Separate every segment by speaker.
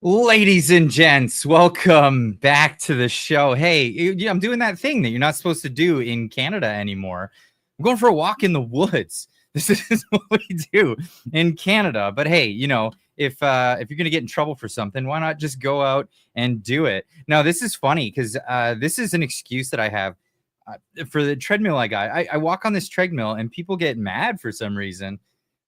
Speaker 1: Ladies and gents, welcome back to the show. Hey, I'm doing that thing that you're not supposed to do in Canada anymore. I'm going for a walk in the woods. This is what we do in Canada. But hey, if you're gonna get in trouble for something, why not just go out and do it? Now, this is funny because this is an excuse that I have for the treadmill I got. I walk on this treadmill and people get mad for some reason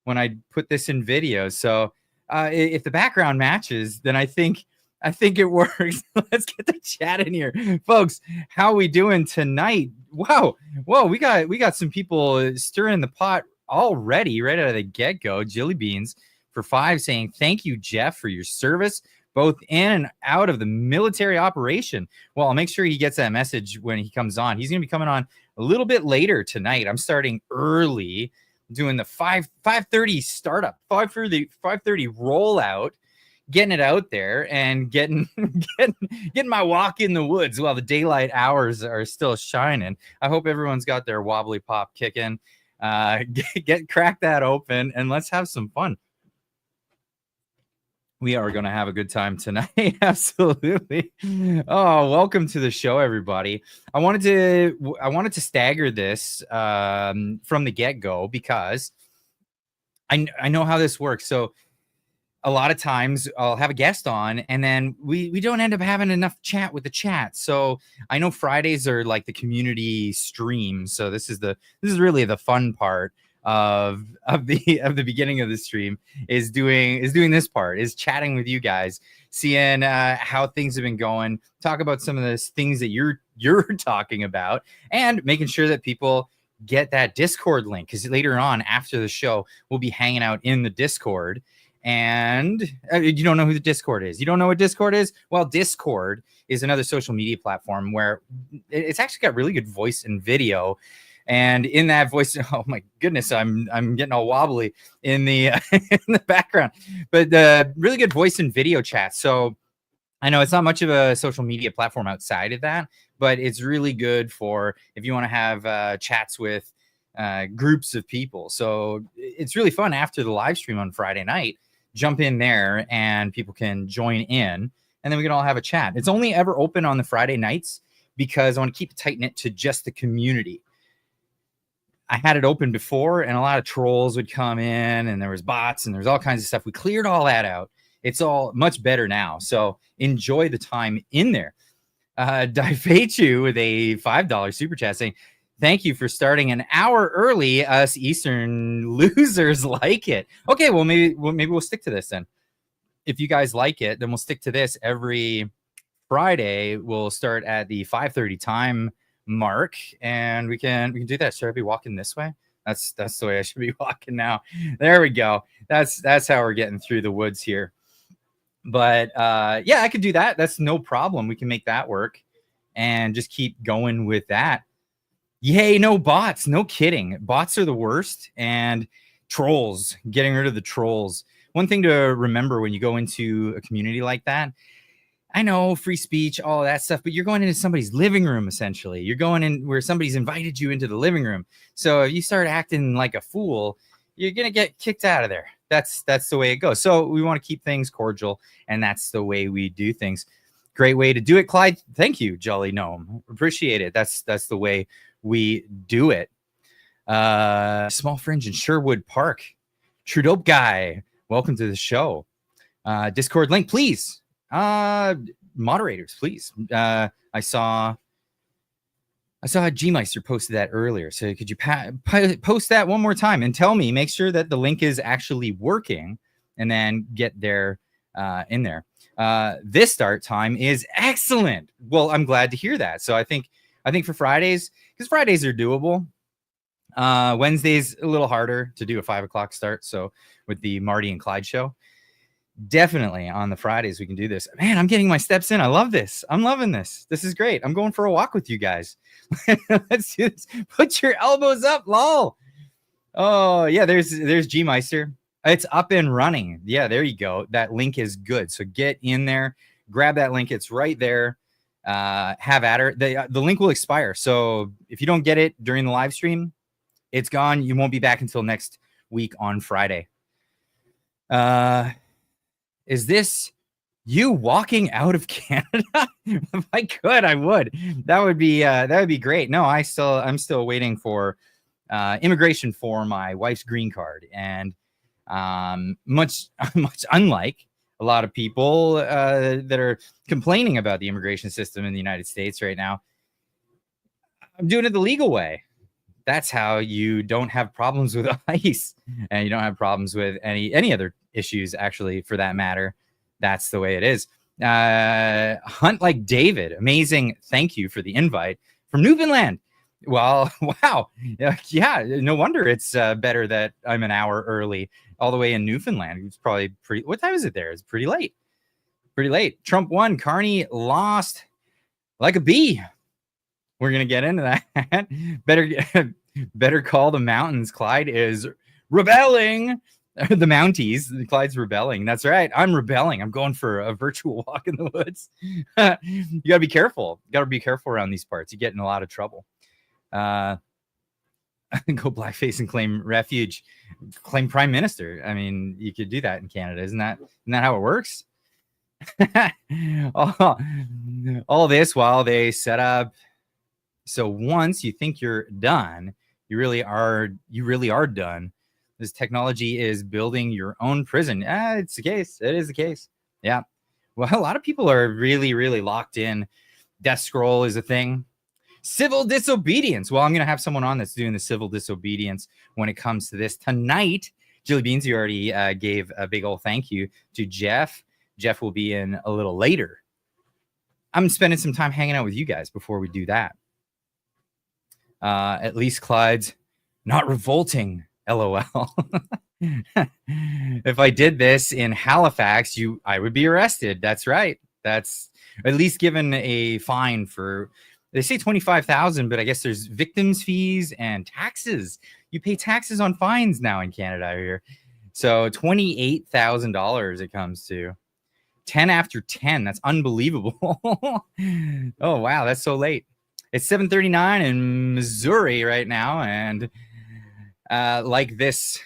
Speaker 1: when I put this in videos. So if the background matches, then I think it works. Let's get the chat in here, folks. How we doing tonight? Wow, whoa, we got some people stirring the pot already, right out of the get go. Jilly Beans for 5 saying thank you, Jeff, for your service both in and out of the military operation. Well, I'll make sure he gets that message when he comes on. He's going to be coming on a little bit later tonight. I'm starting early, doing the 5:30 startup, 5:30 rollout, getting it out there and getting my walk in the woods while the daylight hours are still shining. I hope everyone's got their wobbly pop kicking. Crack that open and let's have some fun. We are going to have a good time tonight. Absolutely. Oh, welcome to the show, everybody. I wanted to stagger this from the get-go because I know how this works. So a lot of times I'll have a guest on and then we don't end up having enough chat with the chat. So I know Fridays are like the community stream. So this is really the fun part of the beginning of the stream is doing this part, is chatting with you guys, seeing how things have been going, talk about some of the things that you're talking about, and making sure that people get that Discord link, because later on after the show we'll be hanging out in the Discord. And you don't know who the Discord is. You don't know what Discord is? Well, Discord is another social media platform where it's actually got really good voice and video. And in that voice, oh my goodness, I'm getting all wobbly in the in the background. But really good voice and video chat. So I know it's not much of a social media platform outside of that, but it's really good for if you want to have chats with groups of people. So it's really fun after the live stream on Friday night. Jump in there and people can join in, and then we can all have a chat. It's only ever open on the Friday nights because I want to keep it tight knit to just the community. I had it open before and a lot of trolls would come in and there was bots and there's all kinds of stuff. We cleared all that out. It's all much better now. So enjoy the time in there. Daifeichu with a $5 super chat saying, thank you for starting an hour early. Us Eastern losers like it. Okay, well, maybe we'll stick to this then. If you guys like it, then we'll stick to this every Friday. We'll start at the 5:30 time mark, and we can do that. Should I be walking this way? That's the way I should be walking now. There we go. That's how we're getting through the woods here. But yeah, I could do that. That's no problem. We can make that work and just keep going with that. Yay, no bots. No kidding. Bots are the worst. And trolls, getting rid of the trolls. One thing to remember when you go into a community like that, I know free speech, all of that stuff, but you're going into somebody's living room, essentially. You're going in where somebody's invited you into the living room. So if you start acting like a fool, you're going to get kicked out of there. That's the way it goes. So we want to keep things cordial, and that's the way we do things. Great way to do it, Clyde. Thank you, Jolly Gnome. Appreciate it. That's the way we do it. Small Fringe in Sherwood Park. Trudeau guy, welcome to the show. Discord link, please. Moderators, please. I saw G-Meister posted that earlier. So could you post that one more time and tell me, make sure that the link is actually working, and then get there in there. This start time is excellent. Well, I'm glad to hear that. So I think for Fridays, because Fridays are doable. Wednesdays a little harder to do a 5 o'clock start. So with the Marty and Clyde show, definitely on the Fridays we can do this. Man, I'm getting my steps in. I love this. I'm loving this. This is great. I'm going for a walk with you guys. Let's do this. Put your elbows up, lol. Oh yeah, there's G-Meister. It's up and running. Yeah, there you go. That link is good. So get in there, grab that link. It's right there. Have at her. The link will expire. So if you don't get it during the live stream, it's gone. You won't be back until next week on Friday. Is this You walking out of Canada? If I could, I would. That would be great. No, I'm still waiting for immigration for my wife's green card, and much unlike a lot of people that are complaining about the immigration system in the United States right now, I'm doing it the legal way. That's how you don't have problems with ICE, and you don't have problems with any other issues, actually, for that matter. That's the way it is. Hunt Like David, amazing. Thank you for the invite from Newfoundland. Well, wow. Yeah, no wonder it's better that I'm an hour early, all the way in Newfoundland. It's probably pretty. What time is it there? It's pretty late. Pretty late. Trump won. Carney lost like a bee. We're going to get into that. Better call the mountains. Clyde is rebelling. The Mounties. Clyde's rebelling. That's right. I'm rebelling. I'm going for a virtual walk in the woods. You got to be careful. You got to be careful around these parts. You get in a lot of trouble. Go blackface and claim refuge. Claim prime minister. I mean, you could do that in Canada. Isn't that how it works? all this while they set up. So once you think you're done, you really are done. This technology is building your own prison. It's the case. It is the case. Yeah. Well, a lot of people are really, really locked in. Death scroll is a thing. Civil disobedience. Well, I'm going to have someone on that's doing the civil disobedience when it comes to this tonight. Jilly Beans, you already gave a big old thank you to Jeff. Jeff will be in a little later. I'm spending some time hanging out with you guys before we do that. At least Clyde's not revolting. LOL. If I did this in Halifax, I would be arrested. That's right. That's at least given a fine for, they say 25,000, but I guess there's victims fees and taxes. You pay taxes on fines now in Canada here. So $28,000 it comes to. 10 after 10. That's unbelievable. Oh, wow. That's so late. It's 7:39 in Missouri right now, and like this,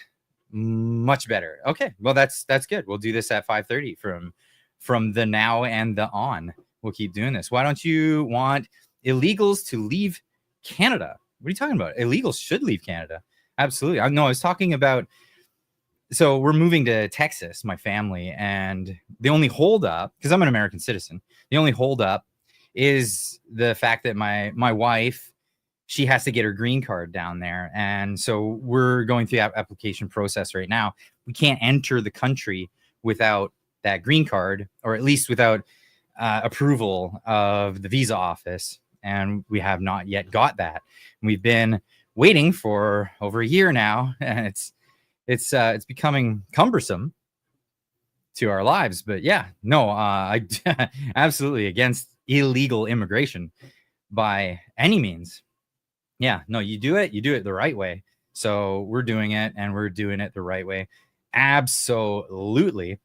Speaker 1: much better. Okay, well that's good. We'll do this at 5:30 from the now and the on. We'll keep doing this. Why don't you want illegals to leave Canada? What are you talking about? Illegals should leave Canada. Absolutely. I was talking about. So we're moving to Texas, my family, and the only holdup, because I'm an American citizen, the only holdup is the fact that my wife, she has to get her green card down there. And so we're going through that application process right now. We can't enter the country without that green card, or at least without approval of the visa office. And we have not yet got that. We've been waiting for over a year now, and it's becoming cumbersome to our lives. But yeah, no, I absolutely against illegal immigration by any means. Yeah, no, you do it the right way. So we're doing it, and we're doing it the right way. Absolutely.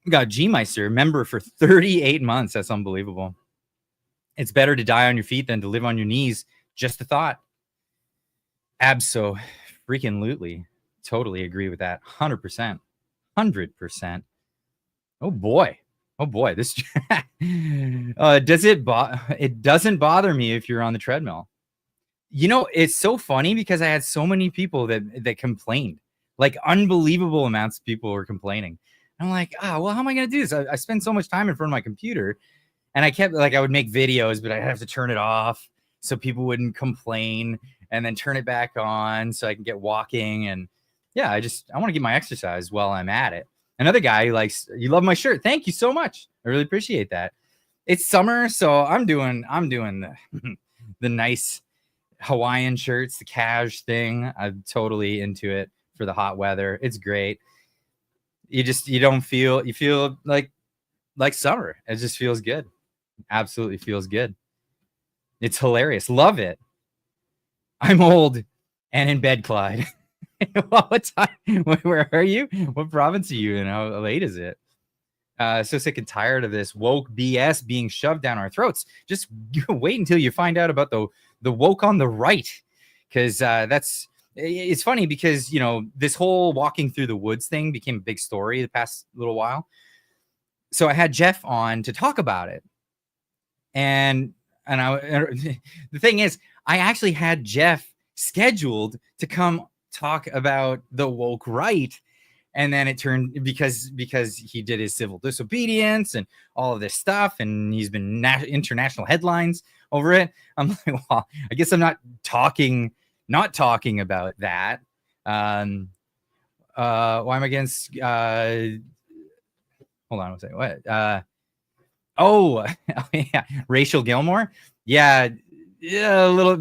Speaker 1: We got G-Meister, member for 38 months. That's unbelievable. It's better to die on your feet than to live on your knees. Just a thought. Abso-freaking-lutely. Totally agree with that. 100%. 100%. Oh boy. This it doesn't bother me if you're on the treadmill. You know, it's so funny because I had so many people that complained, like unbelievable amounts of people were complaining. I'm like, well, how am I going to do this? I spend so much time in front of my computer, and I would make videos, but I'd have to turn it off so people wouldn't complain, and then turn it back on so I can get walking. And yeah, I want to get my exercise while I'm at it. Another guy who likes, you love my shirt. Thank you so much. I really appreciate that. It's summer, so I'm doing the nice Hawaiian shirts, the cash thing. I'm totally into it for the hot weather. It's great. You feel like summer. It just feels good. Absolutely feels good. It's hilarious. Love it. I'm old and in bed, Clyde. What time? Where are you? What province are you in? How late is it? So sick and tired of this woke BS being shoved down our throats. Just wait until you find out about the woke on the right, because it's funny because, you know, this whole walking through the woods thing became a big story the past little while. so I had Jeff on to talk about it. And the thing is, I actually had Jeff scheduled to come talk about the woke right. And then it turned because he did his civil disobedience and all of this stuff, and he's been international headlines over it. I'm like, well, I guess I'm not talking about that. Why am I against? Hold on one second. What? Oh, yeah, Rachel Gilmore. Yeah, a little,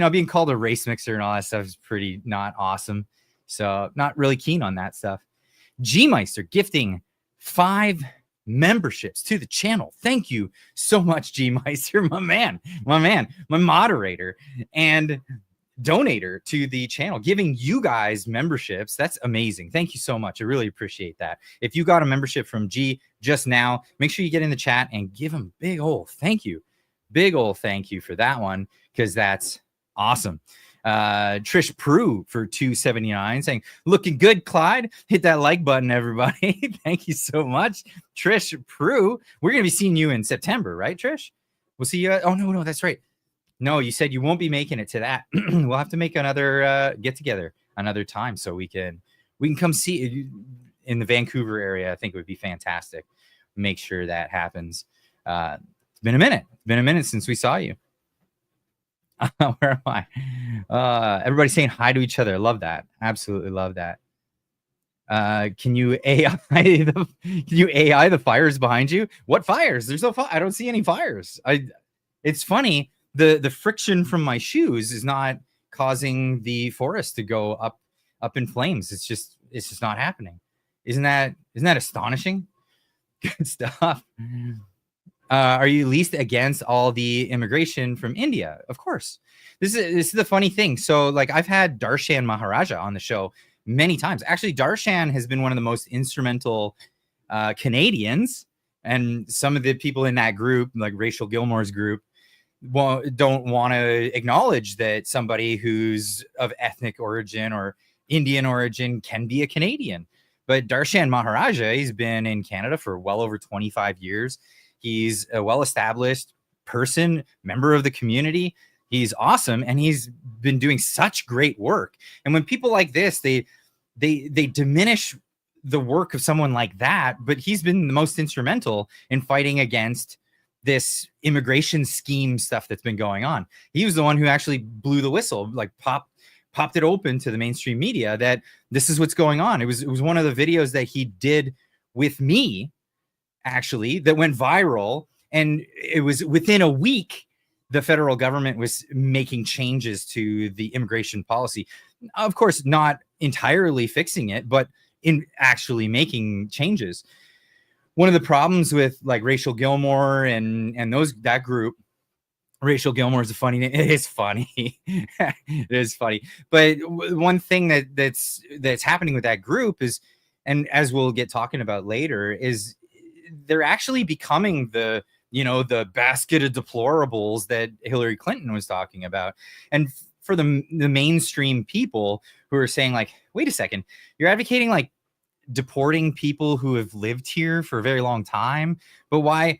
Speaker 1: being called a race mixer and all that stuff is pretty not awesome. So not really keen on that stuff. G-Meister gifting 5 memberships to the channel. Thank you so much, G-Meister, my man, my moderator and donator to the channel, giving you guys memberships. That's amazing. Thank you so much. I really appreciate that. If you got a membership from G just now, make sure you get in the chat and give him big old thank you. Big old thank you for that one, because that's awesome. Trish Brew for $2.79 saying, looking good, Clyde. Hit that like button, everybody. Thank you so much, Trish Brew. We're going to be seeing you in September, right, Trish? We'll see you. Oh, no, that's right. No, you said you won't be making it to that. We'll have to make another get together another time so we can come see you in the Vancouver area. I think it would be fantastic. Make sure that happens. It's been a minute. It's been a minute since we saw you. Where am I? Everybody saying hi to each other. Love that. Absolutely love that. Can you AI the fires behind you? What fires? There's no fire. I don't see any fires. It's funny. The friction from my shoes is not causing the forest to go up in flames. It's just not happening. Isn't that astonishing? Good stuff. Are you least against all the immigration from India? Of course. This is the funny thing. So like I've had Darshan Maharaja on the show many times. Actually, Darshan has been one of the most instrumental Canadians, and some of the people in that group, like Rachel Gilmore's group, don't want to acknowledge that somebody who's of ethnic origin or Indian origin can be a Canadian. But Darshan Maharaja, he's been in Canada for well over 25 years. He's a well-established person, member of the community. He's awesome, and he's been doing such great work. And when people like this, they diminish the work of someone like that, but he's been the most instrumental in fighting against this immigration scheme stuff that's been going on. He was the one who actually blew the whistle, like popped it open to the mainstream media that this is what's going on. It was one of the videos that he did with me, actually, that went viral, and it was within a week the federal government was making changes to the immigration policy. Of course, not entirely fixing it, but in actually making changes. One of the problems with like Rachel Gilmore and that group, Rachel Gilmore is a funny name. It is funny. It is funny. But one thing that's happening with that group is, and as we'll get talking about later, is they're actually becoming the basket of deplorables that Hillary Clinton was talking about. And for the mainstream people who are saying like, wait a second, you're advocating like deporting people who have lived here for a very long time, but why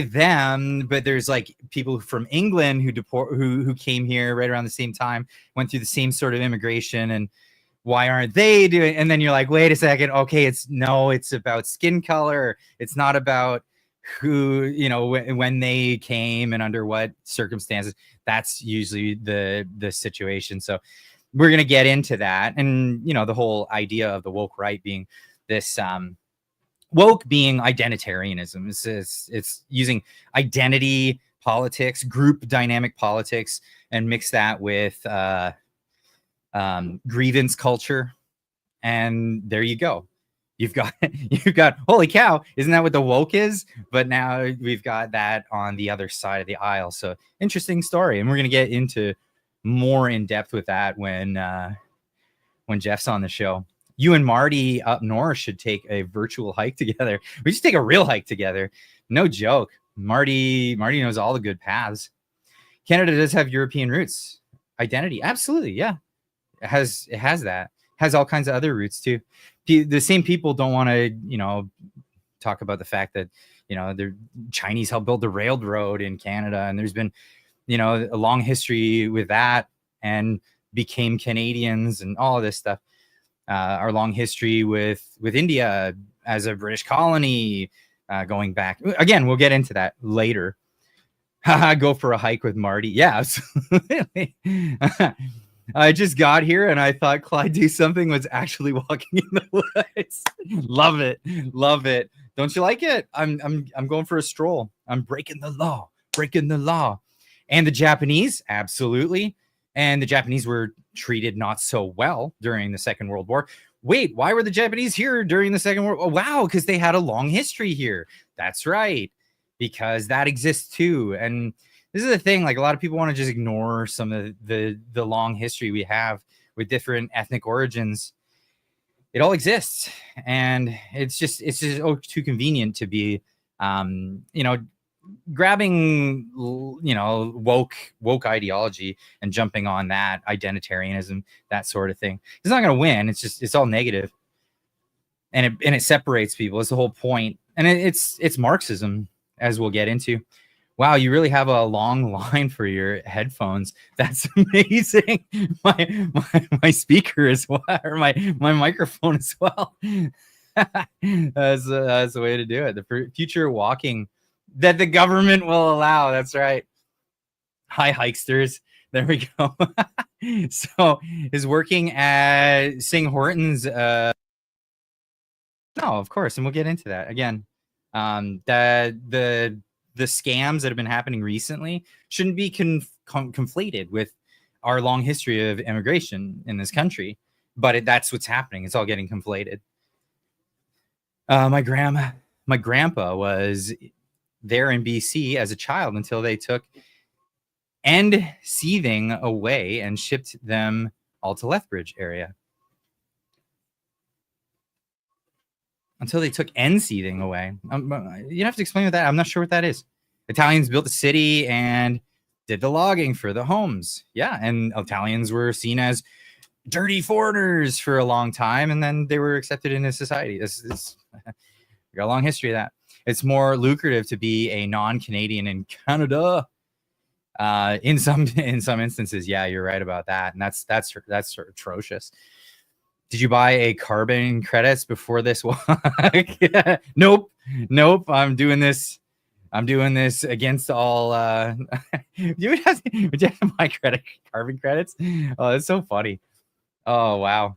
Speaker 1: them? But there's like people from England who came here right around the same time, went through the same sort of immigration, and why aren't they doing? And then you're like, wait a second, okay, it's about skin color. It's not about who, when they came and under what circumstances. That's usually the situation. So we're going to get into that. And, the whole idea of the woke right being this, woke being identitarianism. It's using identity politics, group dynamic politics, and mix that with grievance culture. And there you go. You've got holy cow, isn't that what the woke is? But now we've got that on the other side of the aisle. So interesting story. And we're going to get into more in depth with that when Jeff's on the show. You and Marty up north should take a virtual hike together. We should take a real hike together. No joke. Marty knows all the good paths. Canada does have European roots. Identity. Absolutely. Yeah. It has that. Has all kinds of other roots too. The same people don't want to, talk about the fact that, the Chinese helped build the railroad in Canada, and there's been, a long history with that, and became Canadians and all of this stuff. Our long history with India as a British colony, going back. Again, we'll get into that later. Go for a hike with Marty. Yeah, absolutely. I just got here and I thought Clyde do something was actually walking in the woods. Love it. Love it. Don't you like it? I'm going for a stroll. I'm breaking the law. Breaking the law. And the Japanese, absolutely. And the Japanese were treated not so well during the Second World War. Wait, why were the Japanese here during the Second World War? Oh, wow, because they had a long history here. That's right. Because that exists too. And this is the thing, like a lot of people want to just ignore some of the long history we have with different ethnic origins. It all exists, and it's just too convenient to be grabbing woke ideology and jumping on that identitarianism, that sort of thing. It's not going to win. It's all negative, and it separates people. It's the whole point, and it's Marxism, as we'll get into. Wow, you really have a long line for your headphones. That's amazing. My speaker as well, or my microphone as well. That's the way to do it. The future walking that the government will allow. That's right. Hi, hikesters. There we go. So is working at Sing Hortons. No, of course, and we'll get into that again. The scams that have been happening recently shouldn't be conflated with our long history of immigration in this country, but that's what's happening. It's all getting conflated. My grandpa was there in BC as a child until they took end seething away and shipped them all to Lethbridge area. Until they took end seething away. You have to explain what that. I'm not sure what that is. Italians built a city and did the logging for the homes. Yeah, and Italians were seen as dirty foreigners for a long time, and then they were accepted into society. We got a long history of that. It's more lucrative to be a non-Canadian in Canada. In some instances, yeah, you're right about that, and that's atrocious. Did you buy a carbon credits before this walk? Nope. I'm doing this against all. You would have to buy carbon credits. Oh, that's so funny. Oh wow,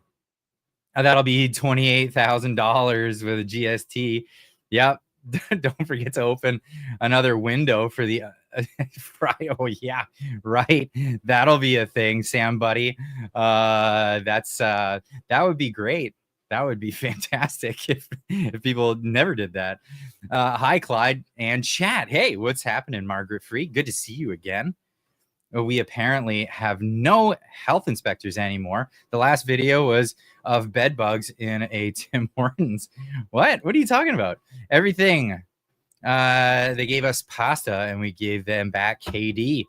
Speaker 1: that'll be $28,000 with a GST. Yep. Don't forget to open another window for the oh yeah, right. That'll be a thing, Sam buddy. That would be great. That would be fantastic if people never did that. Hi, Clyde and chat. Hey, what's happening, Margaret Free? Good to see you again. We apparently have no health inspectors anymore. The last video was of bed bugs in a Tim Hortons. What are you talking about? Everything. They gave us pasta and we gave them back KD.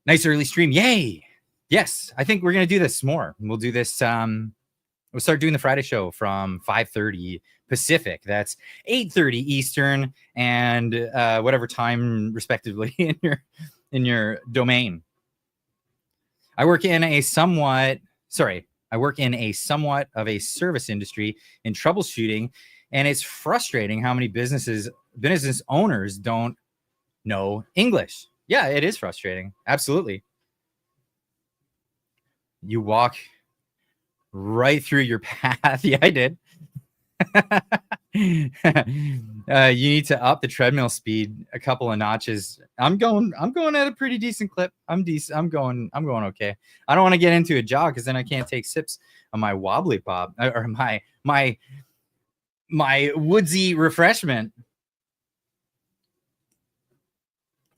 Speaker 1: Nice early stream. Yay. Yes, I think we're going to do this more. We'll do this. We'll start doing the Friday show from 5:30 Pacific. That's 8:30 Eastern and whatever time respectively in your domain. I work in a somewhat of a service industry in troubleshooting, and it's frustrating how many business owners don't know English. Yeah, it is frustrating. Absolutely. You walk right through your path. Yeah, I did. You need to up the treadmill speed a couple of notches. I'm going at a pretty decent clip. I'm going okay. I don't want to get into a jog because then I can't take sips on my wobbly pop or my woodsy refreshment.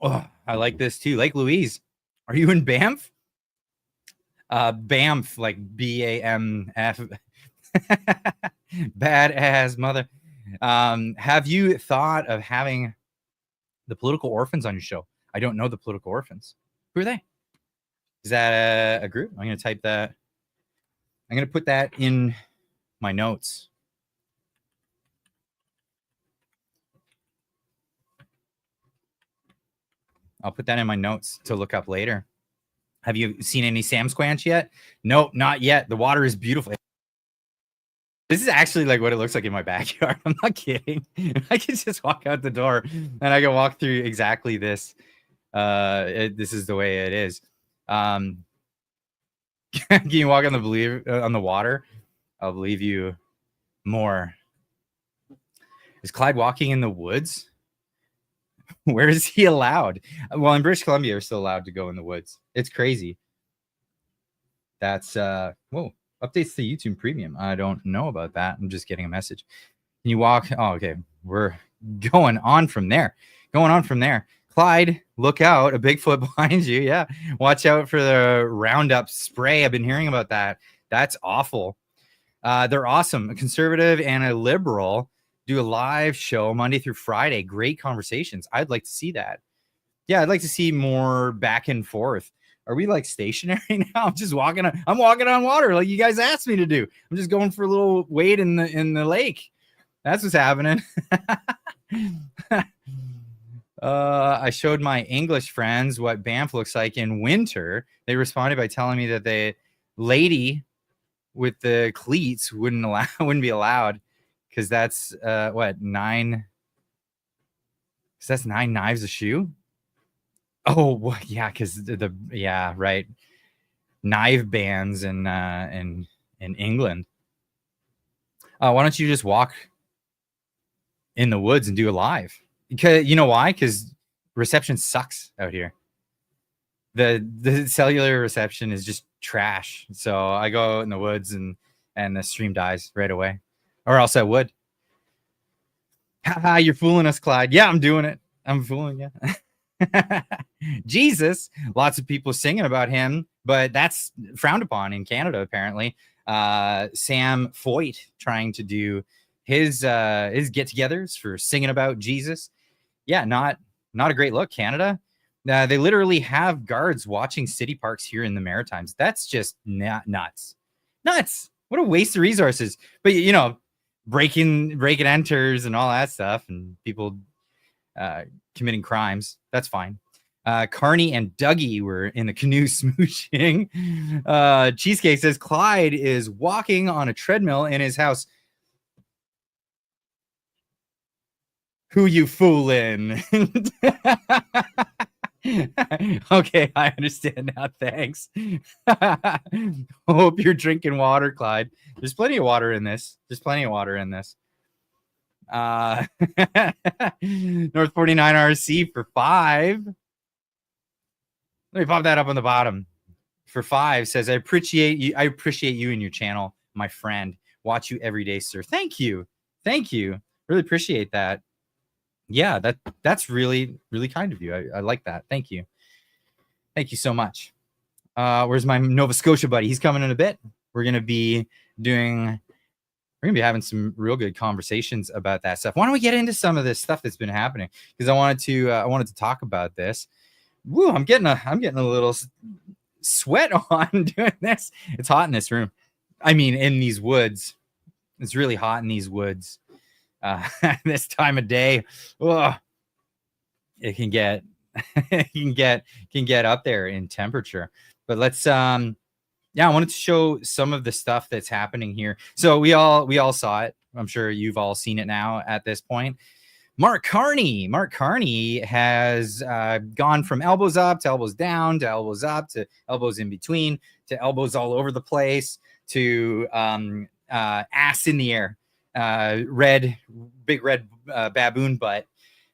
Speaker 1: Oh, I like this too. Lake Louise. Are you in Banff? Banff, like BAMF. Badass mother. Have you thought of having the political orphans on your show? I don't know the political orphans. Who are they? Is that a group? I'm going to type that. I'm going to put that in my notes. I'll put that in my notes to look up later. Have you seen any Sam Squanch yet? Nope, not yet. The water is beautiful. This is actually like what it looks like in my backyard. I'm not kidding. I can just walk out the door and I can walk through exactly this. This is the way it is. Can you walk on the water? I'll believe you more. Is Clyde walking in the woods? Where is he allowed? Well, in British Columbia, we're still allowed to go in the woods. It's crazy. That's whoa. Updates to YouTube Premium. I don't know about that. I'm just getting a message. Can you walk? Oh, okay. We're going on from there. Clyde, look out. A Bigfoot behind you. Yeah. Watch out for the Roundup spray. I've been hearing about that. That's awful. They're awesome. A conservative and a liberal do a live show Monday through Friday. Great conversations. I'd like to see that. Yeah, I'd like to see more back and forth. Are we like stationary now? I'm walking on water like you guys asked me to do. I'm just going for a little wade in the lake. That's what's happening. I showed my English friends what Banff looks like in winter. They responded by telling me that the lady with the cleats wouldn't be allowed because that's nine. Because that's 9 knives a shoe. Oh, well, yeah, because right. Knife bans in England. Why don't you just walk in the woods and do a live? Because you know why? Because reception sucks out here. The cellular reception is just trash. So I go out in the woods and the stream dies right away, or else I would. Haha, you're fooling us, Clyde. Yeah, I'm doing it. I'm fooling you. Jesus, lots of people singing about him, but that's frowned upon in Canada apparently. Sam Foyt trying to do his get-togethers for singing about Jesus. Yeah, not a great look, Canada. They literally have guards watching city parks here in the Maritimes. That's just nuts. What a waste of resources. But you know, breaking enters and all that stuff, and people committing crimes. That's fine. Carney and Dougie were in the canoe smooching. Cheesecake says Clyde is walking on a treadmill in his house. Who you fooling? Okay, I understand now. Thanks. Hope you're drinking water, Clyde. There's plenty of water in this. North 49 RC for 5. Let me pop that up on the bottom. For 5 says, I appreciate you and your channel, my friend. Watch you every day, sir. Thank you. Really appreciate that. Yeah, that's really, really kind of you. I like that. Thank you so much. Where's my Nova Scotia buddy? He's coming in a bit. We're gonna be having some real good conversations about that stuff. Why don't we get into some of this stuff that's been happening? Because I wanted to talk about this. Woo, I'm getting a little sweat on doing this. It's hot in this room. I mean, in these woods. It's really hot in these woods. This time of day, it can get up there in temperature. But let's I wanted to show some of the stuff that's happening here. So we all saw it. I'm sure you've all seen it now at this point. Mark Carney has gone from elbows up to elbows down to elbows up to elbows in between to elbows all over the place to ass in the air. Big red baboon butt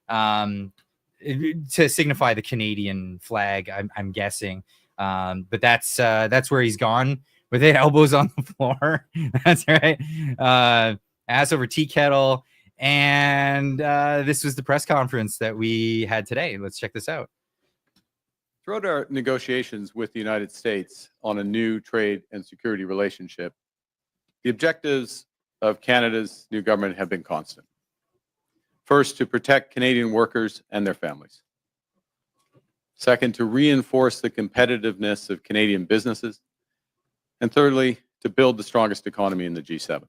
Speaker 1: to signify the Canadian flag, I'm guessing. But that's where he's gone with it. Elbows on the floor. That's right. Ass over tea kettle. And this was the press conference that we had today. Let's check this out.
Speaker 2: Throughout our negotiations with the United States on a new trade and security relationship, the objectives of Canada's new government have been constant. First, to protect Canadian workers and their families. Second, to reinforce the competitiveness of Canadian businesses. And thirdly, to build the strongest economy in the G7.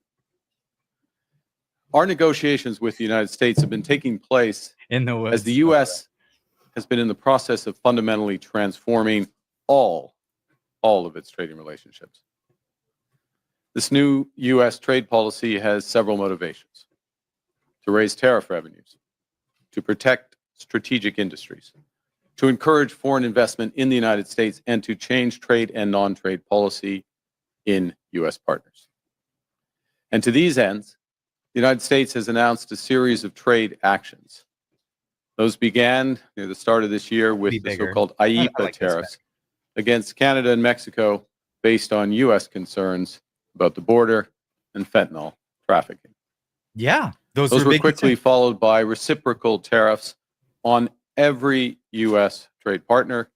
Speaker 2: Our negotiations with the United States have been taking place
Speaker 1: in the woods
Speaker 2: as the U.S. has been in the process of fundamentally transforming all of its trading relationships. This new U.S. trade policy has several motivations: to raise tariff revenues, to protect strategic industries, to encourage foreign investment in the United States, and to change trade and non-trade policy in U.S. partners. And to these ends, the United States has announced a series of trade actions. Those began near the start of this year with the so-called IEEPA tariffs against Canada and Mexico based on U.S. concerns about the border and fentanyl trafficking.
Speaker 1: Yeah,
Speaker 2: those were quickly followed by reciprocal tariffs on every U.S. trade partner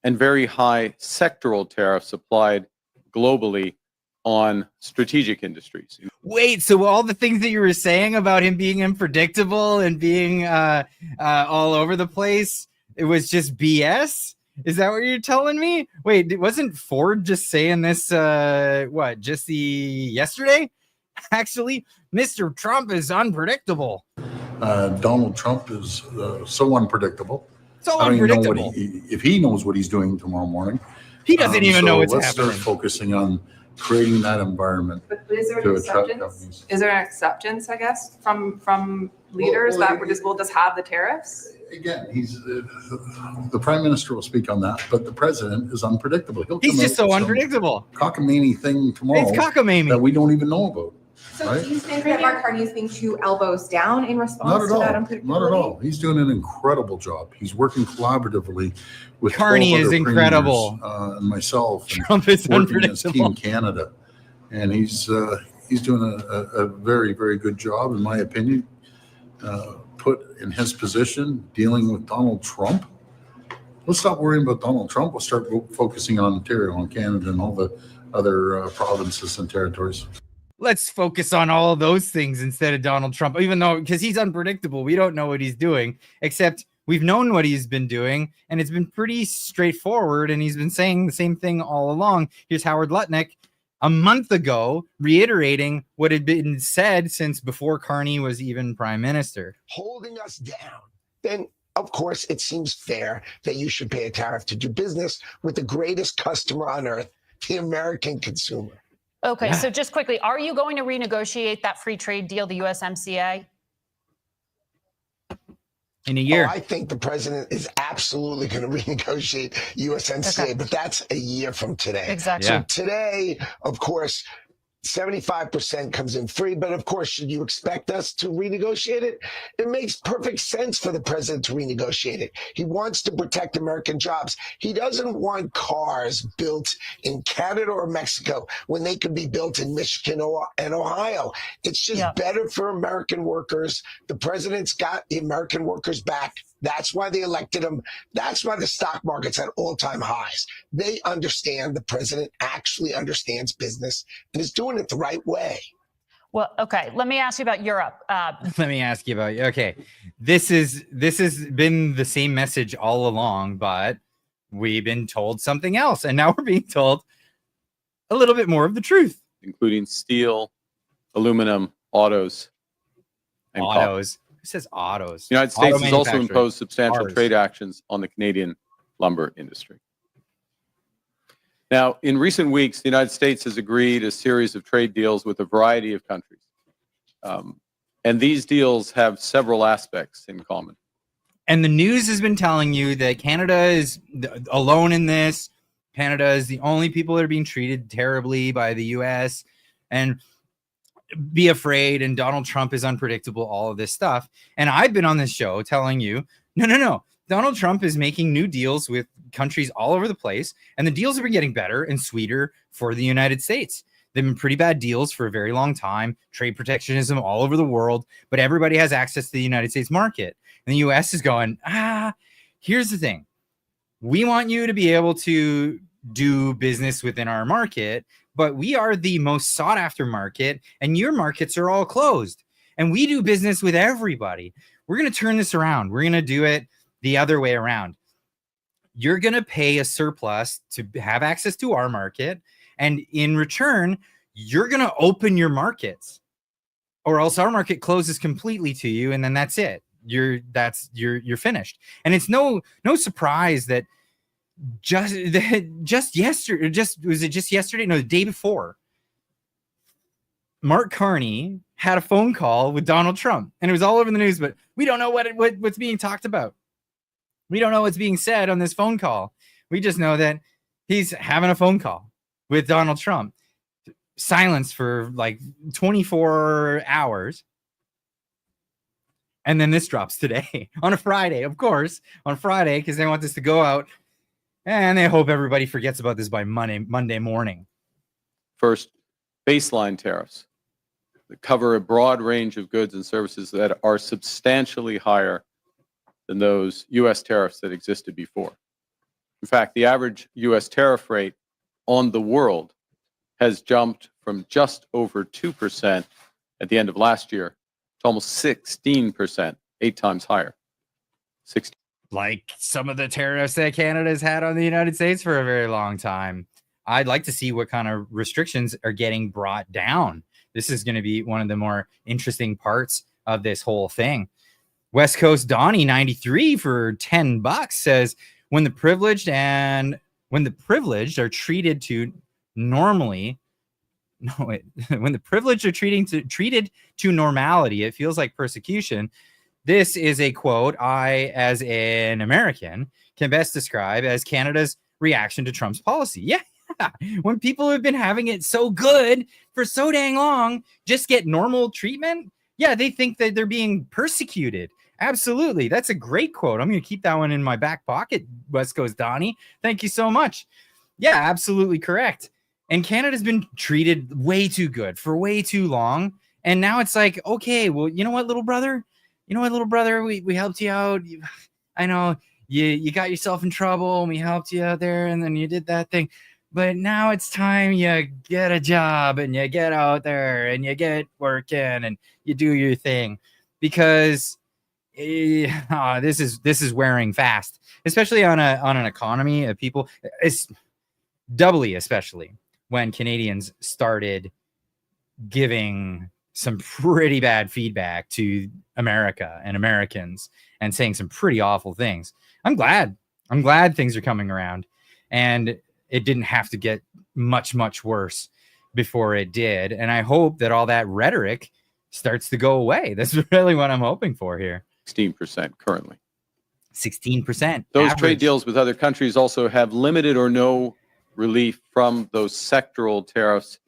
Speaker 2: and very high sectoral tariffs applied globally on strategic industries.
Speaker 1: Wait, so all the things that you were saying about him being unpredictable and being all over the place, it was just BS? Is that what you're telling me? Wait, wasn't Ford just saying this, just yesterday? Actually, Mr. Trump is unpredictable.
Speaker 3: Donald Trump is so unpredictable.
Speaker 1: So
Speaker 3: I don't
Speaker 1: unpredictable.
Speaker 3: even know if he knows what he's doing tomorrow morning.
Speaker 1: He doesn't even know what's
Speaker 3: happening.
Speaker 1: happening.
Speaker 3: Let's start focusing on creating that environment.
Speaker 4: But is there an acceptance? Is there an acceptance, I guess, from leaders that we'll just have the tariffs?
Speaker 3: Again, he's the prime minister will speak on that, but the president is unpredictable.
Speaker 1: He's just so unpredictable.
Speaker 3: Cockamamie thing tomorrow.
Speaker 1: It's cockamamie
Speaker 3: that we don't even know about.
Speaker 5: So
Speaker 3: right?
Speaker 5: do you think that Mark Carney is being too elbows down in response to that unpredictability?
Speaker 3: Not at all. He's doing an incredible job. He's working collaboratively with
Speaker 1: Carney is incredible,
Speaker 3: and myself.
Speaker 1: Trump is
Speaker 3: working as
Speaker 1: unpredictable.
Speaker 3: Team Canada, and he's doing a very, very good job, in my opinion. Put in his position, dealing with Donald Trump. Let's stop worrying about Donald Trump. We'll start focusing on Ontario and Canada and all the other provinces and territories.
Speaker 1: Let's focus on all of those things instead of Donald Trump, even though, because he's unpredictable, we don't know what he's doing, except we've known what he's been doing, and it's been pretty straightforward, and he's been saying the same thing all along. Here's Howard Lutnick a month ago reiterating what had been said since before Carney was even prime minister.
Speaker 6: Holding us down. Then, of course, it seems fair that you should pay a tariff to do business with the greatest customer on earth, the American consumer.
Speaker 7: Okay, so just quickly, are you going to renegotiate that free trade deal, the USMCA?
Speaker 1: In a year.
Speaker 6: Oh, I think the president is absolutely going to renegotiate USMCA, but that's a year from today.
Speaker 7: Exactly.
Speaker 6: So today, of course, 75% comes in free, but of course, should you expect us to renegotiate it? It makes perfect sense for the president to renegotiate it. He wants to protect American jobs. He doesn't want cars built in Canada or Mexico when they could be built in Michigan and Ohio. It's just better for American workers. The president's got the American workers back. That's why they elected him. That's why the stock market's at all-time highs. They understand the president actually understands business and is doing it the right way.
Speaker 7: Well, okay. Let me ask you about Europe.
Speaker 1: Let me ask you about, okay. This has been the same message all along, but we've been told something else. And now we're being told a little bit more of the truth.
Speaker 2: Including steel, aluminum, autos, and copper.
Speaker 1: Who says autos?
Speaker 2: The United States has also imposed substantial trade actions on the Canadian lumber industry. Now, in recent weeks, the United States has agreed a series of trade deals with a variety of countries. And these deals have several aspects in common.
Speaker 1: And the news has been telling you that Canada is alone in this. Canada is the only people that are being treated terribly by the U.S. and be afraid, and Donald Trump is unpredictable, all of this stuff. And I've been on this show telling you, no. Donald Trump is making new deals with countries all over the place, and the deals have been getting better and sweeter for the United States. They've been pretty bad deals for a very long time, trade protectionism all over the world, but everybody has access to the United States market. And the U.S. is going, here's the thing. We want you to be able to do business within our market, but we are the most sought after market, and your markets are all closed. And we do business with everybody. We're going to turn this around. We're going to do it the other way around. You're going to pay a surplus to have access to our market. And in return, you're going to open your markets, or else our market closes completely to you. And then that's it. you're finished. And it's no surprise that just yesterday, just yesterday? No, the day before, Mark Carney had a phone call with Donald Trump, and it was all over the news, but we don't know what's being talked about. We don't know what's being said on this phone call. We just know that he's having a phone call with Donald Trump. Silence for like 24 hours. And then this drops today on a Friday, of course, on Friday, because they want this to go out and they hope everybody forgets about this by Monday morning.
Speaker 2: First, baseline tariffs that cover a broad range of goods and services that are substantially higher than those U.S. tariffs that existed before. In fact, the average U.S. tariff rate on the world has jumped from just over 2% at the end of last year to almost 16%, 8 times higher. 16.
Speaker 1: Like some of the tariffs that Canada's had on the United States for a very long time. I'd like to see what kind of restrictions are getting brought down. This is going to be one of the more interesting parts of this whole thing. West Coast Donnie 93 for $10 says, when the privileged are treated to normally, when the privileged are treated to normality, it feels like persecution. This is a quote I, as an American, can best describe as Canada's reaction to Trump's policy. Yeah. When people have been having it so good for so dang long, just get normal treatment. Yeah, they think that they're being persecuted. Absolutely. That's a great quote. I'm going to keep that one in my back pocket, West Coast Donnie. Thank you so much. Yeah, absolutely correct. And Canada's been treated way too good for way too long. And now it's like, okay, well, you know what, little brother? We helped you out. I know you got yourself in trouble and we helped you out there and then you did that thing. But now it's time you get a job and you get out there and you get working and you do your thing, because this is wearing fast, especially on an economy of people. It's doubly, especially when Canadians started giving some pretty bad feedback to America and Americans and saying some pretty awful things. I'm glad things are coming around, and it didn't have to get much worse before it did. And I hope that all that rhetoric starts to go away. That's really what I'm hoping for here.
Speaker 2: 16% currently.
Speaker 1: 16%.
Speaker 2: Those
Speaker 1: average.
Speaker 2: trade deals with other countries also have limited or no relief from those sectoral tariffs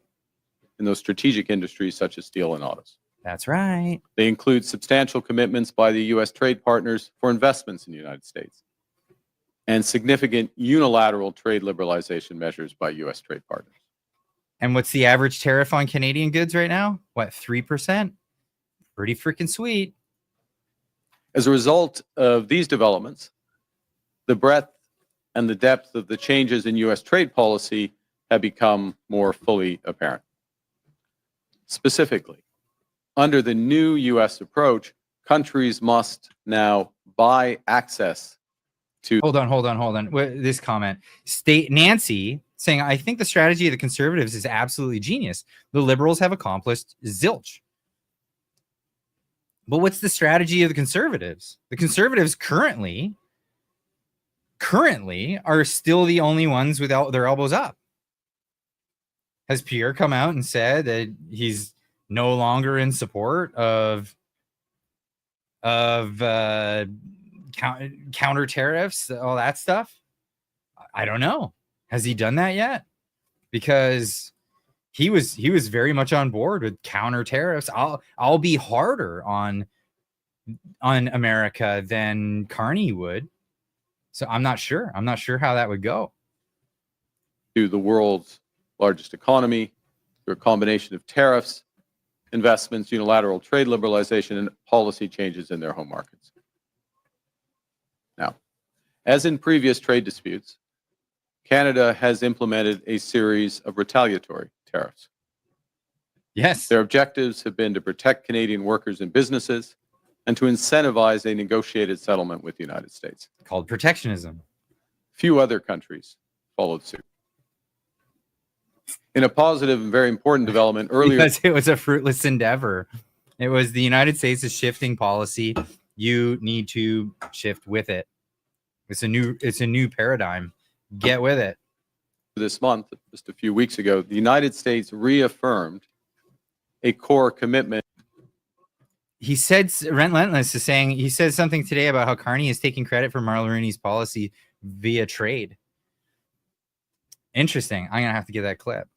Speaker 2: in those strategic industries such as steel and autos.
Speaker 1: That's right.
Speaker 2: They include substantial commitments by the U.S. trade partners for investments in the United States and significant unilateral trade liberalization measures by U.S. trade partners.
Speaker 1: And what's the average tariff on Canadian goods right now? What, 3%? Pretty freaking sweet.
Speaker 2: As a result of these developments, the breadth and the depth of the changes in U.S. trade policy have become more fully apparent. Specifically, under the new U.S. approach, countries must now buy access to...
Speaker 1: Hold on. This comment. Nancy saying, I think the strategy of the Conservatives is absolutely genius. The Liberals have accomplished zilch. But what's the strategy of the Conservatives? The Conservatives currently are still the only ones without their elbows up. Has Pierre come out and said that he's no longer in support of counter tariffs, all that stuff? I don't know. Has he done that yet? Because he was very much on board with counter tariffs. I'll be harder on America than Carney would. So I'm not sure how that would go.
Speaker 2: To the world's largest economy through a combination of tariffs, investments, unilateral trade liberalization, and policy changes in their home markets. Now, as in previous trade disputes, Canada has implemented a series of retaliatory tariffs.
Speaker 1: Yes.
Speaker 2: Their objectives have been to protect Canadian workers and businesses and to incentivize a negotiated settlement with the United States.
Speaker 1: Called protectionism.
Speaker 2: Few other countries followed suit. In a positive and very important development earlier...
Speaker 1: Because it was a fruitless endeavor. It was the United States' shifting policy You need to shift with it. It's a new paradigm. Get with it.
Speaker 2: This month, just a few weeks ago, the United States reaffirmed a core commitment.
Speaker 1: He said, Relentless is saying, he says something today about how Carney is taking credit for Mulroney's policy via trade. Interesting. I'm going to have to get that clip.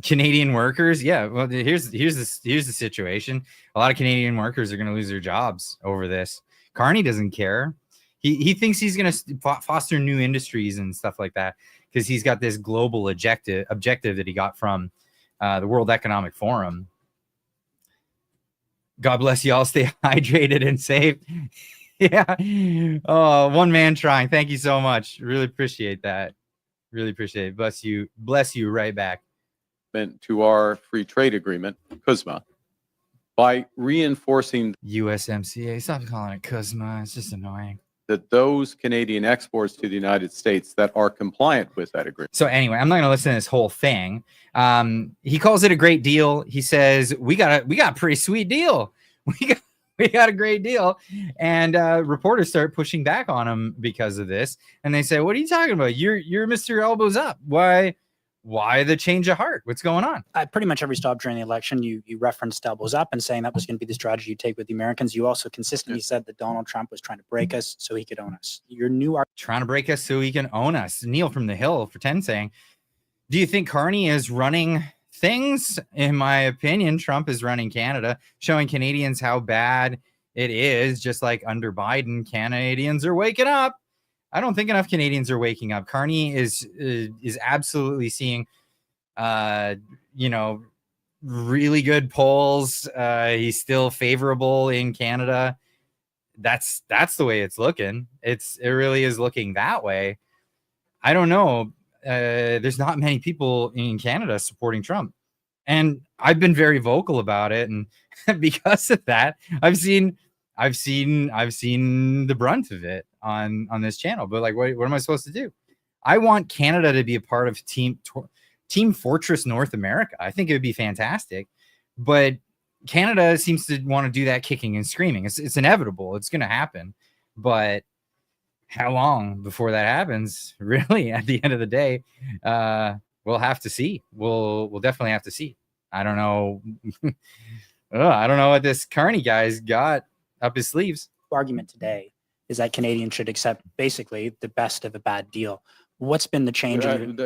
Speaker 1: Canadian workers. Yeah. Well, here's the situation. A lot of Canadian workers are going to lose their jobs over this. Carney doesn't care. He thinks he's going to foster new industries and stuff like that because he's got this global objective that he got from the World Economic Forum. God bless you all. Stay hydrated and safe. Yeah. Oh, one man trying. Thank you so much. Really appreciate that. Really appreciate it. Bless you. Bless you right back.
Speaker 2: To our free trade agreement, CUSMA, by reinforcing
Speaker 1: USMCA. Stop calling it CUSMA. It's just annoying.
Speaker 2: that those Canadian exports to the United States that are compliant with that agreement.
Speaker 1: So anyway, I'm not going to listen to this whole thing. He calls it a great deal. He says we got a pretty sweet deal. We got a great deal, and reporters start pushing back on him because of this, and they say, "What are you talking about? You're Mr. Elbows Up. Why the change of heart? What's going on?"
Speaker 8: Pretty much every stop during the election, you referenced elbows up and saying that was going to be the strategy you take with the Americans. You also consistently said that Donald Trump was trying to break us so he could own us. Your new
Speaker 1: trying to break us so he can own us. Neil from the Hill for 10 saying, "Do you think Carney is running things?" In my opinion, Trump is running Canada, showing Canadians how bad it is. Just like under Biden, Canadians are waking up. I don't think enough Canadians are waking up. Carney is absolutely seeing, really good polls. He's still favorable in Canada. That's the way it's looking. It really is looking that way. I don't know. There's not many people in Canada supporting Trump, and I've been very vocal about it. And because of that, I've seen the brunt of it on this channel. But like, what am I supposed to do? I want Canada to be a part of Team Fortress North America. I think it would be fantastic, but Canada seems to want to do that kicking and screaming. It's inevitable. It's going to happen, but how long before that happens? Really, at the end of the day, we'll have to see. We'll definitely have to see. I don't know. I don't know what this Carney guy's got up his sleeves.
Speaker 8: argument today is that Canadians should accept basically the best of a bad deal. What's been the change?
Speaker 2: Wait.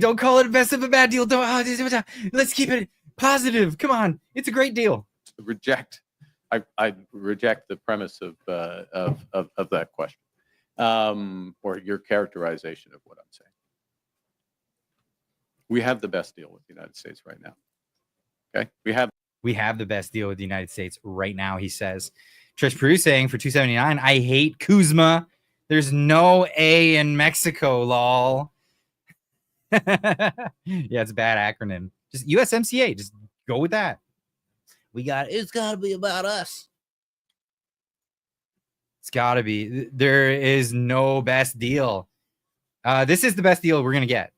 Speaker 1: Don't call it best of a bad deal. Let's keep it positive. Come on. It's a great deal.
Speaker 2: I reject the premise of that question, or your characterization of what I'm saying. We have the best deal with the United States right now. Okay, we have the best deal with the United States right now. He says. Trish Brew saying for 279, I hate Kuzma. There's no A in Mexico, lol. Yeah, it's a bad acronym. Just USMCA. Just go with that. It's got to be about us. It's got to be. There is no best deal. This is the best deal we're going to get.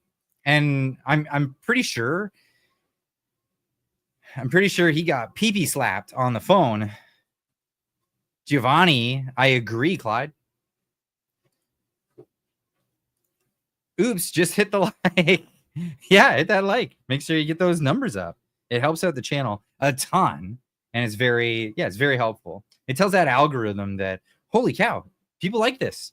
Speaker 2: And I'm pretty sure he got pee-pee slapped on the phone. Giovanni, I agree, Clyde. Oops, just hit the like. Yeah, hit that like. Make sure you get those numbers up. It helps out the channel a ton. And it's very helpful. It tells that algorithm that, holy cow, people like this.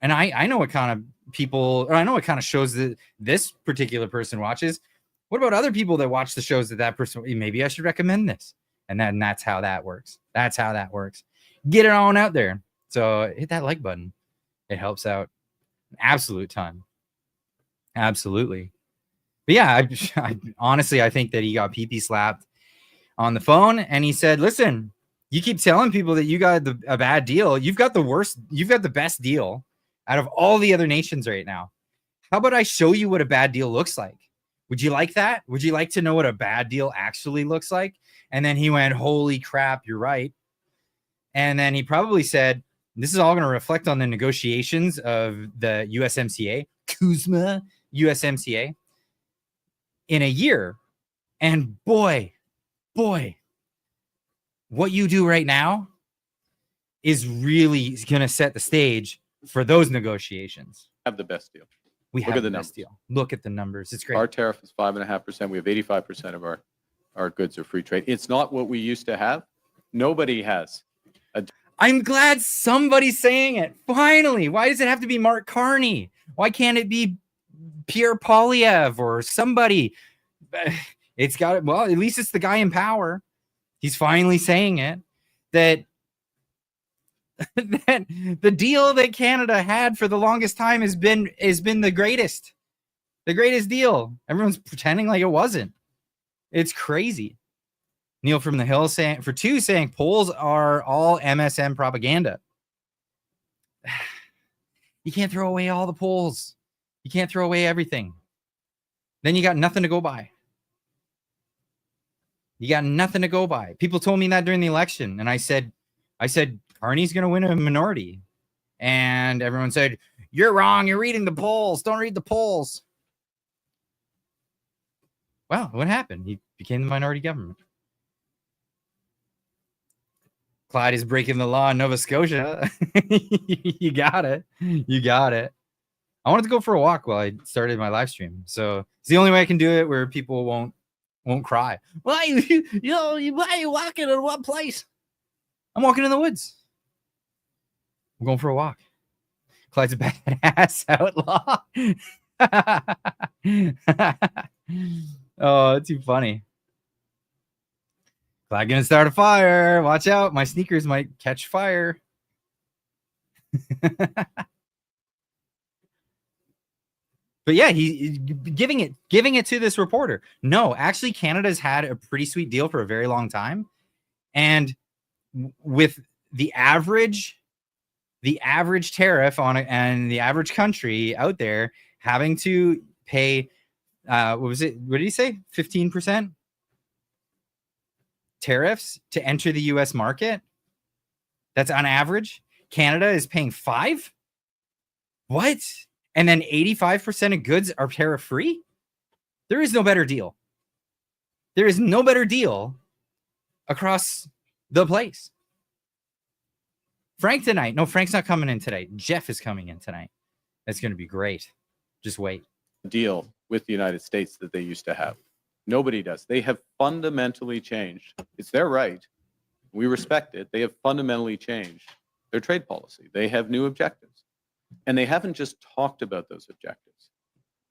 Speaker 2: And I know what kind of people, or I know what kind of shows that this particular person watches. What about other people that watch the shows that person, maybe I should recommend this. And then that's how that works. That's how that works. Get it on out there. So hit that like button. It helps out an absolute ton. Absolutely. But yeah, I honestly, I think that he got pee-pee slapped on the phone and he said, listen, you keep telling people that you got a bad deal. You've got the best deal out of all the other nations right now. How about I show you what a bad deal looks like? Would you like that? Would you like to know what a bad deal actually looks like? And then he went, holy crap, you're right. And then he probably said, this is all going to reflect on the negotiations of the USMCA, Kuzma USMCA. In a year,
Speaker 1: And boy, what you do right now is really going to set the stage for those negotiations.
Speaker 2: Have the best deal.
Speaker 1: We
Speaker 2: Look
Speaker 1: have
Speaker 2: at the
Speaker 1: the best
Speaker 2: numbers.
Speaker 1: deal. Look at the numbers. It's great.
Speaker 2: Our tariff is 5.5%. We have 85% of our goods are free trade. It's not what we used to have. Nobody has.
Speaker 1: I'm glad somebody's saying it. Finally. Why does it have to be Mark Carney? Why can't it be Pierre Poilievre or somebody? It's got, well, at least it's the guy in power. He's finally saying it, that that the deal that Canada had for the longest time has been the greatest deal. Everyone's pretending like it wasn't. It's crazy. Neil from the Hill saying polls are all MSM propaganda. You can't throw away all the polls. You can't throw away everything. Then you got nothing to go by. You got nothing to go by. People told me that during the election, and I said, Carney's going to win a minority. And everyone said, you're wrong. You're reading the polls. Don't read the polls. Well, what happened? He became the minority government. Clyde is breaking the law in Nova Scotia. You got it. You got it. I wanted to go for a walk while I started my live stream. So it's the only way I can do it where people won't cry. Why why are you walking in what place? I'm walking in the woods. I'm going for a walk. Clyde's a badass outlaw. Oh, that's too funny. Clyde gonna start a fire. Watch out. My sneakers might catch fire. But yeah, he's giving it to this reporter. No, actually, Canada's had a pretty sweet deal for a very long time. And with the average tariff on it, and the average country out there having to pay, what was it? What did he say? 15% tariffs to enter the US market. That's on average. Canada is paying 5%. What? And then 85% of goods are tariff free. There is no better deal. There is no better deal across the place. Frank tonight. No, Frank's not coming in today. Jeff is coming in tonight. That's going to be great. Just wait.
Speaker 2: Deal with the United States that they used to have. Nobody does. They have fundamentally changed. It's their right. We respect it. They have fundamentally changed their trade policy. They have new objectives. And they haven't just talked about those objectives.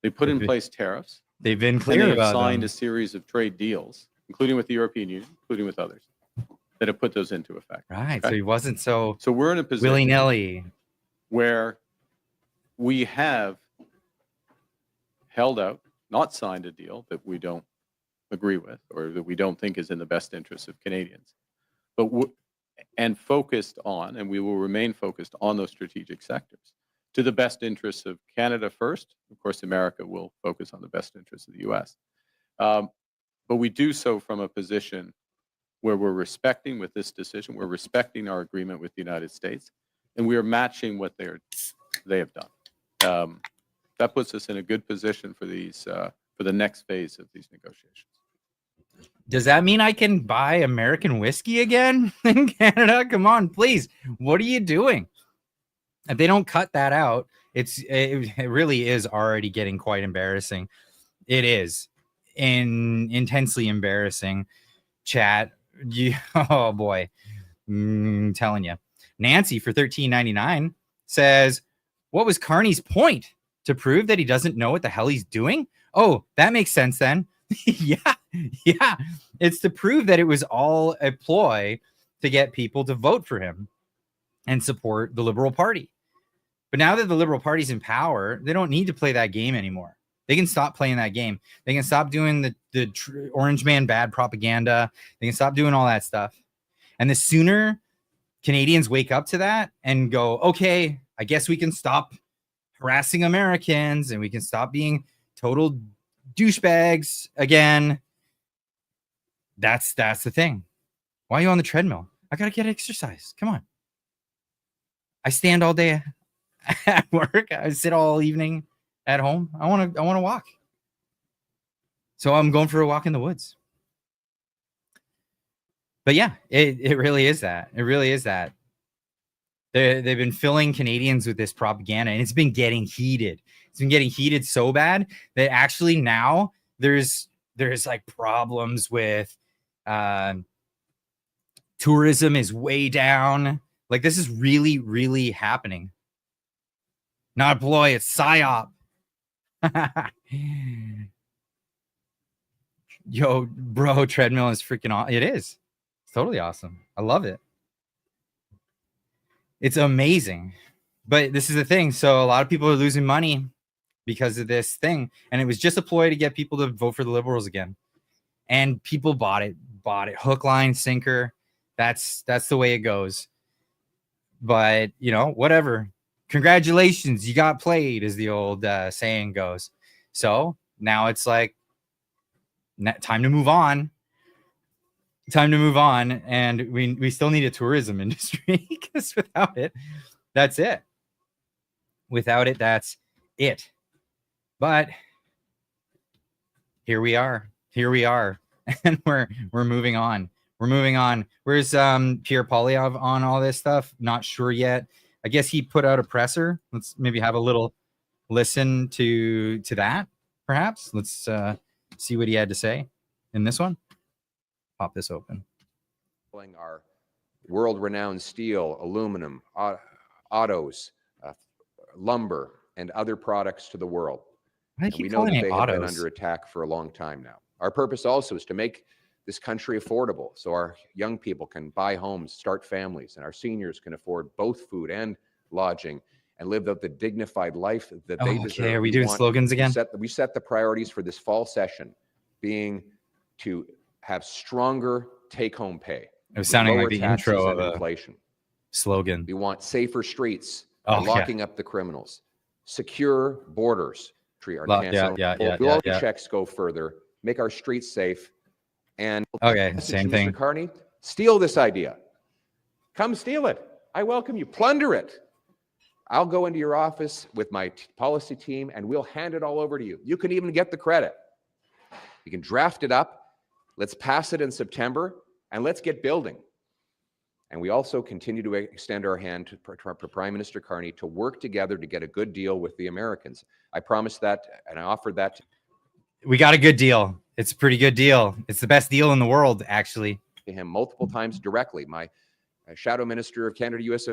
Speaker 2: They put in place tariffs.
Speaker 1: They've been
Speaker 2: and
Speaker 1: clear
Speaker 2: they have
Speaker 1: about
Speaker 2: signed
Speaker 1: them.
Speaker 2: a series of trade deals, including with the European Union, including with others, that have put those into effect.
Speaker 1: Right.
Speaker 2: Okay?
Speaker 1: So he wasn't so
Speaker 2: we're in a position
Speaker 1: willy-nilly
Speaker 2: where we have held out, not signed a deal that we don't agree with or that we don't think is in the best interest of Canadians, but and focused on, and we will remain focused on those strategic sectors to the best interests of Canada first. Of course, America will focus on the best interests of the U.S. But we do so from a position where we're respecting, with this decision, we're respecting our agreement with the United States, and we are matching what they have done. That puts us in a good position for these for the next phase of these negotiations.
Speaker 1: Does that mean I can buy American whiskey again in Canada? Come on, please. What are you doing? If they don't cut that out, it really is already getting quite embarrassing. It is intensely embarrassing. Chat, oh boy, I'm telling you. Nancy for $13.99 says, "What was Carney's point? To prove that he doesn't know what the hell he's doing? Oh, that makes sense then." Yeah. It's to prove that it was all a ploy to get people to vote for him and support the Liberal Party. But now that the Liberal Party's in power, they don't need to play that game anymore. They can stop playing that game. They can stop doing the Orange Man bad propaganda. They can stop doing all that stuff. And the sooner Canadians wake up to that and go, okay, I guess we can stop harassing Americans and we can stop being total douchebags again. That's the thing. Why are you on the treadmill? I gotta get exercise. Come on. I stand all day at work. I sit all evening at home. I want to walk. So I'm going for a walk in the woods. But yeah, it really is that. It really is that. They've been filling Canadians with this propaganda, and it's been getting heated. It's been getting heated so bad that actually now there's like problems with tourism is way down. Like, this is really, really happening. Not a ploy, it's psyop. Yo, bro, treadmill is freaking awesome. It is. It's totally awesome. I love it. It's amazing. But this is the thing. So a lot of people are losing money because of this thing. And it was just a ploy to get people to vote for the Liberals again. And people bought it. Hook, line, sinker. That's the way it goes. But, you know, whatever. Congratulations, you got played, as the old saying goes. So now it's like, time to move on. And we still need a tourism industry, because without it, that's it. Without it, that's it. But here we are, and we're moving on. Where's Pierre Poilievre on all this stuff? Not sure yet. I guess he put out a presser. Let's maybe have a little listen to that, perhaps. Let's see what he had to say in this one. Pop this open.
Speaker 9: Our world-renowned steel, aluminum, autos, lumber, and other products to the world. And we know that they have been under attack for a long time now. Our purpose also is to make this country affordable, so our young people can buy homes, start families, and our seniors can afford both food and lodging and live out the dignified life that they deserve.
Speaker 1: Okay, are we doing slogans again?
Speaker 9: We set the priorities for this fall session being to have stronger take-home pay.
Speaker 1: It was sounding like the intro of
Speaker 9: inflation.
Speaker 1: Slogan.
Speaker 9: We want safer streets, locking up the criminals, secure borders. Checks go further, make our streets safe, and
Speaker 1: same thing.
Speaker 9: Mr. Carney, steal this idea. Come steal it. I welcome you. Plunder it. I'll go into your office with my policy team, and we'll hand it all over to you. You can even get the credit. You can draft it up. Let's pass it in September, and let's get building. And we also continue to extend our hand to Prime Minister Carney to work together to get a good deal with the Americans. I promised that, and I offered that.
Speaker 1: We got a good deal. It's a pretty good deal. It's the best deal in the world, actually.
Speaker 9: To him multiple times directly. My Shadow Minister of Canada-U.S.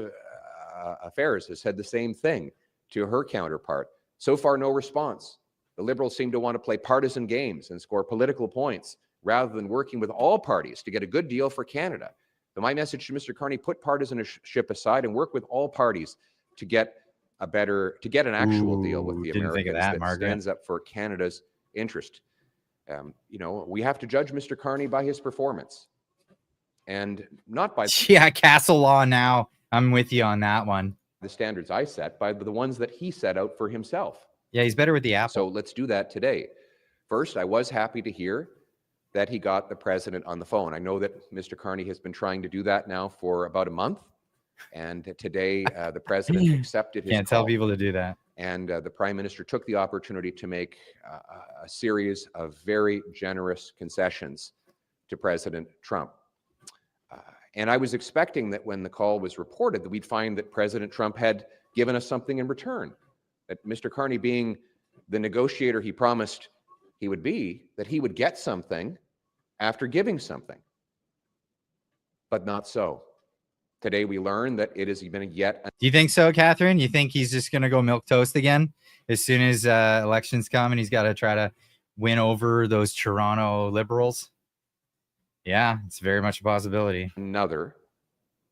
Speaker 9: Affairs has said the same thing to her counterpart. So far, no response. The Liberals seem to want to play partisan games and score political points rather than working with all parties to get a good deal for Canada. So my message to Mr. Carney, put partisanship aside and work with all parties to get an actual deal with the Americans that stands up for Canada's interest. You know, we have to judge Mr. Carney by his performance and not by
Speaker 1: castle law. Now I'm with you on that one.
Speaker 9: The standards I set, by the ones that he set out for himself.
Speaker 1: Yeah, he's better with the apple.
Speaker 9: So let's do that today. First, I was happy to hear that he got the president on the phone. I know that Mr. Carney has been trying to do that now for about a month. And today, the president accepted his
Speaker 1: Can't tell people to do that.
Speaker 9: And the prime minister took the opportunity to make a series of very generous concessions to President Trump. And I was expecting that when the call was reported, that we'd find that President Trump had given us something in return. That Mr. Carney, being the negotiator he promised he would be, that he would get something after giving something. But not so. Today we learned that it has been yet.
Speaker 1: Do you think so, Catherine? You think he's just going to go milquetoast again as soon as elections come and he's got to try to win over those Toronto Liberals? Yeah, it's very much a possibility.
Speaker 9: Another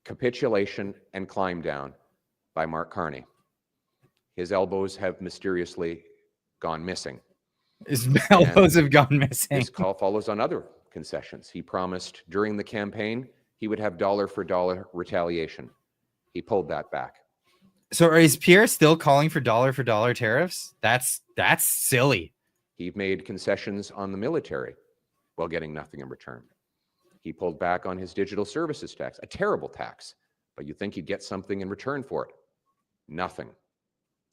Speaker 9: capitulation and climb down by Mark Carney. His elbows have mysteriously gone missing.
Speaker 1: His elbows have gone missing.
Speaker 9: His call follows on other concessions. He promised during the campaign he would have dollar for dollar retaliation. He pulled that back.
Speaker 1: So is Pierre still calling for dollar tariffs? That's silly.
Speaker 9: He made concessions on the military while getting nothing in return. He pulled back on his digital services tax, a terrible tax, but you think he'd get something in return for it. Nothing.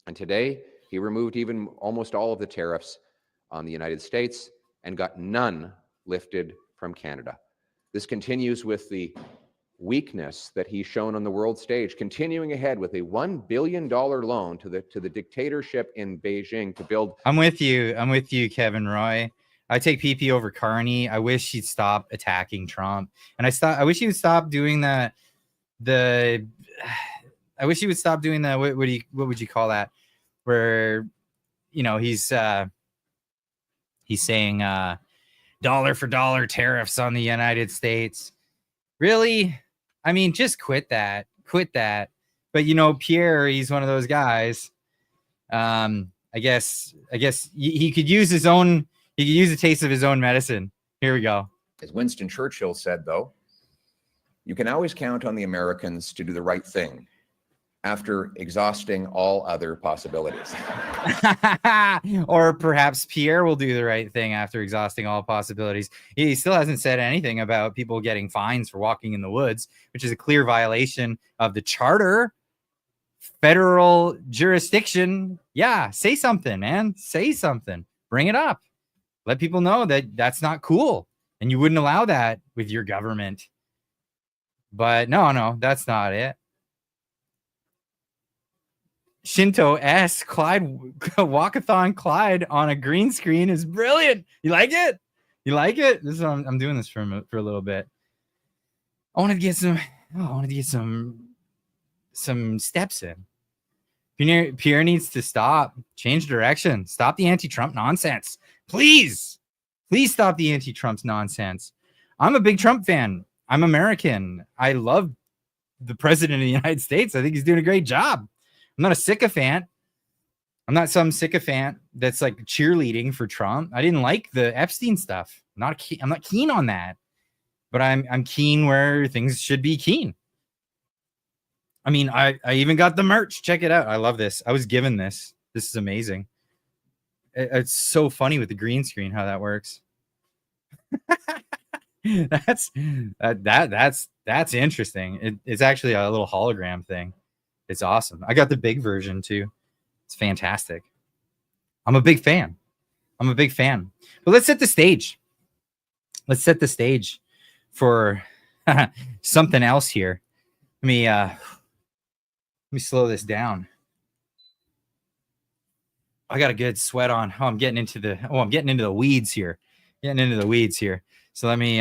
Speaker 9: And today he removed even almost all of the tariffs on the United States and got none lifted from Canada. This continues with the weakness that he's shown on the world stage, continuing ahead with a $1 billion loan to the dictatorship in Beijing to build.
Speaker 1: I'm with you, Kevin Roy. I take PP over Carney. I wish he'd stop attacking Trump, and I wish he would stop doing that. I wish he would stop doing that. What would you call that? Where, he's saying dollar for dollar tariffs on the United States. Really? I mean, just quit that. But Pierre, he's one of those guys. I guess he could use his own. He could use a taste of his own medicine. Here we go.
Speaker 10: As Winston Churchill said, though, you can always count on the Americans to do the right thing after exhausting all other possibilities.
Speaker 1: Or perhaps Pierre will do the right thing after exhausting all possibilities. He still hasn't said anything about people getting fines for walking in the woods, which is a clear violation of the charter. Federal jurisdiction. Yeah, say something, man. Say something. Bring it up. Let people know that that's not cool. And you wouldn't allow that with your government. But no, that's not it. Shinto S. Clyde Walkathon Clyde on a green screen is brilliant. You like it? This is I'm doing this for a little bit. I wanted to get some steps in. Pierre needs to stop, change direction, stop the anti-Trump nonsense. Please stop the anti-Trump's nonsense. I'm a big Trump fan. I'm American. I love the president of the United States. I think he's doing a great job. I'm not a sycophant. I'm not some sycophant that's like cheerleading for Trump. I didn't like the Epstein stuff. I'm not keen on that. But I'm keen where things should be keen. I mean, I even got the merch. Check it out. I love this. I was given this. This is amazing. It's so funny with the green screen how that works. That's interesting. It's actually a little hologram thing. It's awesome. I got the big version too. It's fantastic. I'm a big fan. But let's set the stage. Let's set the stage for something else here. Let me slow this down. I got a good sweat on. I'm getting into the weeds here. So let me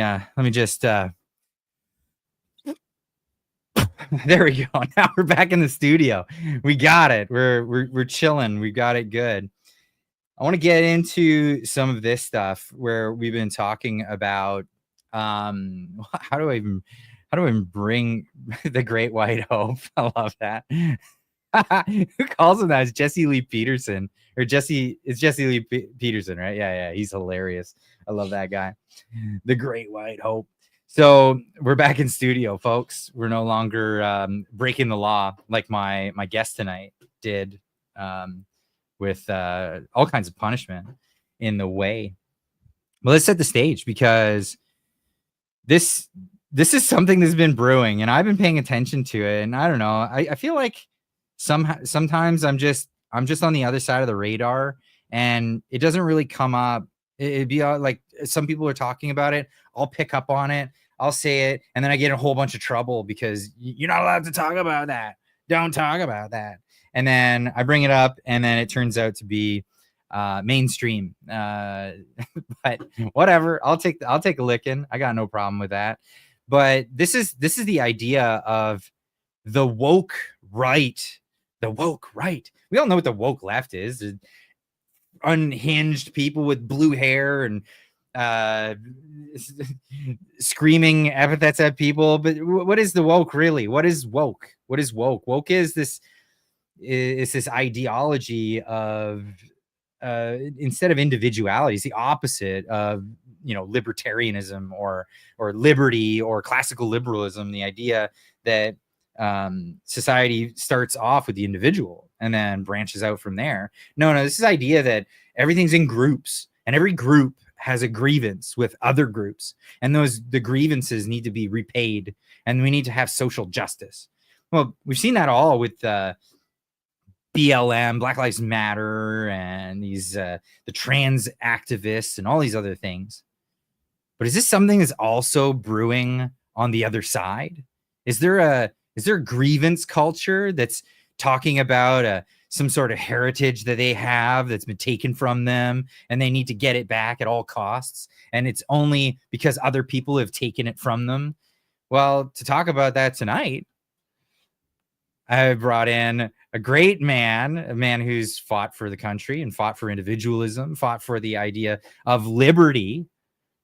Speaker 1: just there we go. Now we're back in the studio. We got it. We're chilling. We got it good. I want to get into some of this stuff where we've been talking about how do I even bring the Great White Hope? I love that. Who calls him that? It's Jesse Lee Peterson. It's Jesse Lee Peterson, right? Yeah. He's hilarious. I love that guy. The Great White Hope. So we're back in studio, folks. We're no longer breaking the law like my guest tonight did with all kinds of punishment in the way. Well, let's set the stage because this is something that's been brewing and I've been paying attention to it. And I don't know. I feel like sometimes I'm just on the other side of the radar and it doesn't really come up. It'd be like some people are talking about it. I'll pick up on it. I'll say it. And then I get in a whole bunch of trouble because you're not allowed to talk about that. Don't talk about that. And then I bring it up and then it turns out to be mainstream. But whatever. I'll take a licking. I got no problem with that. But this is the idea of the woke right. The woke right. We all know what the woke left is. Unhinged people with blue hair and screaming epithets at people. But what is the woke really? What is woke? Woke is this ideology of instead of individuality, it's the opposite of libertarianism or liberty or classical liberalism. The idea that society starts off with the individual and then branches out from there. No, this is the idea that everything's in groups and every group has a grievance with other groups and the grievances need to be repaid and we need to have social justice. Well, we've seen that all with BLM, Black Lives Matter, and these the trans activists and all these other things. But is this something that's also brewing on the other side? Is there a grievance culture that's talking about some sort of heritage that they have that's been taken from them and they need to get it back at all costs? And it's only because other people have taken it from them. Well, to talk about that tonight, I brought in a great man, a man who's fought for the country and fought for individualism, fought for the idea of liberty.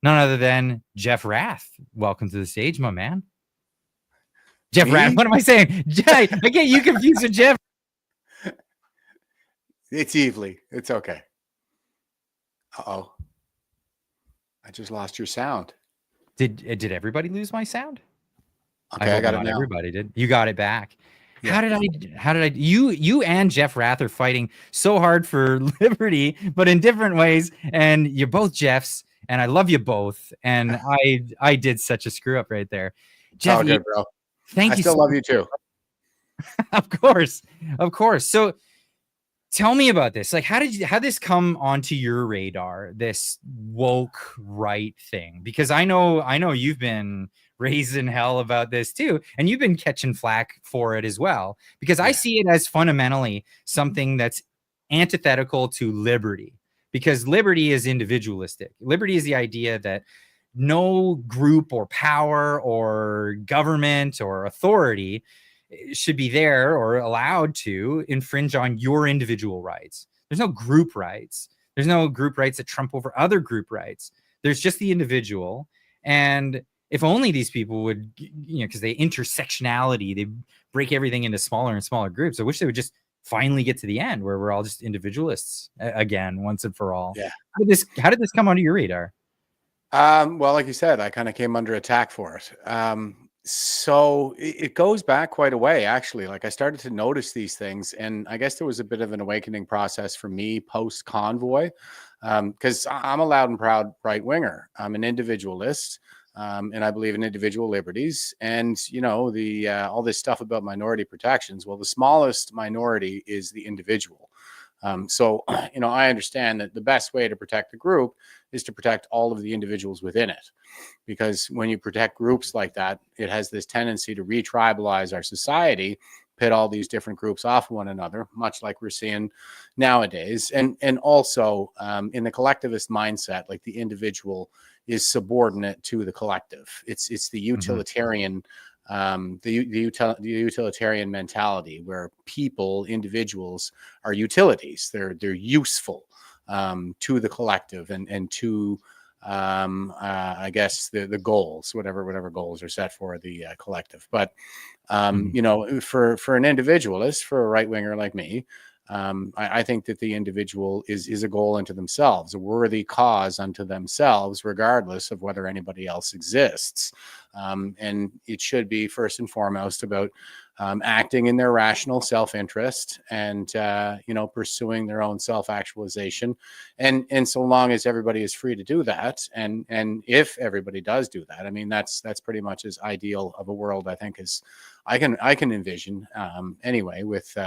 Speaker 1: None other than Jeff Rath. Welcome to the stage, my man. Jeff
Speaker 11: Me?
Speaker 1: Rath. What am I saying? I get you confused with Jeff.
Speaker 11: It's Evely. It's okay. Uh-oh. I just lost your sound.
Speaker 1: Did everybody lose my sound?
Speaker 11: Okay, I got it now.
Speaker 1: Everybody did. You got it back.
Speaker 11: Yeah.
Speaker 1: How did I you and Jeff Rath are fighting so hard for liberty, but in different ways, and you're both Jeffs, and I love you both, and I did such a screw up right there. Jeff,
Speaker 11: Oh, good, bro.
Speaker 1: Thank
Speaker 11: I
Speaker 1: you.
Speaker 11: still love you too.
Speaker 1: Of course. So tell me about this. Like, how did this come onto your radar, this woke right thing? Because I know you've been raising hell about this too, and you've been catching flack for it as well, because I see it as fundamentally something that's antithetical to liberty, because liberty is individualistic. Liberty is the idea that no group or power or government or authority should be there or allowed to infringe on your individual rights. There's no group rights. There's no group rights that trump over other group rights. There's just the individual. And if only these people would, because they intersectionality, they break everything into smaller and smaller groups. I wish they would just finally get to the end where we're all just individualists again, once and for all.
Speaker 11: Yeah.
Speaker 1: How did this come onto your radar?
Speaker 11: Well, like you said, I kind of came under attack for it. So it goes back quite a way, actually. Like, I started to notice these things, and I guess there was a bit of an awakening process for me post convoy, because I'm a loud and proud right winger. I'm an individualist, and I believe in individual liberties. And the all this stuff about minority protections. Well, the smallest minority is the individual. So I understand that the best way to protect the group is to protect all of the individuals within it, because when you protect groups like that, it has this tendency to re-tribalize our society, pit all these different groups off one another, much like we're seeing nowadays. And also in the collectivist mindset, like, the individual is subordinate to the collective. It's the utilitarian the utilitarian mentality, where individuals are utilities. They're useful to the collective and to I guess the goals, whatever goals are set for the collective. But for an individualist, for a right winger like me, I think that the individual is a goal unto themselves, a worthy cause unto themselves, regardless of whether anybody else exists. And it should be first and foremost about acting in their rational self-interest and pursuing their own self-actualization. And so long as everybody is free to do that, and if everybody does do that, I mean, that's pretty much as ideal of a world, I think, as I can envision anyway, with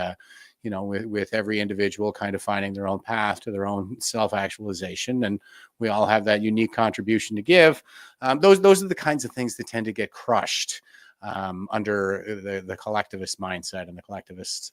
Speaker 11: every individual kind of finding their own path to their own self-actualization, and we all have that unique contribution to give. Those are the kinds of things that tend to get crushed under the collectivist mindset and the collectivist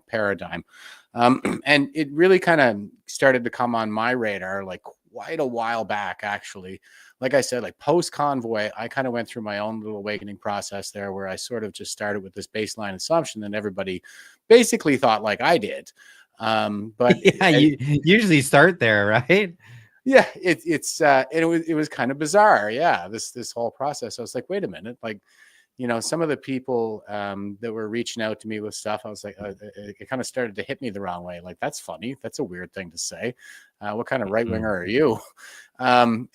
Speaker 11: paradigm. And it really kind of started to come on my radar like quite a while back, actually. Like I said, like post convoy, I kind of went through my own little awakening process there, where I sort of just started with this baseline assumption that everybody basically thought like I did. But
Speaker 1: yeah, you usually start there, right?
Speaker 11: Yeah, it was kind of bizarre. Yeah, this whole process. I was like, wait a minute, like, some of the people that were reaching out to me with stuff, I was like, it kind of started to hit me the wrong way. Like, that's funny. That's a weird thing to say. What kind of right winger are you? And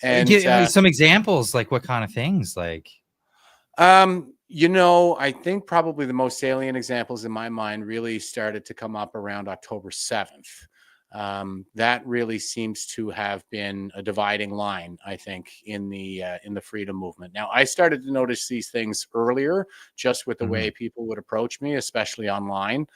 Speaker 1: some examples, like what kind of things, like?
Speaker 11: I think probably the most salient examples in my mind really started to come up around October 7th. That really seems to have been a dividing line, I think, in the freedom movement. Now, I started to notice these things earlier, just with the way people would approach me, especially online.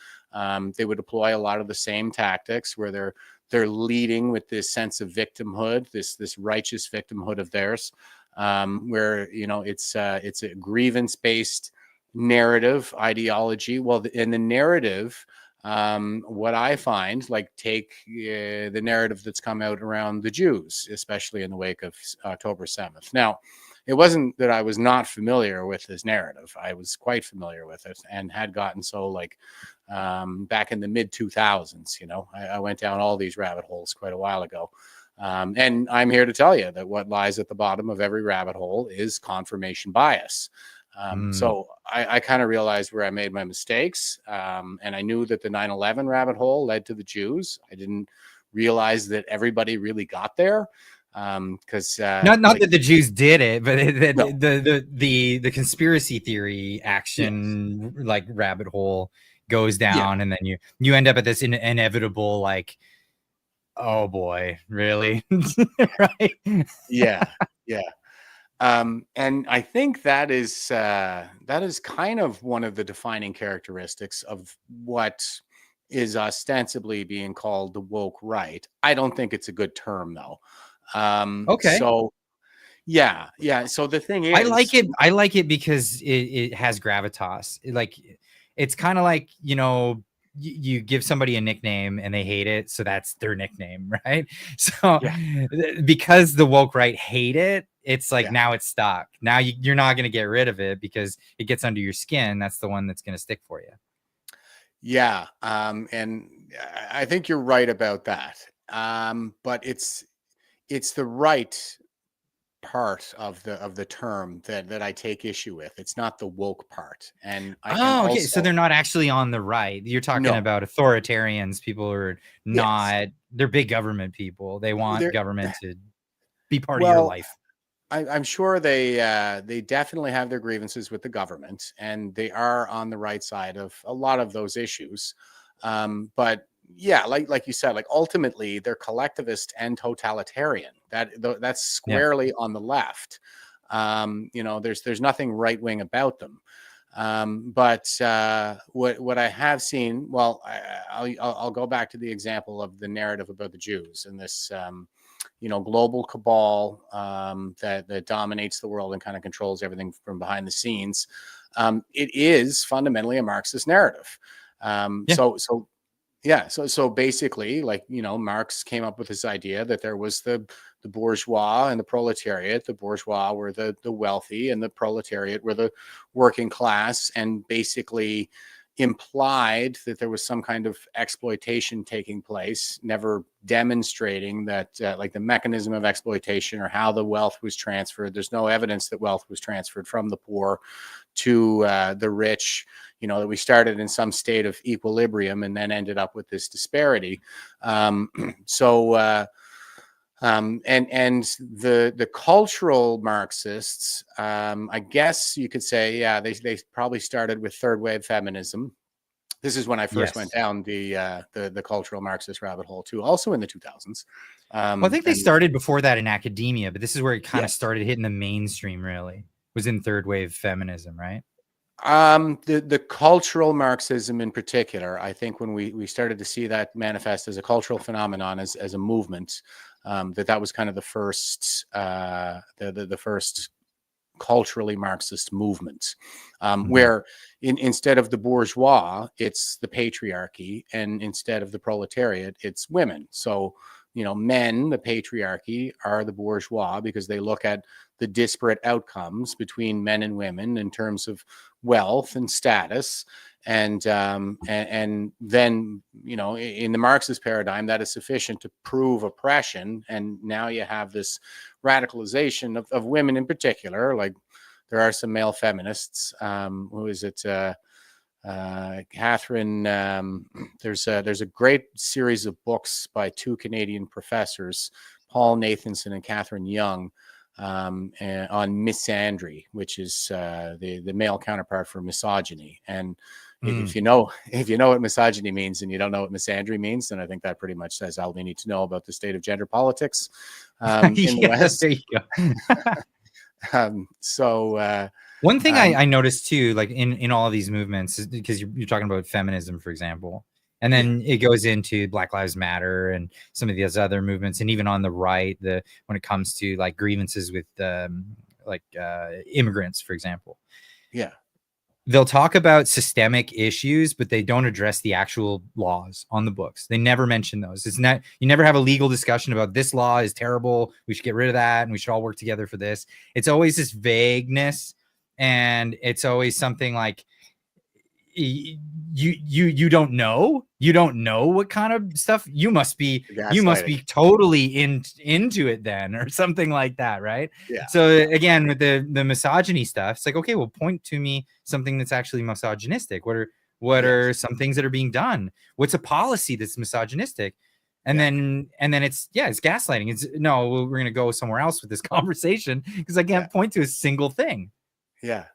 Speaker 11: They would deploy a lot of the same tactics where they're leading with this sense of victimhood, this righteous victimhood of theirs, where it's a grievance-based narrative ideology. Well, in the narrative, what I find, like take the narrative that's come out around the Jews, especially in the wake of October 7th. Now, it wasn't that I was not familiar with this narrative. I was quite familiar with it and had gotten so like back in the mid 2000s, I went down all these rabbit holes quite a while ago. And I'm here to tell you that what lies at the bottom of every rabbit hole is confirmation bias. So I kind of realized where I made my mistakes. And I knew that the 9/11 rabbit hole led to the Jews. I didn't realize that everybody really got there. Because
Speaker 1: not
Speaker 11: like,
Speaker 1: that the Jews did it, but
Speaker 11: No.
Speaker 1: the conspiracy theory action like rabbit hole goes down, and then you end up at this inevitable like, oh boy, really? Right?
Speaker 11: yeah. And I think that is kind of one of the defining characteristics of what is ostensibly being called the woke right. I don't think it's a good term though.
Speaker 1: Okay.
Speaker 11: So yeah. So the thing is,
Speaker 1: I like it because it has gravitas. It's kind of like, you give somebody a nickname and they hate it, so that's their nickname, right? So because the woke right hate it, it's like now it's stuck. Now you're not going to get rid of it because it gets under your skin. That's the one that's going to stick for you.
Speaker 11: Yeah. And I think you're right about that. But it's the right part of the term that I take issue with. It's not the woke part. And I can
Speaker 1: okay. So they're not actually on the right. You're talking about authoritarians, people who are not, they're big government people. They want government to be part of your life.
Speaker 11: I'm sure they definitely have their grievances with the government, and they are on the right side of a lot of those issues. But yeah, like you said, like ultimately they're collectivist and totalitarian. That's squarely on the left. There's nothing right wing about them. But what I have seen, well, I'll go back to the example of the narrative about the Jews and this global cabal that dominates the world and kind of controls everything from behind the scenes. It is fundamentally a Marxist narrative. So basically, like, Marx came up with this idea that there was the bourgeois and the proletariat. The bourgeois were the wealthy and the proletariat were the working class, and basically implied that there was some kind of exploitation taking place, never demonstrating that like the mechanism of exploitation or how the wealth was transferred. There's no evidence that wealth was transferred from the poor to the rich, that we started in some state of equilibrium and then ended up with this disparity. And the cultural Marxists, I guess you could say, they probably started with third wave feminism. This is when I first went down the cultural Marxist rabbit hole too, also in the 2000s.
Speaker 1: Well, I think they started before that in academia, but this is where it kind of started hitting the mainstream. Really, was in third wave feminism, right?
Speaker 11: The cultural Marxism in particular, I think when we started to see that manifest as a cultural phenomenon, as a movement, that was kind of the first the first culturally Marxist movement, where instead of the bourgeois, it's the patriarchy, and instead of the proletariat, it's women. So, men, the patriarchy, are the bourgeois because they look at the disparate outcomes between men and women in terms of wealth and status. And then, in the Marxist paradigm, that is sufficient to prove oppression. And now you have this radicalization of women in particular. Like, there are some male feminists. Who is it? Catherine. There's a great series of books by two Canadian professors, Paul Nathanson and Catherine Young, on misandry, which is the male counterpart for misogyny. And If you know what misogyny means and you don't know what misandry means, then I think that pretty much says all we need to know about the state of gender politics in the West.
Speaker 1: There you go.
Speaker 11: One
Speaker 1: thing I noticed too, like in all of these movements, is because you're talking about feminism, for example, and then it goes into Black Lives Matter and some of these other movements, and even on the right, when it comes to like grievances with immigrants, for example.
Speaker 11: Yeah.
Speaker 1: They'll talk about systemic issues, but they don't address the actual laws on the books. They never mention those. It's not, you never have a legal discussion about this law is terrible, we should get rid of that, and we should all work together for this. It's always this vagueness, and it's always something like you don't know what kind of stuff you must be totally into it then, or something like that, right?
Speaker 11: Yeah.
Speaker 1: So again, with the misogyny stuff, it's like, okay, well, point to me something that's actually misogynistic. What are some things that are being done? What's a policy that's misogynistic? And then it's gaslighting. It's no, we're gonna go somewhere else with this conversation because I can't point to a single thing.
Speaker 11: Yeah.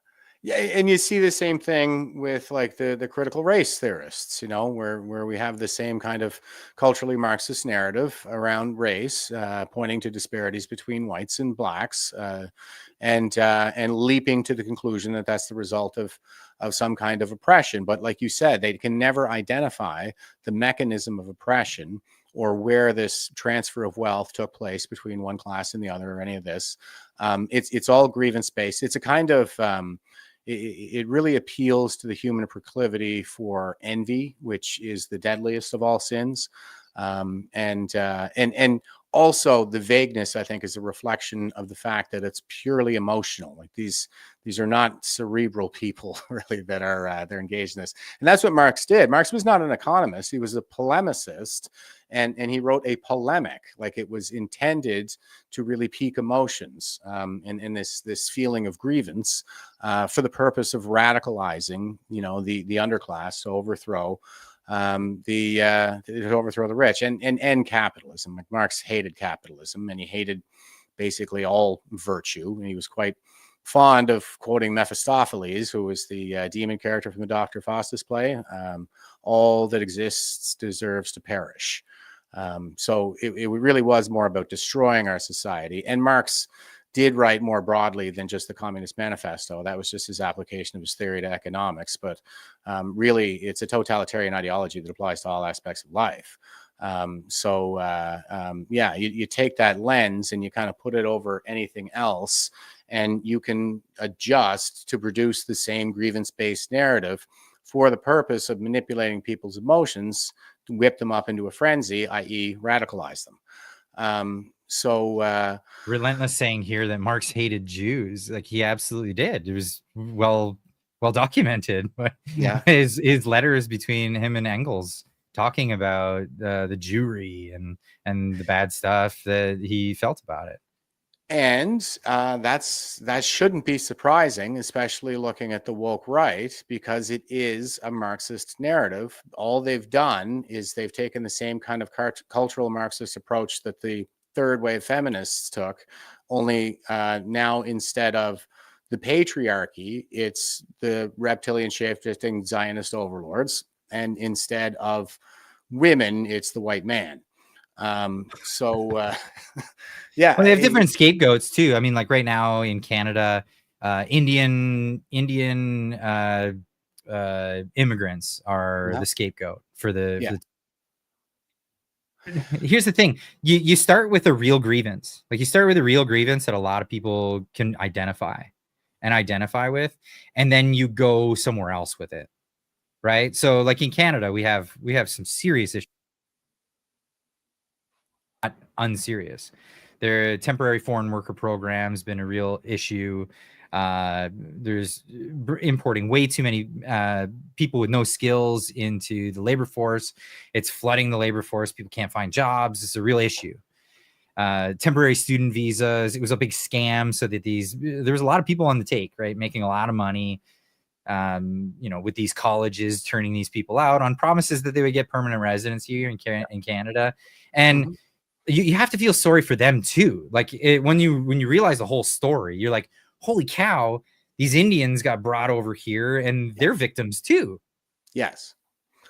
Speaker 11: Yeah, and you see the same thing with like the critical race theorists, where we have the same kind of culturally Marxist narrative around race, pointing to disparities between whites and blacks, and leaping to the conclusion that that's the result of some kind of oppression. But like you said, they can never identify the mechanism of oppression or where this transfer of wealth took place between one class and the other, or any of this. It's all grievance based. It's a kind of it really appeals to the human proclivity for envy, which is the deadliest of all sins. And also the vagueness, I think, is a reflection of the fact that it's purely emotional. Like these are not cerebral people really that are they're engaged in this. And that's what Marx did. Marx was not an economist. He was a polemicist. And he wrote a polemic, like it was intended to really pique emotions and this feeling of grievance for the purpose of radicalizing, the underclass to overthrow the rich and end capitalism. Like Marx hated capitalism, and he hated basically all virtue. And he was quite fond of quoting Mephistopheles, who was the demon character from the Dr. Faustus play. All that exists deserves to perish. So it really was more about destroying our society. And Marx did write more broadly than just the Communist Manifesto. That was just his application of his theory to economics. But really, it's a totalitarian ideology that applies to all aspects of life. You take that lens and you kind of put it over anything else, and you can adjust to produce the same grievance-based narrative for the purpose of manipulating people's emotions to whip them up into a frenzy, i.e. radicalize them.
Speaker 1: Relentless saying here that Marx hated Jews. Like he absolutely did. It was well documented. His letters between him and Engels talking about the Jewry and the bad stuff that he felt about it.
Speaker 11: And that shouldn't be surprising, especially looking at the woke right, because it is a Marxist narrative. All they've done is they've taken the same kind of cultural Marxist approach that the third wave feminists took, only now instead of the patriarchy, it's the reptilian shape-shifting Zionist overlords, and instead of women, it's the white man.
Speaker 1: Well, they have different scapegoats too. I mean, like right now in Canada, Indian immigrants are the scapegoat for the. Here's the thing: you start with a real grievance. Like you start with a real grievance that a lot of people can identify with, and then you go somewhere else with it, right? So, like in Canada, we have some serious issues. Not unserious. Their temporary foreign worker program has been a real issue. There's importing way too many people with no skills into the labor force. It's flooding the labor force. People can't find jobs. It's a real issue. Temporary student visas. It was a big scam. So that there was a lot of people on the take, right, making a lot of money. With these colleges turning these people out on promises that they would get permanent residency here in Canada, and you have to feel sorry for them too. Like when you realize the whole story, you're like, holy cow, these Indians got brought over here and they're victims too.
Speaker 11: Yes.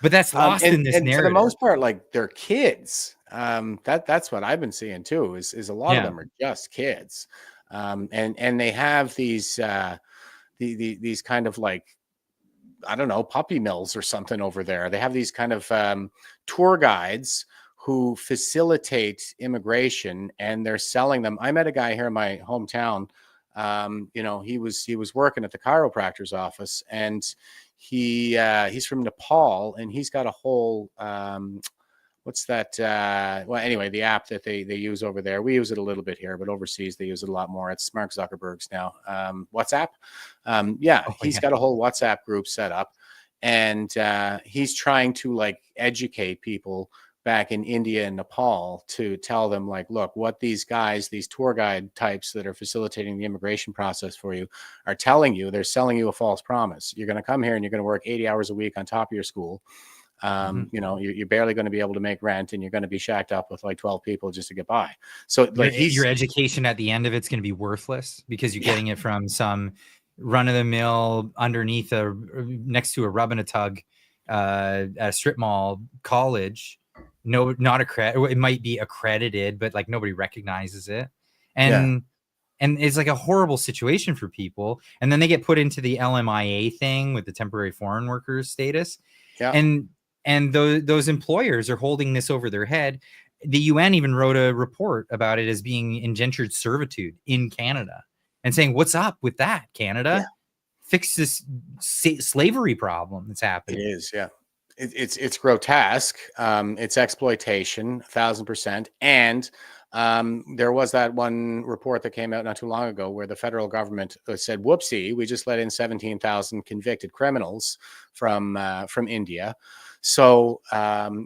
Speaker 1: But that's lost in this
Speaker 11: and for the
Speaker 1: narrative.
Speaker 11: most part, like they're kids. That's what I've been seeing too. Is a lot of them are just kids, and they have these these kind of like, I don't know, puppy mills or something over there. They have these kind of tour guides who facilitate immigration, and they're selling them. I met a guy here in my hometown. You know, he was working at the chiropractor's office, and he's from Nepal, and he's got a whole what's that? Well, anyway, the app that they use over there. We use it a little bit here, but overseas they use it a lot more. It's Mark Zuckerberg's now. WhatsApp. He's got a whole WhatsApp group set up, and he's trying to like educate people back in India and Nepal to tell them like, look, what these guys, these tour guide types that are facilitating the immigration process for you are telling you. They're selling you a false promise. You're going to come here and you're going to work 80 hours a week on top of your school. You know, you're barely going to be able to make rent, and you're going to be shacked up with like 12 people just to get by. So like
Speaker 1: your education at the end of it's going to be worthless because you're getting it from some run-of-the-mill underneath next to a rub-and-a-tug at a strip mall college. No, not accredited. It might be accredited, but like nobody recognizes it. And it's like a horrible situation for people. And then they get put into the LMIA thing with the temporary foreign workers status. And those employers are holding this over their head. The UN even wrote a report about it as being indentured servitude in Canada and saying, what's up with that, Canada? Fix this slavery problem that's happening.
Speaker 11: It is, it's grotesque. It's exploitation, 1,000%. And there was that one report that came out not too long ago where the federal government said, whoopsie, we just let in 17,000 convicted criminals from India. So,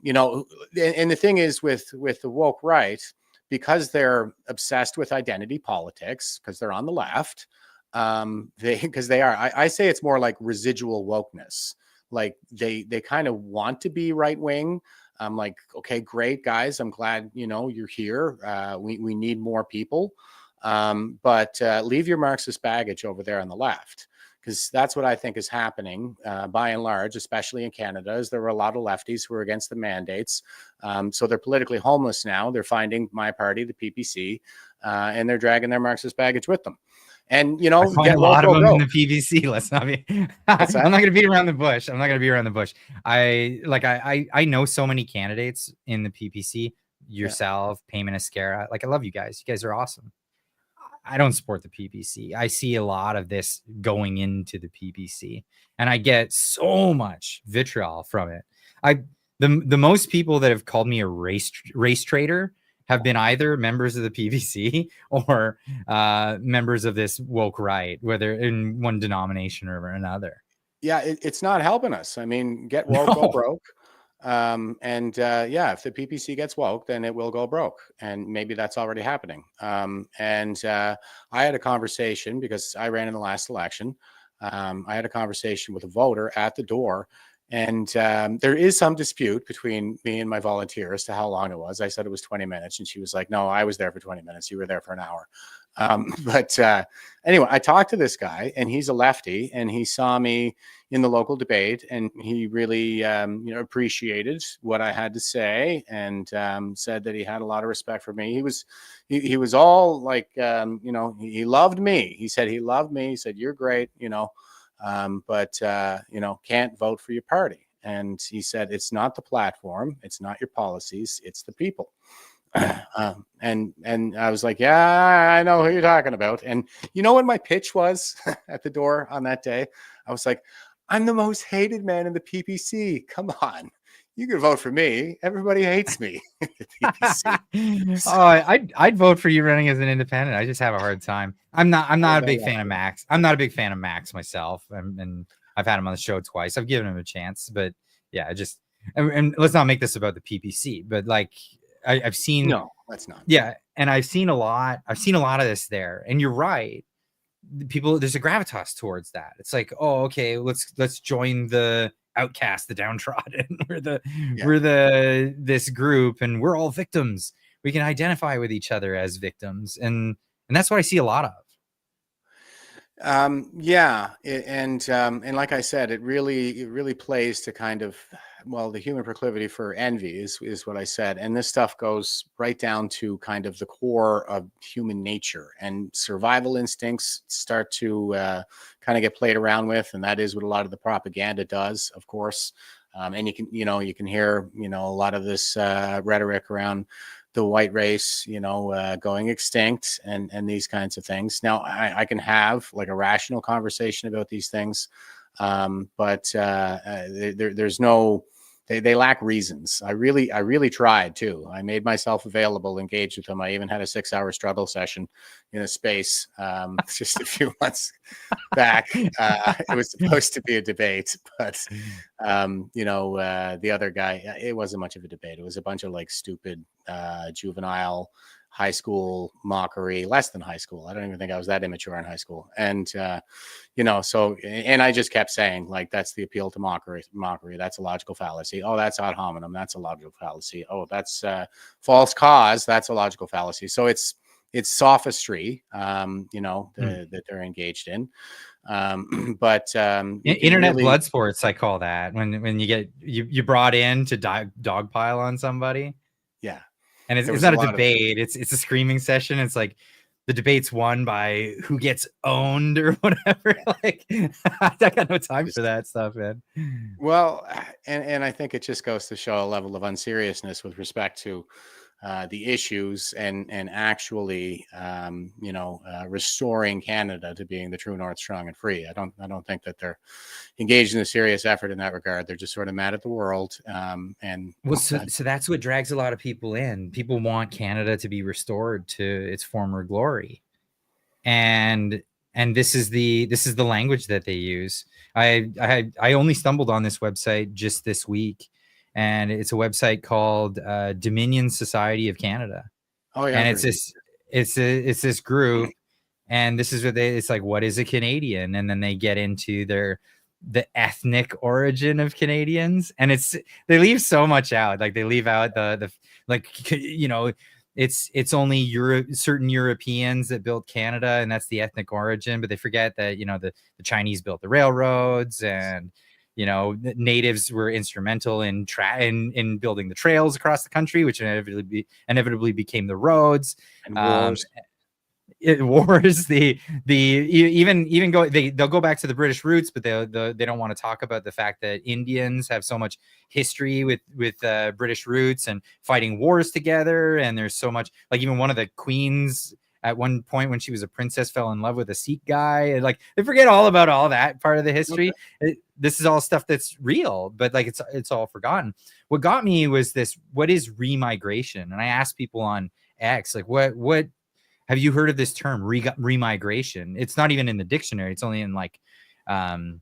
Speaker 11: you know, and the thing is with the woke right, because they're obsessed with identity politics, because they're on the left, because they are, I say it's more like residual wokeness. Like they kind of want to be right wing. I'm like, okay, great guys. I'm glad, you know, you're here. We need more people. But leave your Marxist baggage over there on the left, because that's what I think is happening by and large, especially in Canada, is there were a lot of lefties who were against the mandates. So they're politically homeless now. They're finding my party, the PPC, and they're dragging their Marxist baggage with them. And, you know,
Speaker 1: I find a lot of them in the PVC. Let's not be, I'm not going to beat around the bush. I know so many candidates in the PPC, yourself, Payman Escara. Like, I love you guys. You guys are awesome. I don't support the PPC. I see a lot of this going into the PPC, and I get so much vitriol from it. The most people that have called me a race traitor have been either members of the PVC or members of this woke right, whether in one denomination or another.
Speaker 11: Yeah, it's not helping us. I mean, get woke, go broke. If the PPC gets woke, then it will go broke. And maybe that's already happening. I had a conversation because I ran in the last election. I had a conversation with a voter at the door. And there is some dispute between me and my volunteer as to how long it was. I said it was 20 minutes. And she was like, no, I was there for 20 minutes. You were there for an hour. Anyway, I talked to this guy, and he's a lefty, and he saw me in the local debate, and he really appreciated what I had to say, and said that he had a lot of respect for me. He was all like, he loved me. He said he loved me. He said, you're great, but can't vote for your party. And he said, it's not the platform, it's not your policies, it's the people. And I was like, yeah, I know who you're talking about. And you know what my pitch was at the door on that day? I was like, I'm the most hated man in the PPC. Come on. You can vote for me. Everybody hates me.
Speaker 1: I'd vote for you running as an independent. I just have a hard time. I'm not a big fan of Max. I'm not a big fan of Max myself. And I've had him on the show twice. I've given him a chance, but yeah, and let's not make this about the PPC, but like I've seen.
Speaker 11: No, that's not.
Speaker 1: Yeah. And I've seen a lot of this there, and you're right. People, there's a gravitas towards that. It's like, oh, okay, let's join the outcast, the downtrodden. We're this group, and we're all victims. We can identify with each other as victims, and that's what I see a lot of.
Speaker 11: And like I said, it really plays to kind of, well, the human proclivity for envy is what I said, and this stuff goes right down to kind of the core of human nature, and survival instincts start to kind of get played around with, and that is what a lot of the propaganda does, of course. And you can hear a lot of this rhetoric around the white race, going extinct and these kinds of things. Now, I can have like a rational conversation about these things, but there's no, they lack reasons. I really tried too. I made myself available, engaged with them. I even had a 6-hour struggle session in a space just a few months back. It was supposed to be a debate, but the other guy, it wasn't much of a debate. It was a bunch of like stupid juvenile high school mockery, less than high school. I don't even think I was that immature in high school. And, and I just kept saying, like, that's the appeal to mockery. That's a logical fallacy. Oh, that's ad hominem. That's a logical fallacy. Oh, that's false cause. That's a logical fallacy. So it's sophistry, that they're engaged in. But
Speaker 1: internet blood sports, I call that, when you get you brought in to dogpile on somebody.
Speaker 11: Yeah.
Speaker 1: And it's not a debate. It's a screaming session. It's like the debate's won by who gets owned or whatever. Like, I got no time for that stuff, man.
Speaker 11: Well, and I think it just goes to show a level of unseriousness with respect to the issues and actually, restoring Canada to being the true North, strong and free. I don't think that they're engaged in a serious effort in that regard. They're just sort of mad at the world.
Speaker 1: So that's what drags a lot of people in. People want Canada to be restored to its former glory, and this is the language that they use. I only stumbled on this website just this week. And it's a website called Dominion Society of Canada.
Speaker 11: Oh yeah,
Speaker 1: and it's this group, and this is what it's like. What is a Canadian? And then they get into the ethnic origin of Canadians, and they leave so much out. Like they leave out the it's only certain Europeans that built Canada, and that's the ethnic origin. But they forget that the Chinese built the railroads, and natives were instrumental in building the trails across the country, which inevitably became the roads.
Speaker 11: And wars.
Speaker 1: Wars. They'll go back to the British roots, but they don't want to talk about the fact that Indians have so much history with British roots and fighting wars together. And there's so much, like, even one of the queens at one point when she was a princess fell in love with a Sikh guy. And like, they forget all about all that part of the history. Okay. This is all stuff that's real, but like it's all forgotten. What got me was this: what is remigration? And I asked people on X, like, what have you heard of this term, remigration? It's not even in the dictionary. It's only in like, the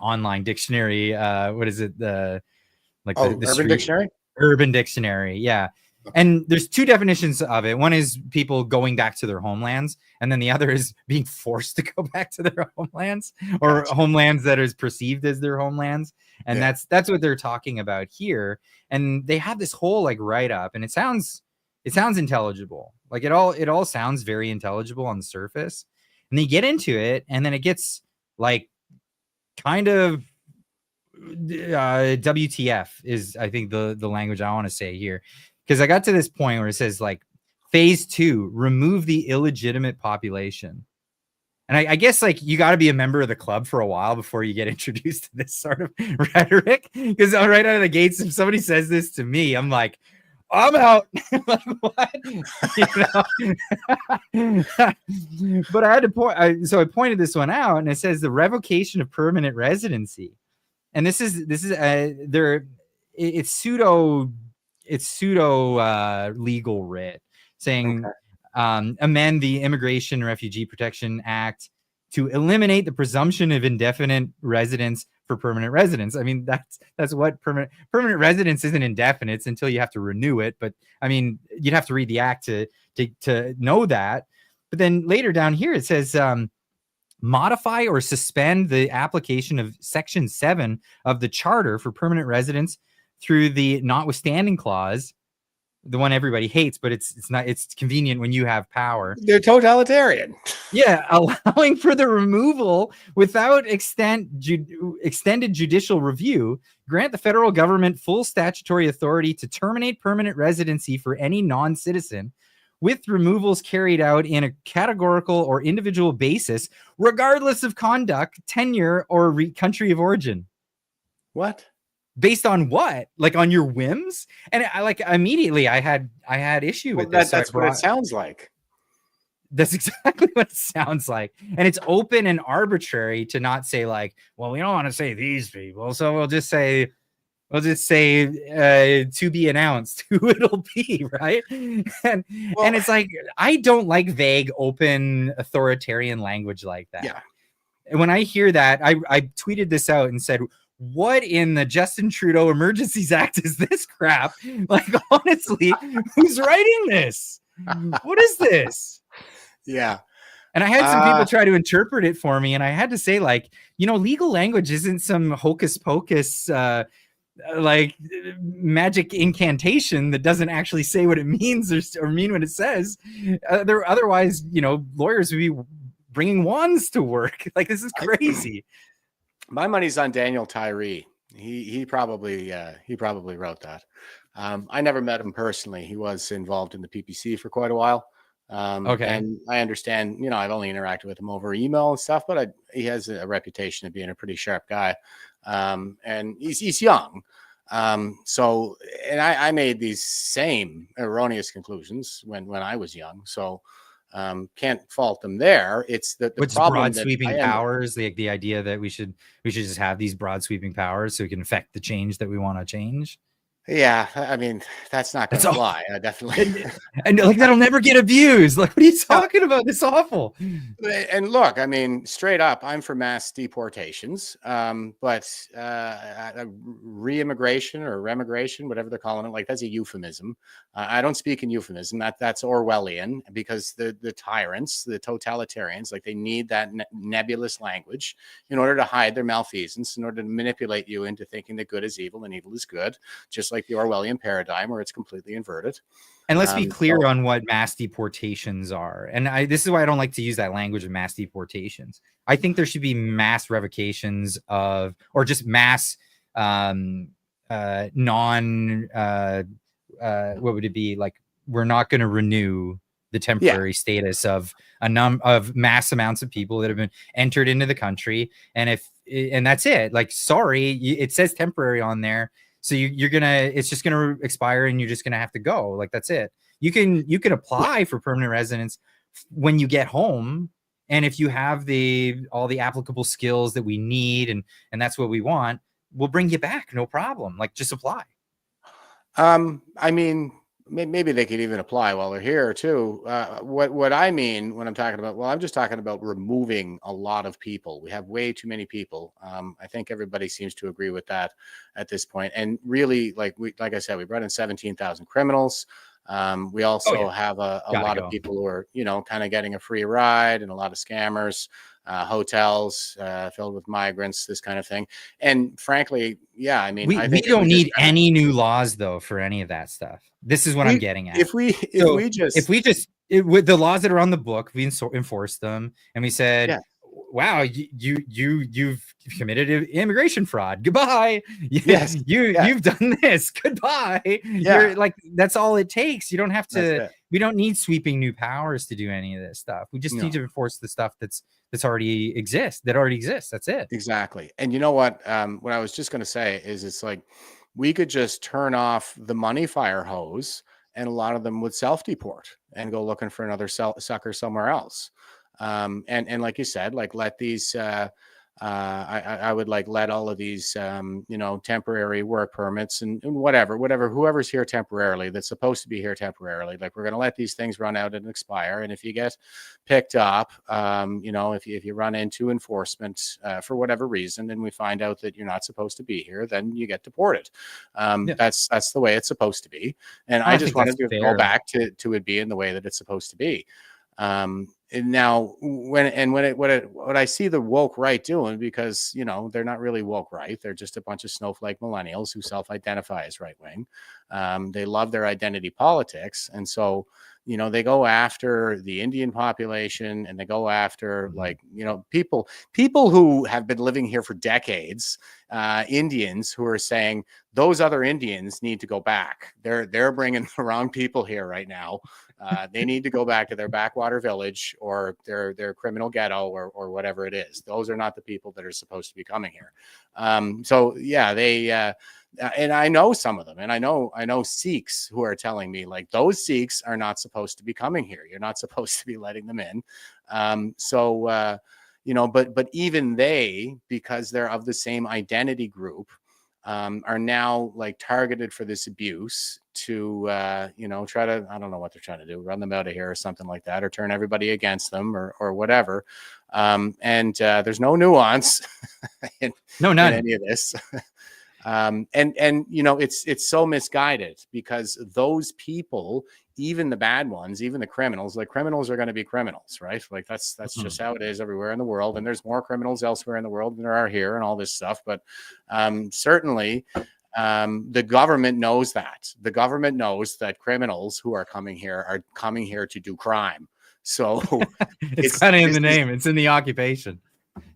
Speaker 1: online dictionary. What is it? The
Speaker 11: Urban Dictionary.
Speaker 1: Urban Dictionary, yeah. And there's two definitions of it. One is people going back to their homelands, and then the other is being forced to go back to their homelands, or homelands that is perceived as their homelands. And that's what they're talking about here. And they have this whole like write up, and it sounds intelligible. Like it all sounds very intelligible on the surface. And they get into it, and then it gets like kind of WTF is, I think, the language I want to say here. Because I got to this point where it says, like, phase 2, remove the illegitimate population. And I guess, like, you got to be a member of the club for a while before you get introduced to this sort of rhetoric. Because right out of the gates, if somebody says this to me, I'm like, I'm out. Like, what? But I had to point. So I pointed this one out, and it says the revocation of permanent residency. And this is it's pseudo legal writ saying amend the Immigration and Refugee Protection Act to eliminate the presumption of indefinite residence for permanent residents. I mean, that's what permanent residence isn't indefinite. It's until you have to renew it. But I mean, you'd have to read the act to know that. But then later down here, it says modify or suspend the application of Section 7 of the Charter for permanent residents through the notwithstanding clause the one everybody hates, but it's convenient when you have power.
Speaker 11: They're totalitarian.
Speaker 1: Yeah, allowing for the removal without extended judicial review, grant the federal government full statutory authority to terminate permanent residency for any non-citizen, with removals carried out in a categorical or individual basis, regardless of conduct, tenure, or country of origin.
Speaker 11: What?
Speaker 1: Based on what? Like on your whims? And I like immediately I had issue with this.
Speaker 11: That's what it sounds like.
Speaker 1: That's exactly what it sounds like. And it's open and arbitrary to not say like, well, we don't want to say these people, so we'll just say to be announced who it'll be, right? And it's like, I don't like vague, open, authoritarian language like that.
Speaker 11: Yeah.
Speaker 1: And when I hear that, I tweeted this out and said, what in the Justin Trudeau Emergencies Act is this crap? Like, honestly, who's writing this? What is this?
Speaker 11: Yeah.
Speaker 1: And I had some people try to interpret it for me, and I had to say, like, legal language isn't some hocus pocus, like magic incantation that doesn't actually say what it means or mean what it says. Otherwise, lawyers would be bringing wands to work. Like, this is crazy.
Speaker 11: My money's on Daniel Tyree. He probably wrote that. I never met him personally. He was involved in the PPC for quite a while.
Speaker 1: Okay.
Speaker 11: And I understand, I've only interacted with him over email and stuff, but he has a reputation of being a pretty sharp guy. And he's young. So, and I made these same erroneous conclusions when I was young. So, can't fault them there. It's the problem
Speaker 1: broad sweeping powers, the idea that we should just have these broad sweeping powers so we can affect the change that we want to change.
Speaker 11: Yeah, I mean, that's not going to fly. Definitely.
Speaker 1: And like, that'll never get abused. Like, what are you talking about? It's awful.
Speaker 11: And look, I mean, straight up, I'm for mass deportations. But re-immigration or remigration, whatever they're calling it, like, that's a euphemism. I don't speak in euphemism. That's Orwellian, because the tyrants, the totalitarians, like, they need that nebulous language in order to hide their malfeasance, in order to manipulate you into thinking that good is evil and evil is good, just like the Orwellian paradigm where it's completely inverted.
Speaker 1: And let's be clear on what mass deportations are. And this is why I don't like to use that language of mass deportations. I think there should be mass revocations or just mass what would it be? Like, we're not going to renew the temporary status of of mass amounts of people that have been entered into the country. And that's it. Like, sorry, it says temporary on there. So it's just gonna expire, and you're just gonna have to go. Like, that's it. You can apply for permanent residence when you get home, and if you have all the applicable skills that we need, and that's what we want, we'll bring you back, no problem. Like, just apply.
Speaker 11: I mean, maybe they could even apply while they're here too. What I mean when I'm talking about, I'm just talking about removing a lot of people. We have way too many people. I think everybody seems to agree with that at this point. And really, like I said, we brought in 17,000 criminals. We also have a lot of people who are, kind of getting a free ride, and a lot of scammers, hotels filled with migrants, this kind of thing. And frankly, yeah, I mean,
Speaker 1: we don't need any new laws though for any of that stuff. This is what I'm getting at.
Speaker 11: If we just
Speaker 1: with the laws that are on the book, we enforce them, and we said, wow, you've committed immigration fraud. Goodbye.
Speaker 11: Yes,
Speaker 1: you've done this. Goodbye. You're like, that's all it takes. You don't have to. We don't need sweeping new powers to do any of this stuff. We just need to enforce the stuff that already exists. That's it.
Speaker 11: Exactly. And you know what? What I was just going to say is, it's like, we could just turn off the money fire hose, and a lot of them would self-deport and go looking for another sucker somewhere else. And like you said, like, let these I would like let all of these temporary work permits and whoever's here temporarily, that's supposed to be here temporarily, like, we're going to let these things run out and expire. And if you get picked up, if you run into enforcement for whatever reason, and we find out that you're not supposed to be here, then you get deported. That's the way it's supposed to be. And I just wanted to go back to it being the way that it's supposed to be. And now what I see the woke right doing, because, they're not really woke right. They're just a bunch of snowflake millennials who self-identify as right wing. They love their identity politics. And so, you know, they go after the Indian population, and they go after, like, you know, people who have been living here for decades, Indians who are saying those other Indians need to go back. They're bringing the wrong people here right now. They need to go back to their backwater village or their criminal ghetto or whatever it is. Those are not the people that are supposed to be coming here. So yeah, they and I know some of them, and I know Sikhs who are telling me, like, those Sikhs are not supposed to be coming here. You're not supposed to be letting them in. You know, but even they, because they're of the same identity group, are now like targeted for this abuse to, you know, try to, I don't know what they're trying to do, run them out of here or something like that, or turn everybody against them or whatever. There's no nuance in any of this. And you know, it's so misguided, because those people, even the bad ones, even the criminals, like, criminals are going to be criminals, right? Like, that's just how it is everywhere in the world. And there's more criminals elsewhere in the world than there are here, and all this stuff. But certainly the government knows that. The government knows that criminals who are coming here to do crime. So
Speaker 1: it's kind of in the name. It's in the occupation.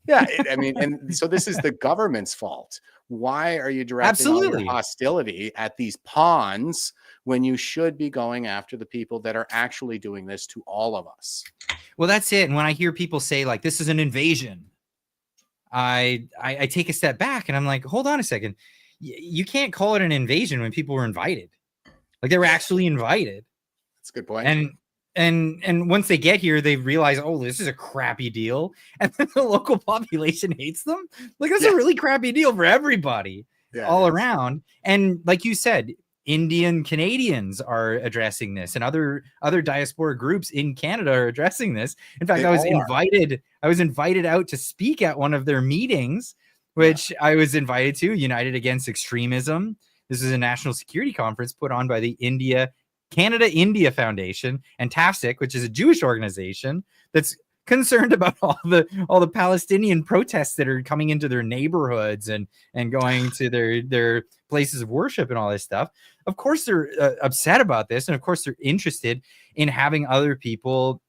Speaker 11: Yeah, I mean, and so this is the government's fault. Why are you directing all your hostility at these pawns when you should be going after the people that are actually doing this to all of us?
Speaker 1: Well, that's it. And when I hear people say, like, this is an invasion, I take a step back and I'm like, hold on a second. You can't call it an invasion when people were invited. Like, they were actually invited.
Speaker 11: That's a good point.
Speaker 1: And once they get here, they realize, oh, this is a crappy deal. And then the local population hates them. Like, that's a really crappy deal for everybody all around. And like you said, Indian Canadians are addressing this, and other diaspora groups in Canada are addressing this. In fact, I was invited out to speak at one of their meetings, which I was invited to, United Against Extremism. This is a national security conference put on by the Canada-India Foundation, and TAFSIC, which is a Jewish organization that's concerned about all the Palestinian protests that are coming into their neighborhoods and going to their places of worship and all this stuff. Of course, they're upset about this, and of course, they're interested in having other people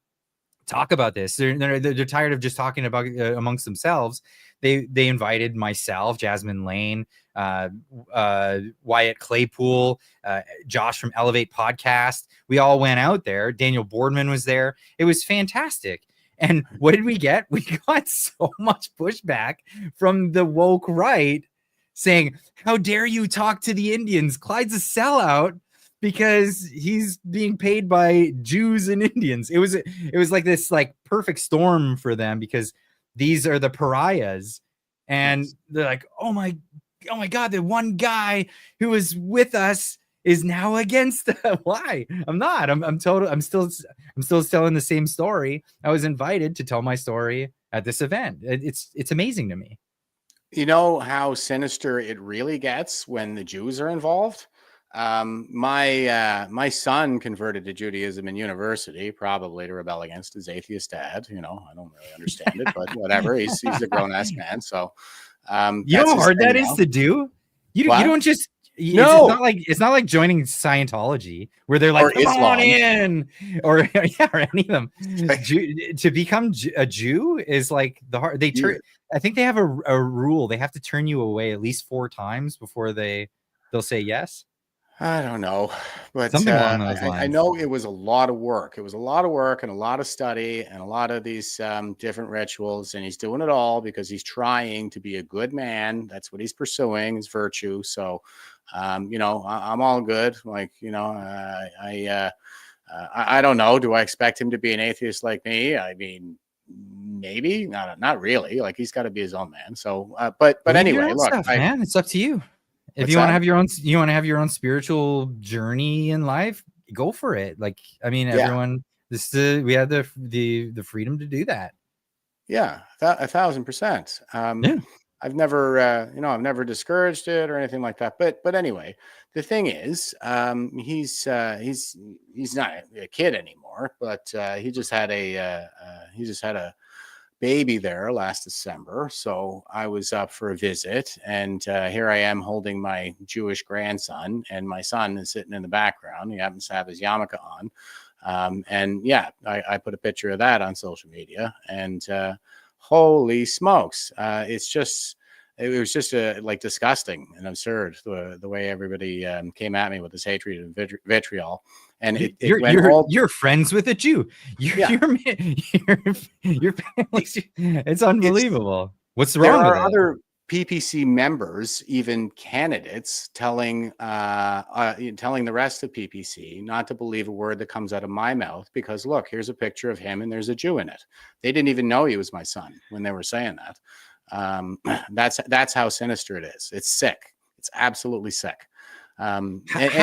Speaker 1: talk about this. They're tired of just talking about amongst themselves. They invited myself, Jasmine Lane, Wyatt Claypool, Josh from Elevate Podcast. We all went out there. Daniel Boardman was there. It was fantastic. And what did we get? We got so much pushback from the woke right saying, how dare you talk to the Indians? Clyde's a sellout because he's being paid by Jews and Indians. It was like this like perfect storm for them, because these are the pariahs. And they're like, oh my God, the one guy who was with us is now against why? I'm not. I'm still telling the same story. I was invited to tell my story at this event. It's amazing to me.
Speaker 11: You know how sinister it really gets when the Jews are involved? My son converted to Judaism in university, probably to rebel against his atheist dad. You know, I don't really understand it, but whatever. He's a grown-ass man. So
Speaker 1: you know how hard that is to do? You don't just it's not like joining Scientology where they're like, come on in, or any of them. To become a Jew is like the hard. I think they have a rule. They have to turn you away at least 4 times before they'll say yes.
Speaker 11: I don't know, but
Speaker 1: something along those lines.
Speaker 11: I know it was a lot of work. It was a lot of work and a lot of study and a lot of these different rituals. And he's doing it all because he's trying to be a good man. That's what he's pursuing, is virtue. So, you know, I'm all good. Like, you know, I don't know. Do I expect him to be an atheist like me? I mean, maybe not really. Like, he's got to be his own man. So, but anyway, look,
Speaker 1: man, it's up to you. If you want to have your own spiritual journey in life, go for it. Like, I mean, everyone, we have the freedom to do that.
Speaker 11: Yeah, 1,000%. I've never discouraged it or anything like that. But anyway, the thing is, he's not a kid anymore, but he just had a baby there last December. So I was up for a visit, and here I am holding my Jewish grandson, and my son is sitting in the background. He happens to have his yarmulke on. And yeah, I put a picture of that on social media, and holy smokes, it was just like disgusting and absurd the way everybody came at me with this hatred and vitriol. And
Speaker 1: you're friends with a Jew. Your family's, it's unbelievable. What's wrong with it?
Speaker 11: Other PPC members, even candidates, telling the rest of PPC not to believe a word that comes out of my mouth, because look, here's a picture of him and there's a Jew in it. They didn't even know he was my son when they were saying that. That's how sinister it is. It's sick. It's absolutely sick.
Speaker 1: How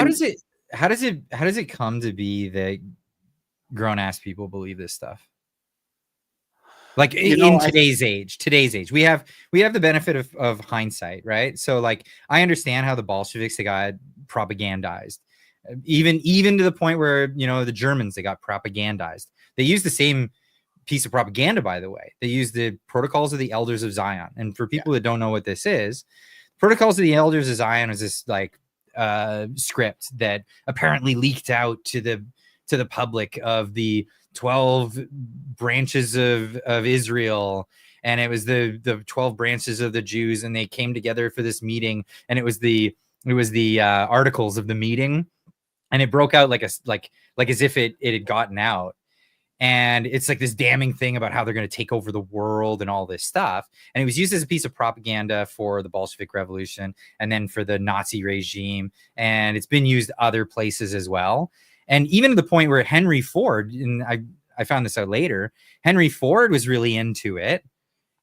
Speaker 1: does it come to be that grown ass people believe this stuff? Like in today's age, we have the benefit of hindsight, right? So like, I understand how the Bolsheviks, they got propagandized, even to the point where, the Germans, they got propagandized. They used the same piece of propaganda, by the way. They used the Protocols of the Elders of Zion. And for people that don't know what this is, Protocols of the Elders of Zion is this like script that apparently leaked out to the public of the 12 branches of Israel, and it was the 12 branches of the Jews, and they came together for this meeting, and it was the articles of the meeting, and it broke out like as if it had gotten out, and it's like this damning thing about how they're going to take over the world and all this stuff, and it was used as a piece of propaganda for the Bolshevik Revolution and then for the Nazi regime, and it's been used other places as well. And even to the point where Henry Ford, and I found this out later, Henry Ford was really into it.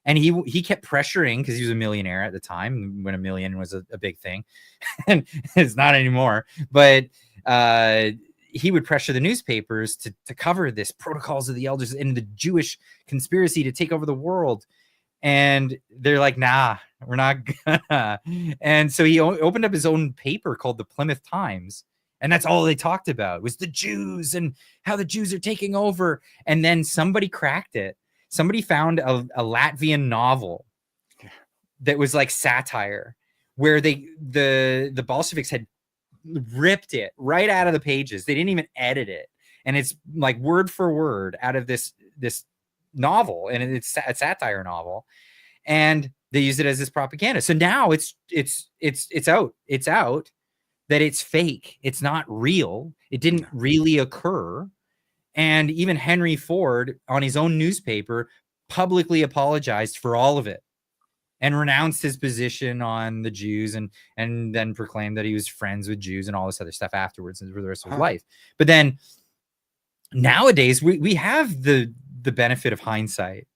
Speaker 1: And he kept pressuring, because he was a millionaire at the time when a million was a big thing. And it's not anymore. But he would pressure the newspapers to cover this Protocols of the Elders and the Jewish conspiracy to take over the world. And they're like, nah, we're not gonna. And so he opened up his own paper called the Plymouth Times. And that's all they talked about was the Jews and how the Jews are taking over. And then somebody cracked it. Somebody found a Latvian novel that was like satire, where the Bolsheviks had ripped it right out of the pages. They didn't even edit it. And it's like word for word out of this novel. And it's a satire novel. And they used it as this propaganda. So now it's out. It's out that it's fake. It's not real. It didn't really occur. And even Henry Ford on his own newspaper publicly apologized for all of it and renounced his position on the Jews, and then proclaimed that he was friends with Jews and all this other stuff afterwards and for the rest of his life. But then nowadays we have the benefit of hindsight.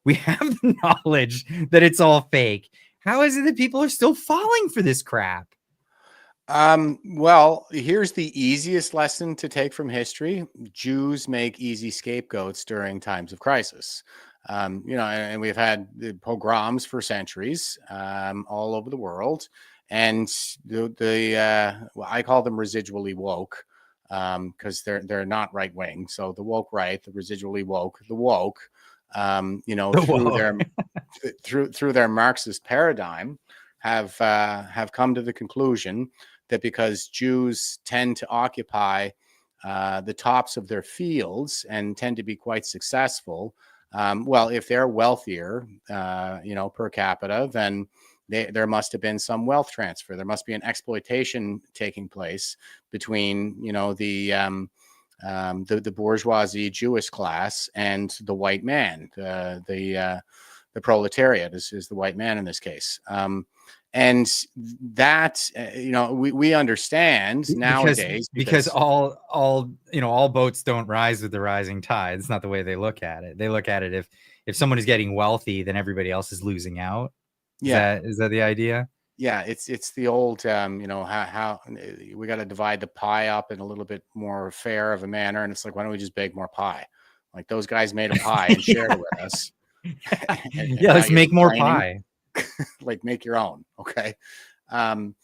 Speaker 1: We have the knowledge that it's all fake. How is it that people are still falling for this crap?
Speaker 11: Well, here's the easiest lesson to take from history. Jews make easy scapegoats during times of crisis. And we've had the pogroms for centuries, all over the world. And I call them residually woke, because they're not right wing. So the woke right, the residually woke, the woke, through their Marxist paradigm, have come to the conclusion that because Jews tend to occupy the tops of their fields and tend to be quite successful, if they're wealthier, per capita, then there must have been some wealth transfer. There must be an exploitation taking place between, the bourgeoisie Jewish class and the white man. The proletariat is the white man in this case. And that, we understand nowadays
Speaker 1: because all boats don't rise with the rising tide. It's not the way they look at it. They look at it if someone is getting wealthy, then everybody else is losing out. Is that the idea?
Speaker 11: Yeah, it's the old, how we got to divide the pie up in a little bit more fair of a manner. And it's like, why don't we just bake more pie? Like those guys made a pie and shared it with us. and
Speaker 1: let's make more pie.
Speaker 11: Like make your own. Okay. And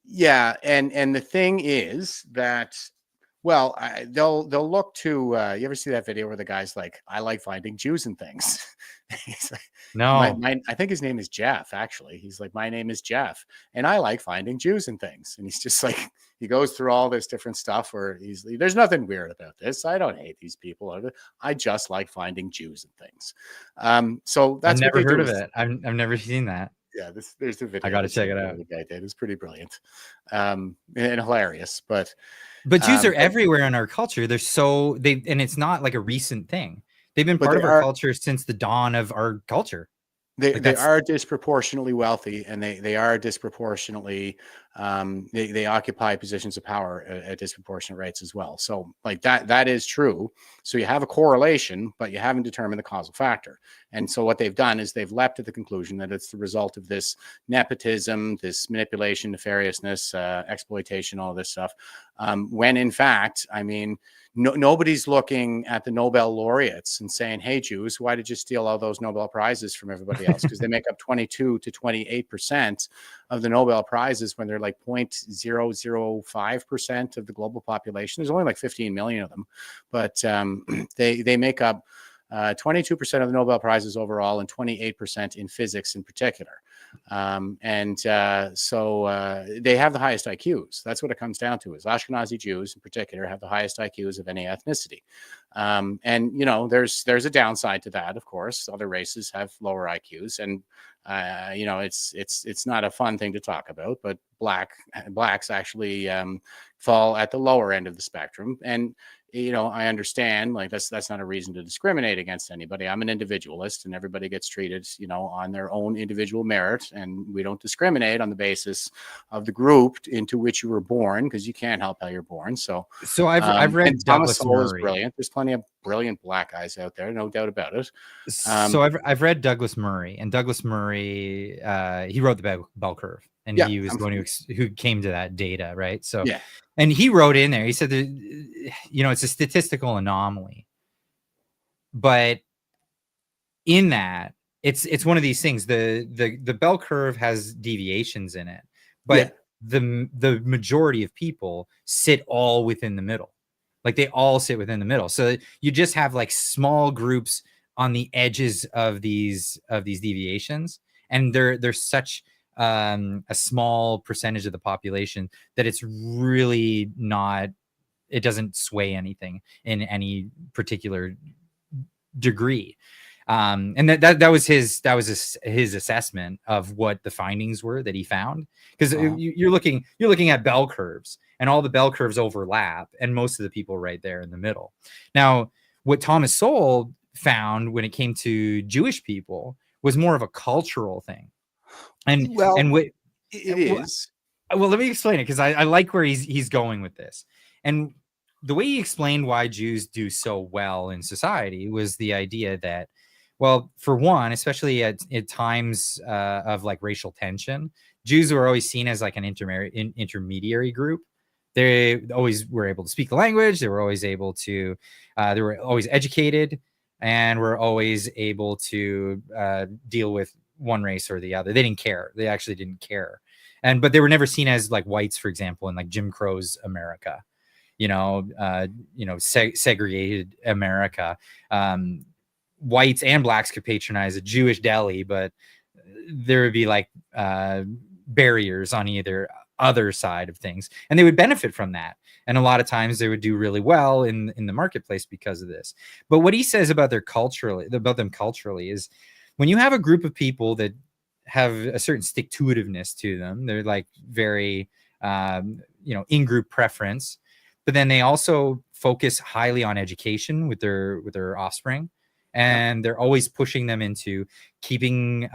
Speaker 11: the thing is that, they'll look to, you ever see that video where the guy's like, I like finding Jews and things. He's like,
Speaker 1: No.
Speaker 11: I think his name is Jeff, actually. He's like, my name is Jeff, and I like finding Jews and things. And he's just like, he goes through all this different stuff where there's nothing weird about this. I don't hate these people. I just like finding Jews and things. So that's
Speaker 1: I've never heard of
Speaker 11: is,
Speaker 1: it. I've never seen that.
Speaker 11: Yeah, there's the video.
Speaker 1: I got to check it out.
Speaker 11: The guy did. It's pretty brilliant, and hilarious. But
Speaker 1: Jews are everywhere in our culture. And it's not like a recent thing. They've been part of our culture since the dawn of our culture.
Speaker 11: They are disproportionately wealthy, and they are disproportionately they occupy positions of power at disproportionate rates as well. So like that is true. So you have a correlation, but you haven't determined the causal factor. And so what they've done is they've leapt to the conclusion that it's the result of this nepotism, this manipulation, nefariousness, exploitation, all this stuff. When in fact, I mean, nobody's looking at the Nobel laureates and saying, hey, Jews, why did you steal all those Nobel Prizes from everybody else? Because they make up 22 to 28% of the Nobel Prizes when they're like 0.005% of the global population. There's only like 15 million of them, but they make up 22% of the Nobel Prizes overall and 28% in physics in particular. So they have the highest IQs. That's what it comes down to, is Ashkenazi Jews in particular have the highest IQs of any ethnicity. And, you know, there's a downside to that, of course. Other races have lower IQs, and, you know, it's not a fun thing to talk about, but blacks actually fall at the lower end of the spectrum. And, you know, I understand, like, that's not a reason to discriminate against anybody. I'm an individualist, and everybody gets treated, you know, on their own individual merit, and we don't discriminate on the basis of the group into which you were born, because you can't help how you're born. So
Speaker 1: I've read
Speaker 11: Thomas
Speaker 1: Douglas
Speaker 11: Sowell is
Speaker 1: Murray.
Speaker 11: brilliant. There's plenty of brilliant black guys out there, no doubt about it.
Speaker 1: So I've read Douglas Murray, and Douglas Murray, he wrote the bell curve, and he was who came to that data, right? So
Speaker 11: yeah.
Speaker 1: And he wrote in there, he said that, you know, it's a statistical anomaly, but in that it's one of these things, the bell curve has deviations in it, but the majority of people sit all within the middle. Like they all sit within the middle. So you just have like small groups on the edges of these deviations, and they're such a small percentage of the population that it's really not, it doesn't sway anything in any particular degree. And that was his assessment of what the findings were that he found, because you're looking at bell curves, and all the bell curves overlap, and most of the people right there in the middle. Now, what Thomas Sowell found when it came to Jewish people was more of a cultural thing. And let me explain it, because I like where he's going with this. And the way he explained why Jews do so well in society was the idea that, well, for one, especially at times of like racial tension, Jews were always seen as like an intermediary group. They always were able to speak the language. They were always able to, they were always educated, and were always able to deal with one race or the other. They didn't care. They actually didn't care. But they were never seen as like whites, for example, in like Jim Crow's America, segregated America. Whites and blacks could patronize a Jewish deli, but there would be like barriers on either other side of things, and they would benefit from that. And a lot of times they would do really well in the marketplace because of this. But what he says about them culturally is, when you have a group of people that have a certain stick-to-itiveness to them, they're like very, in-group preference, but then they also focus highly on education with their offspring, and they're always pushing them into keeping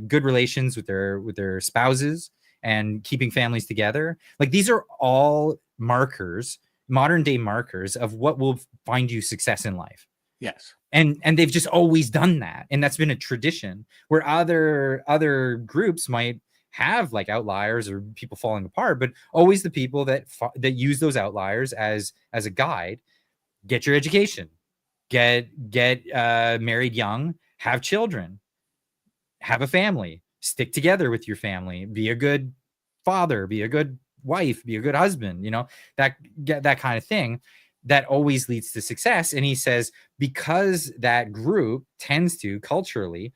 Speaker 1: good relations with their spouses and keeping families together. Like, these are all markers, modern day markers of what will find you success in life.
Speaker 11: Yes.
Speaker 1: And they've just always done that. And that's been a tradition, where other groups might have like outliers or people falling apart, but always the people that use those outliers as a guide. Get your education, get married young, have children, have a family, stick together with your family, be a good father, be a good wife, be a good husband, that kind of thing. that always leads to success. And he says, because that group tends to culturally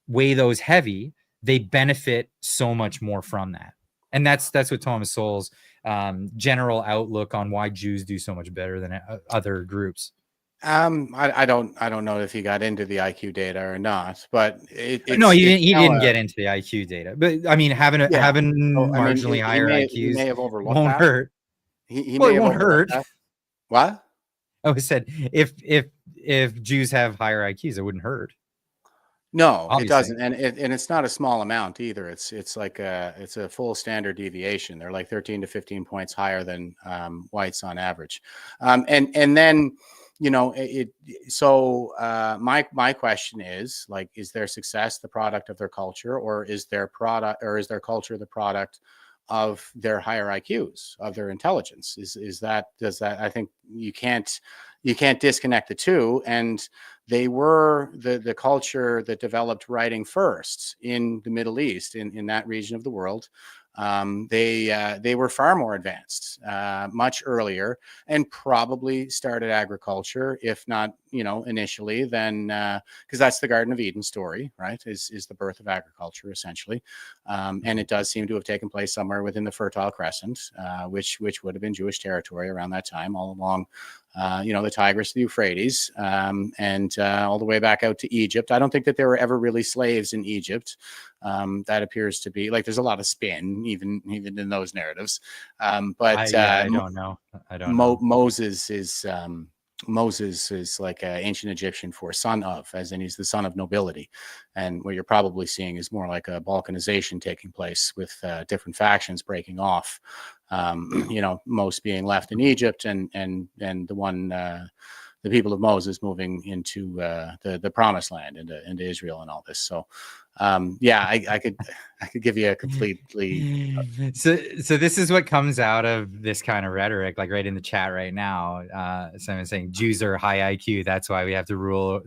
Speaker 1: weigh those heavy, they benefit so much more from that. And that's what Thomas Sowell's general outlook on why Jews do so much better than other groups.
Speaker 11: I don't know if he got into the IQ data or not, but
Speaker 1: no, he didn't get into the IQ data. But I mean, having marginally higher IQs
Speaker 11: he may have overlooked
Speaker 1: won't
Speaker 11: that.
Speaker 1: hurt.
Speaker 11: He
Speaker 1: Well,
Speaker 11: may
Speaker 1: it
Speaker 11: have
Speaker 1: won't
Speaker 11: overlooked
Speaker 1: hurt.
Speaker 11: that. What?
Speaker 1: I said if Jews have higher IQs, it wouldn't hurt.
Speaker 11: No,
Speaker 1: Obviously.
Speaker 11: it doesn't, and it's not a small amount either. It's like it's a full standard deviation. They're like 13 to 15 points higher than whites on average, and then So my question is, like, is their success the product of their culture, or is their culture the product of their higher IQs, of their intelligence? I think you can't disconnect the two. And they were the culture that developed writing first in the Middle East, in that region of the world. They were far more advanced, much earlier, and probably started agriculture, if not, initially, then because that's the Garden of Eden story, right? Is the birth of agriculture, essentially, and it does seem to have taken place somewhere within the Fertile Crescent, which would have been Jewish territory around that time, all along. The Tigris, the Euphrates, and all the way back out to Egypt. I don't think that there were ever really slaves in Egypt. That appears to be, like, there's a lot of spin, even in those narratives. But
Speaker 1: I don't know.
Speaker 11: Moses is like an ancient Egyptian for son of, as in he's the son of nobility. And what you're probably seeing is more like a balkanization taking place with different factions breaking off. Most being left in Egypt, and the people of Moses moving into the promised land, into Israel and all this. So I could give you a completely
Speaker 1: so this is what comes out of this kind of rhetoric, like right in the chat right now. Someone's saying Jews are high IQ, that's why they have to rule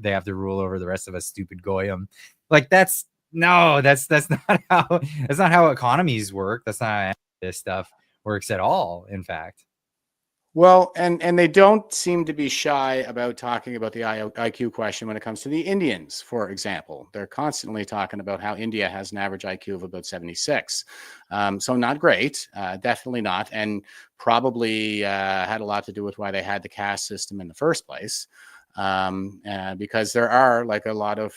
Speaker 1: over the rest of us stupid goyim. Like, that's not how economies work. That's not how this stuff works at all, in fact.
Speaker 11: Well, and they don't seem to be shy about talking about the IQ question when it comes to the Indians, for example. They're constantly talking about how India has an average IQ of about 76. So not great, definitely not, and probably had a lot to do with why they had the caste system in the first place. Because there are, like, a lot of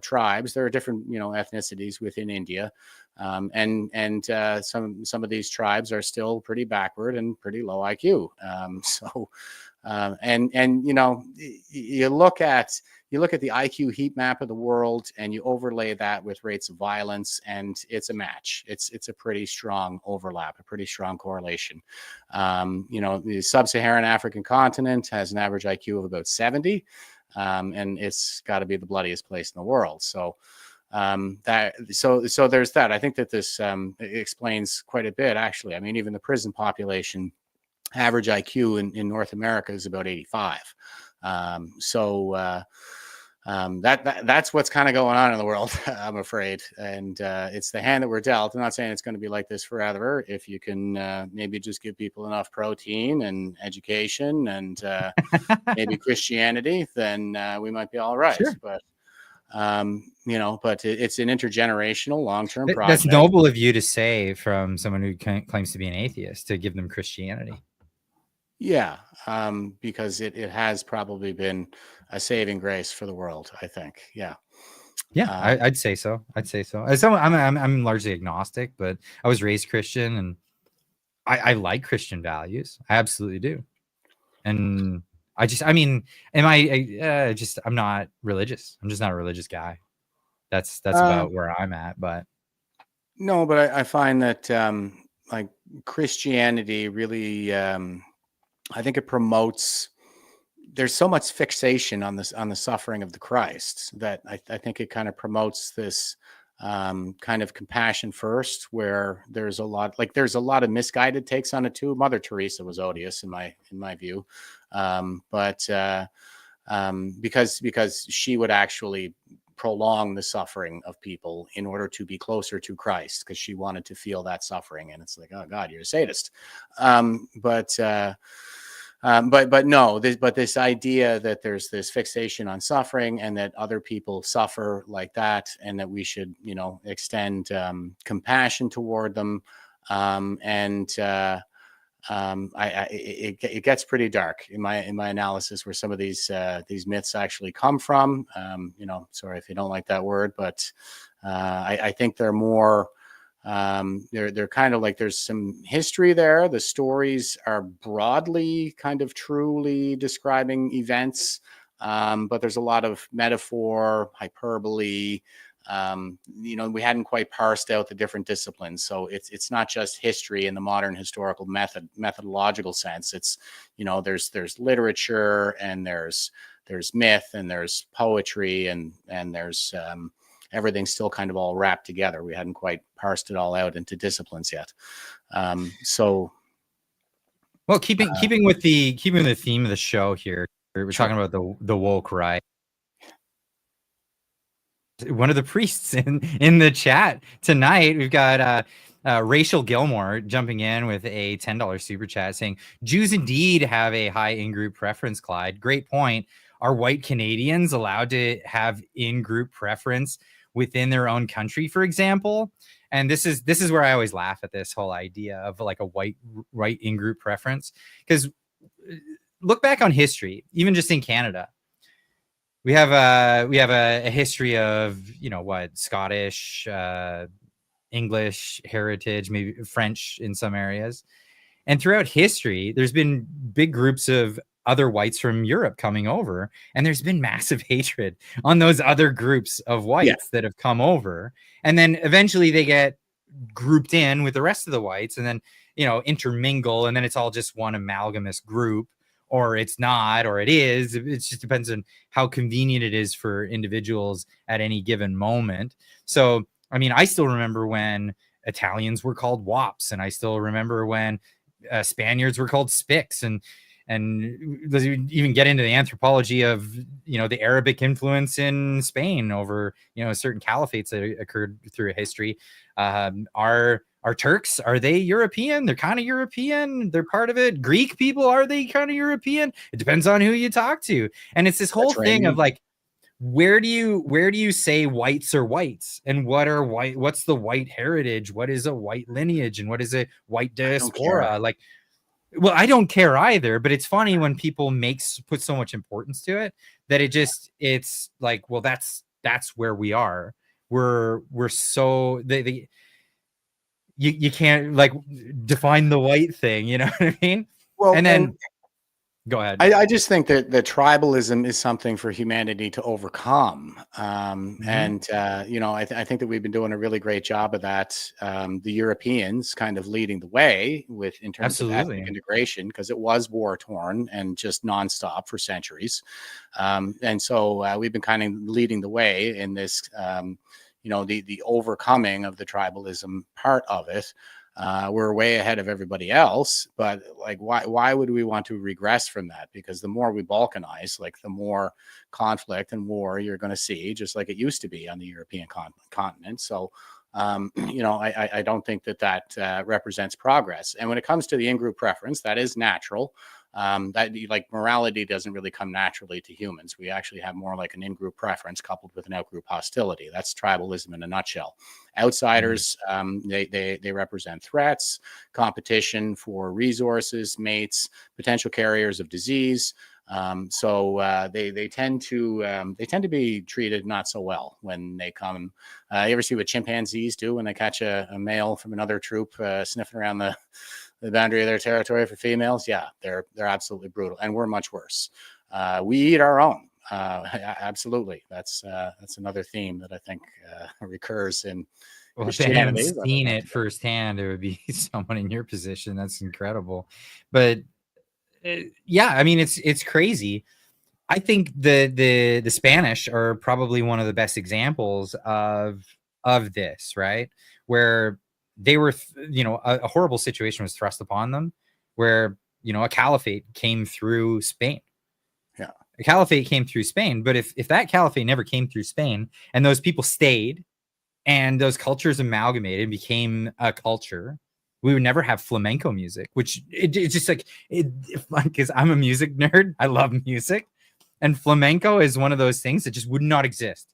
Speaker 11: tribes. There are different, ethnicities within India. And some of these tribes are still pretty backward and pretty low IQ. You look at the IQ heat map of the world, and you overlay that with rates of violence, and it's a match. It's a pretty strong overlap, a pretty strong correlation. The sub-Saharan African continent has an average IQ of about 70, and it's got to be the bloodiest place in the world. So there's that. I think that this explains quite a bit, actually. I mean, even the prison population average IQ in North America is about 85. That's what's kind of going on in the world, I'm afraid. And it's the hand that we're dealt. I'm not saying it's going to be like this forever. If you can maybe just give people enough protein and education and maybe Christianity, then we might be all right.
Speaker 1: Sure.
Speaker 11: But it's an intergenerational long-term project.
Speaker 1: That's noble of you to say, from someone who claims to be an atheist, to give them Christianity.
Speaker 11: Yeah, because it has probably been a saving grace for the world, I think. Yeah.
Speaker 1: I'd say so. I'm largely agnostic, but I was raised Christian, and I like Christian values. I absolutely do. And I'm not religious. I'm just not a religious guy. That's about where I'm at. But
Speaker 11: no, but I find that like Christianity really, I think it promotes. There's so much fixation on the suffering of the Christ that I think it kind of promotes this kind of compassion first, where there's a lot of misguided takes on it too. Mother Teresa was odious in my view, because she would actually prolong the suffering of people in order to be closer to Christ, because she wanted to feel that suffering. And it's like, oh God, you're a sadist. But no, this idea that there's this fixation on suffering and that other people suffer like that, and that we should, extend compassion toward them, it gets pretty dark in my analysis where some of these myths actually come from. Sorry if you don't like that word, but I think they're more. They're kind of like there's some history there. The stories are broadly kind of truly describing events, but there's a lot of metaphor, hyperbole. We hadn't quite parsed out the different disciplines, so it's not just history in the modern historical methodological sense. It's there's literature, and there's myth, and there's poetry, and there's everything's still kind of all wrapped together. We hadn't quite parsed it all out into disciplines yet.
Speaker 1: Well, keeping with the theme of the show here, we're talking about the woke right. One of the priests in the chat tonight, we've got Rachel Gilmore jumping in with a $10 super chat saying, Jews indeed have a high in-group preference, Clyde. Great point. Are white Canadians allowed to have in-group preference within their own country, for example? And this is where I always laugh at this whole idea of like a white in-group preference, because look back on history, even just in Canada. We have a history of Scottish, English heritage, maybe French in some areas, and throughout history, there's been big groups of other whites from Europe coming over, and there's been massive hatred on those other groups of whites that have come over, and then eventually they get grouped in with the rest of the whites, and then intermingle, and then it's all just one amalgamous group. Or it's not, or it is. It just depends on how convenient it is for individuals at any given moment. So, I mean, I still remember when Italians were called wops, and I still remember when Spaniards were called spics, and let's even get into the anthropology of the Arabic influence in Spain over certain caliphates that occurred through history. Are Turks, are they European? They're kind of European. They're part of it. Greek people, are they kind of European? It depends on who you talk to. And it's this whole thing of like, where do you say whites are whites, and what's the white heritage? What is a white lineage, and what is a white diaspora? Like, well, I don't care either, but it's funny when people put so much importance to it that it's like, well, that's where we are. We're so you can't like define the white thing, you know what I mean? Well, and then go ahead.
Speaker 11: I just think that the tribalism is something for humanity to overcome. And I think that we've been doing a really great job of that. The Europeans kind of leading the way in terms of ethnic integration, because it was war torn and just nonstop for centuries. And so we've been kind of leading the way in this, the overcoming of the tribalism part of it. We're way ahead of everybody else, but like, why would we want to regress from that? Because the more we balkanize, like the more conflict and war you're going to see, just like it used to be on the European continent. So, I don't think that represents progress. And when it comes to the in-group preference, that is natural. That like morality doesn't really come naturally to humans. We actually have more like an in-group preference coupled with an out-group hostility. That's tribalism in a nutshell. Outsiders, they represent threats, competition for resources, mates, potential carriers of disease. So they tend to be treated not so well when they come. You ever see what chimpanzees do when they catch a male from another troop sniffing around the boundary of their territory for females? Yeah, they're absolutely brutal, and we're much worse. We eat our own. Absolutely, that's another theme that I think recurs in.
Speaker 1: Well, if they haven't seen it firsthand, it would be someone in your position. That's incredible, but yeah, I mean, it's crazy. I think the Spanish are probably one of the best examples of this, right? Where they were, a horrible situation was thrust upon them, where a caliphate came through Spain.
Speaker 11: Yeah,
Speaker 1: a caliphate came through Spain, but if that caliphate never came through Spain and those people stayed and those cultures amalgamated and became a culture, We would never have flamenco music, which it's just like, because I'm a music nerd. I love music. And flamenco is one of those things that just would not exist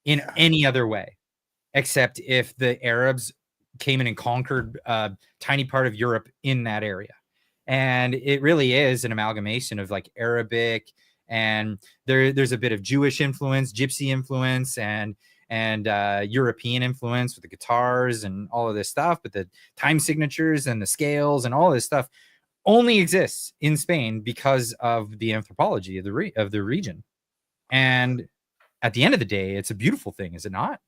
Speaker 1: in any other way, except if the Arabs came in and conquered a tiny part of Europe in that area. And it really is an amalgamation of like Arabic, and there's a bit of Jewish influence, Gypsy influence, and European influence with the guitars and all of this stuff. But the time signatures and the scales and all of this stuff only exists in Spain because of the anthropology of the region. And at the end of the day, it's a beautiful thing, is it not?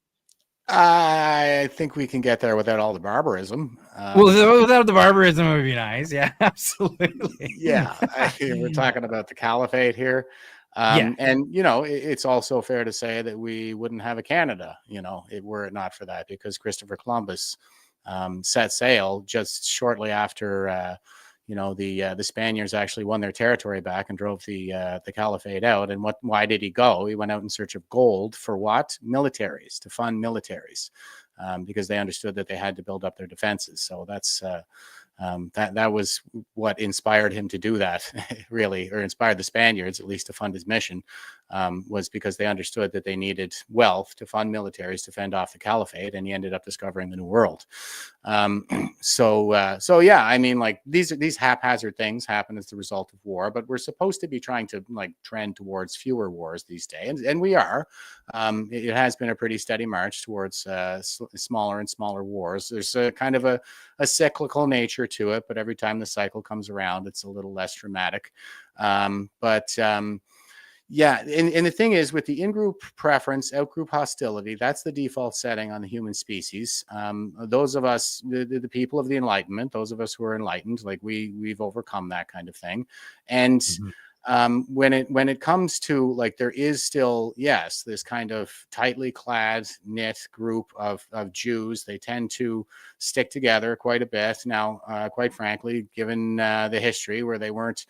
Speaker 11: I think we can get there without all the barbarism.
Speaker 1: Well, without the barbarism, it would be nice. Yeah, absolutely.
Speaker 11: Yeah, we're talking about the caliphate here. And, you know, it's also fair to say that we wouldn't have a Canada, you know, were it not for that, because Christopher Columbus set sail just shortly after, you know, the Spaniards actually won their territory back and drove the caliphate out. And why did he go? He went out in search of gold for what? Militaries, to fund militaries, because they understood that they had to build up their defenses. So that's that was what inspired him to do that, really, or inspired the Spaniards at least to fund his mission, was because they understood that they needed wealth to fund militaries to fend off the caliphate, and he ended up discovering the New World. So yeah, I mean, like these haphazard things happen as the result of war, but we're supposed to be trying to like trend towards fewer wars these days, and we are. It has been a pretty steady march towards smaller and smaller wars. There's a kind of a cyclical nature to it, but every time the cycle comes around, it's a little less dramatic. Yeah, and the thing is, with the in-group preference, out-group hostility, that's the default setting on the human species. Those of us, the people of the Enlightenment, those of us who are enlightened, like we've overcome that kind of thing. And when it comes to, like, there is still, yes, this kind of tightly clad, knit group of Jews. They tend to stick together quite a bit. Now, quite frankly, given the history where they weren't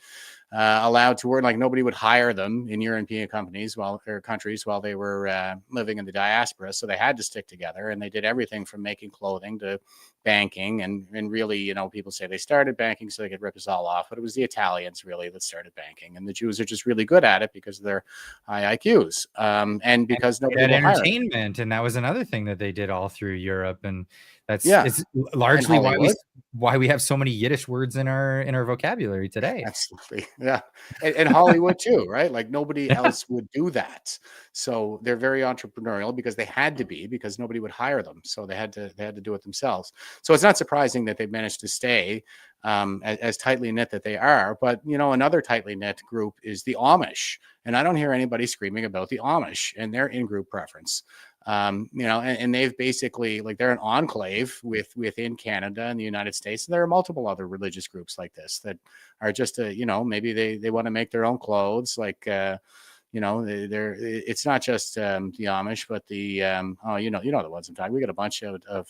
Speaker 11: allowed to work, like nobody would hire them in European countries while they were living in the diaspora. So they had to stick together, and they did everything from making clothing to banking. And really, you know, people say they started banking so they could rip us all off, but it was the Italians really that started banking. And the Jews are just really good at it because of their high IQs. And because nobody
Speaker 1: had
Speaker 11: will hire them.
Speaker 1: entertainment, and that was another thing that they did all through Europe. And that's it's
Speaker 11: And
Speaker 1: largely
Speaker 11: Hollywood.
Speaker 1: why we have so many Yiddish words in our vocabulary today.
Speaker 11: Absolutely. Yeah. And Hollywood too, right? Like nobody else would do that. So they're very entrepreneurial because they had to be, because nobody would hire them. So they had to do it themselves. So it's not surprising that they've managed to stay as tightly knit that they are. But, you know, another tightly knit group is the Amish. And I don't hear anybody screaming about the Amish and their in-group preference. You know, and they've basically, like, they're an enclave within Canada and the United States. And there are multiple other religious groups like this that are just, you know, maybe they want to make their own clothes. Like, you know, it's not just the Amish, but the, you know the ones I'm talking. We got a bunch of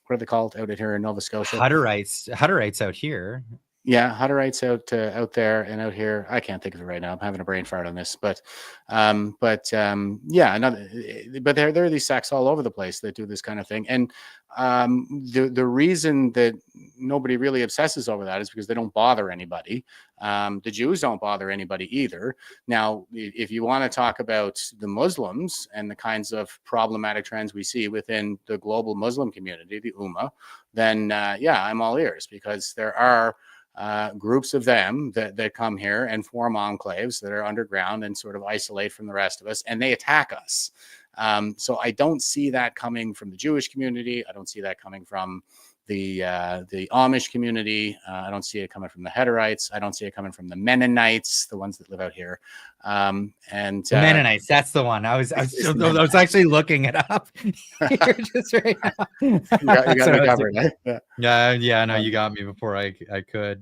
Speaker 11: what are they called out here in Nova Scotia?
Speaker 1: Hutterites out here.
Speaker 11: Yeah, Hutterites out there and out here. I can't think of it right now. I'm having a brain fart on this, but yeah, but there are these sects all over the place that do this kind of thing. And the reason that nobody really obsesses over that is because they don't bother anybody. The Jews don't bother anybody either. Now, if you want to talk about the Muslims and the kinds of problematic trends we see within the global Muslim community, the Ummah, then yeah, I'm all ears, because there are groups of them that come here and form enclaves that are underground and sort of isolate from the rest of us, and they attack us. So I don't see that coming from the Jewish community. I don't see that coming from the Amish community. I don't see it coming from the Hutterites. I don't see it coming from the Mennonites, the ones that live out here. And
Speaker 1: the Mennonites, that's the one. I was actually looking it up here just right now.
Speaker 11: You got me covered, eh?
Speaker 1: Yeah, no, you got me before I could.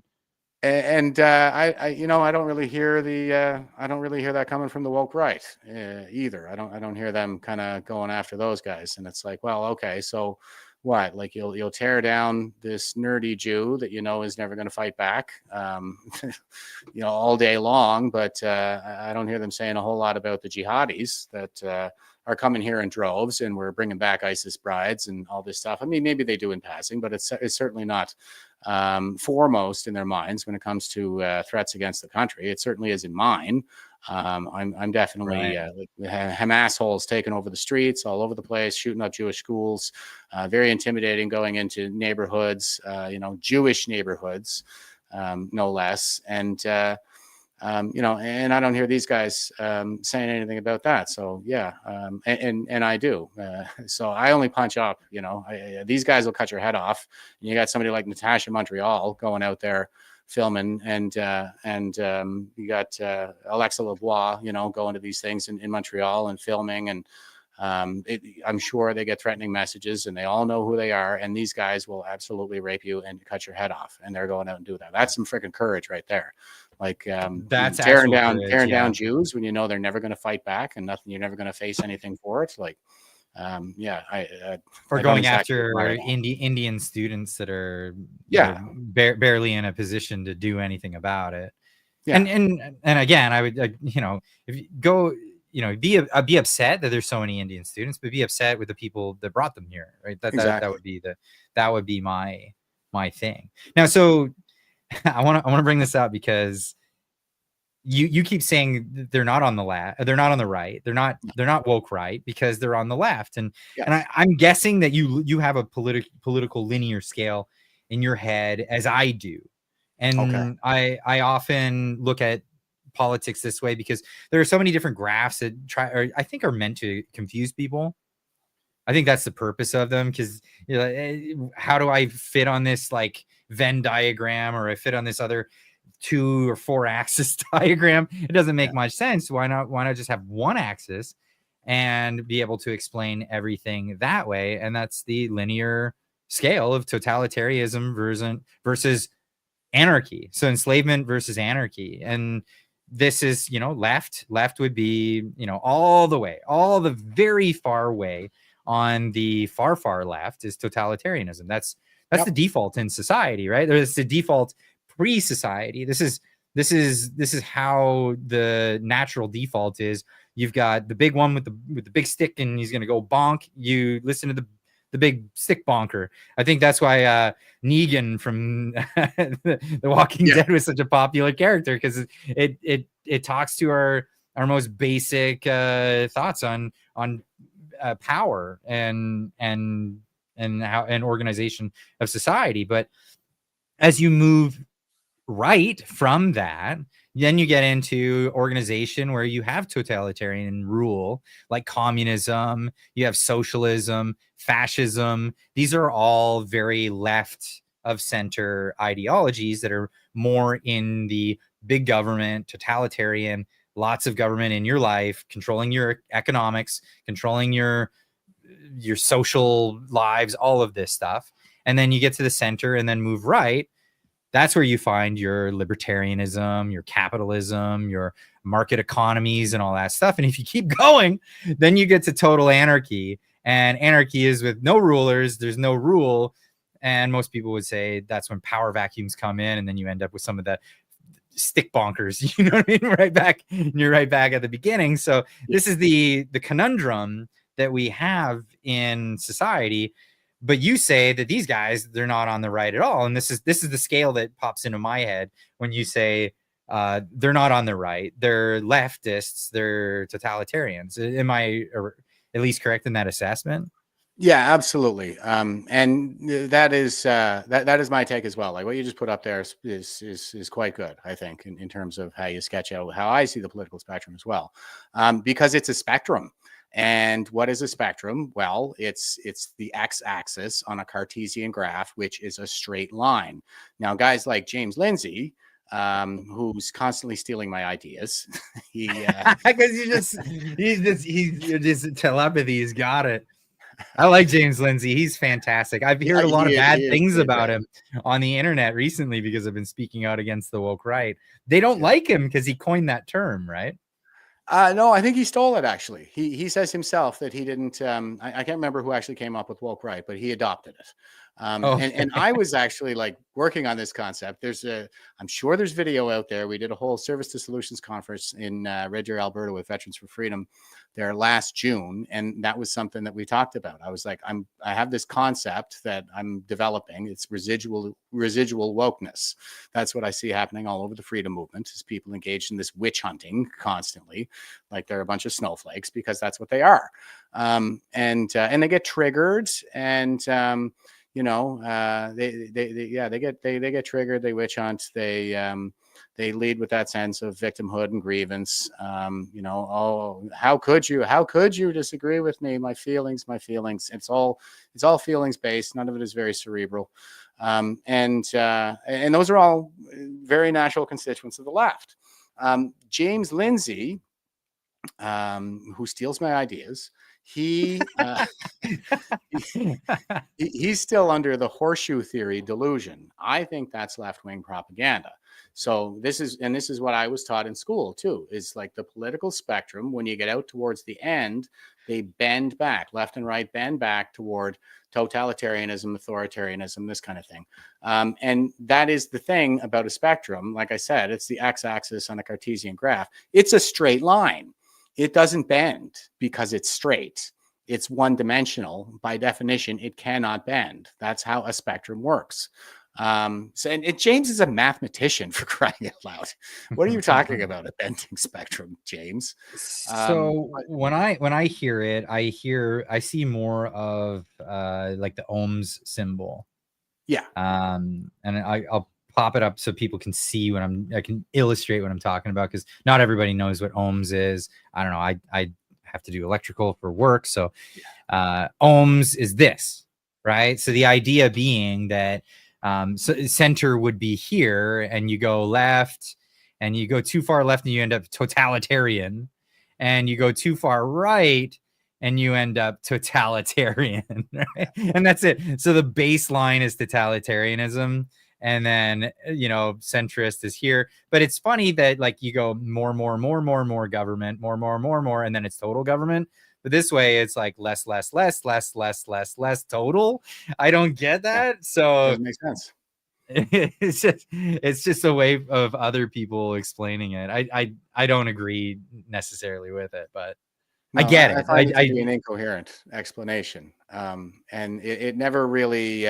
Speaker 11: And I you know, I don't really hear that coming from the woke right either. I don't hear them kind of going after those guys. And it's like, well, okay, so what, like you'll tear down this nerdy Jew that you know is never going to fight back, all day long. But I don't hear them saying a whole lot about the jihadis that are coming here in droves, and we're bringing back ISIS brides and all this stuff. I mean, maybe they do in passing, but it's certainly not foremost in their minds when it comes to threats against the country. It certainly is in mine. I'm definitely Hamas holes taking over the streets all over the place, shooting up Jewish schools, very intimidating, going into neighborhoods, Jewish neighborhoods, no less. And and I don't hear these guys saying anything about that. So yeah, and I do. So I only punch up. These guys will cut your head off. And you got somebody like Natasha Montreal going out there filming, and you got Alexa Lebois, going to these things in Montreal and filming, and I'm sure they get threatening messages, and they all know who they are, and these guys will absolutely rape you and cut your head off, and they're going out and do that. That's some freaking courage right there. Like
Speaker 1: that's
Speaker 11: tearing down Jews when you know they're never going to fight back, and you're never going to face anything for it. Like
Speaker 1: or going after Indian students that are barely in a position to do anything about it. And again, I would if you go, be upset that there's so many Indian students, but be upset with the people that brought them here, right? That would be my thing. Now, so I want to bring this up because you keep saying they're not on the left, they're not on the right, they're not woke right because they're on the left, and I'm guessing that you have a political linear scale in your head as I do, and I often look at politics this way because there are so many different graphs that I think are meant to confuse people. I think that's the purpose of them, because how do I fit on this like Venn diagram, or I fit on this other 2 or 4 axis diagram? It doesn't make much sense. Why not just have one axis and be able to explain everything that way? And that's the linear scale of totalitarianism versus anarchy. So enslavement versus anarchy. And this is, left would be, all the very far way on the far left is totalitarianism. That's the default in society, right? There's the default pre-society. This is how the natural default is. You've got the big one with the big stick, and he's gonna go bonk. You listen to the big stick bonker. I think that's why Negan from the Walking Dead was such a popular character, because it talks to our most basic thoughts on power and how an organization of society. But as you move right from that, then you get into organization where you have totalitarian rule, like communism, you have socialism, fascism. These are all very left of center ideologies that are more in the big government, totalitarian, lots of government in your life, controlling your economics, controlling your social lives, all of this stuff. And then you get to the center and then move right. That's where you find your libertarianism, your capitalism, your market economies, and all that stuff. And if you keep going, then you get to total anarchy. And anarchy is with no rulers. There's no rule. And most people would say that's when power vacuums come in, and then you end up with some of the stick bonkers. You know what I mean? You're right back at the beginning. So this is the conundrum that we have in society. But you say that these guys, they're not on the right at all. And this is the scale that pops into my head when you say they're not on the right. They're leftists. They're totalitarians. Am I at least correct in that assessment?
Speaker 11: Yeah, absolutely. And that is my take as well. Like what you just put up there is quite good, I think, in terms of how you sketch out how I see the political spectrum as well, because it's a spectrum. And what is a spectrum? Well, it's the x-axis on a Cartesian graph, which is a straight line. Now, guys like James Lindsay, who's constantly stealing my ideas,
Speaker 1: because you're just telepathy. He's got it. I like James Lindsay. He's fantastic. I've heard a lot of bad things about him on the internet recently because I've been speaking out against the woke right. They don't like him because he coined that term, right?
Speaker 11: No, I think he stole it. Actually, he says himself that he didn't. I can't remember who actually came up with woke right, but he adopted it. And I was actually like working on this concept. I'm sure there's video out there. We did a whole Service to Solutions conference in Red Deer, Alberta, with Veterans for Freedom there last June, and that was something that we talked about. I was like, I have this concept that I'm developing. It's residual wokeness. That's what I see happening all over the freedom movement, is people engaged in this witch hunting constantly, like they're a bunch of snowflakes, because that's what they are. And they get triggered, and they get triggered. They witch hunt. They lead with that sense of victimhood and grievance. Oh, how could you disagree with me? My feelings. It's all feelings based. None of it is very cerebral. And those are all very natural constituents of the left. James Lindsay, who steals my ideas, he's still under the horseshoe theory delusion. I think that's left-wing propaganda. So this is what I was taught in school too, is like the political spectrum. When you get out towards the end, they bend back, left and right bend back toward totalitarianism, authoritarianism, this kind of thing. And that is the thing about a spectrum. Like I said, it's the x-axis on a Cartesian graph. It's a straight line. It doesn't bend because it's straight. It's one-dimensional. By definition, it cannot bend. That's how a spectrum works. James is a mathmatician, for crying out loud. What are you talking about, a bending spectrum, James?
Speaker 1: So when I hear it, I see more of like the ohms symbol.
Speaker 11: Yeah.
Speaker 1: And I'll pop it up so people can see I can illustrate what I'm talking about, because not everybody knows what ohms is. I don't know. I have to do electrical for work, so ohms is this, right? So the idea being that so center would be here, and you go left, and you go too far left, and you end up totalitarian, and you go too far right, and you end up totalitarian, right? And that's it. So the baseline is totalitarianism, and then centrist is here. But it's funny that like you go more government, more, and then it's total government. But this way, it's like less total. I don't get that.
Speaker 11: Yeah,
Speaker 1: so
Speaker 11: doesn't make sense.
Speaker 1: It's just a way of other people explaining it. I don't agree necessarily with it, but I get it.
Speaker 11: I find it to be an incoherent explanation, and it never really.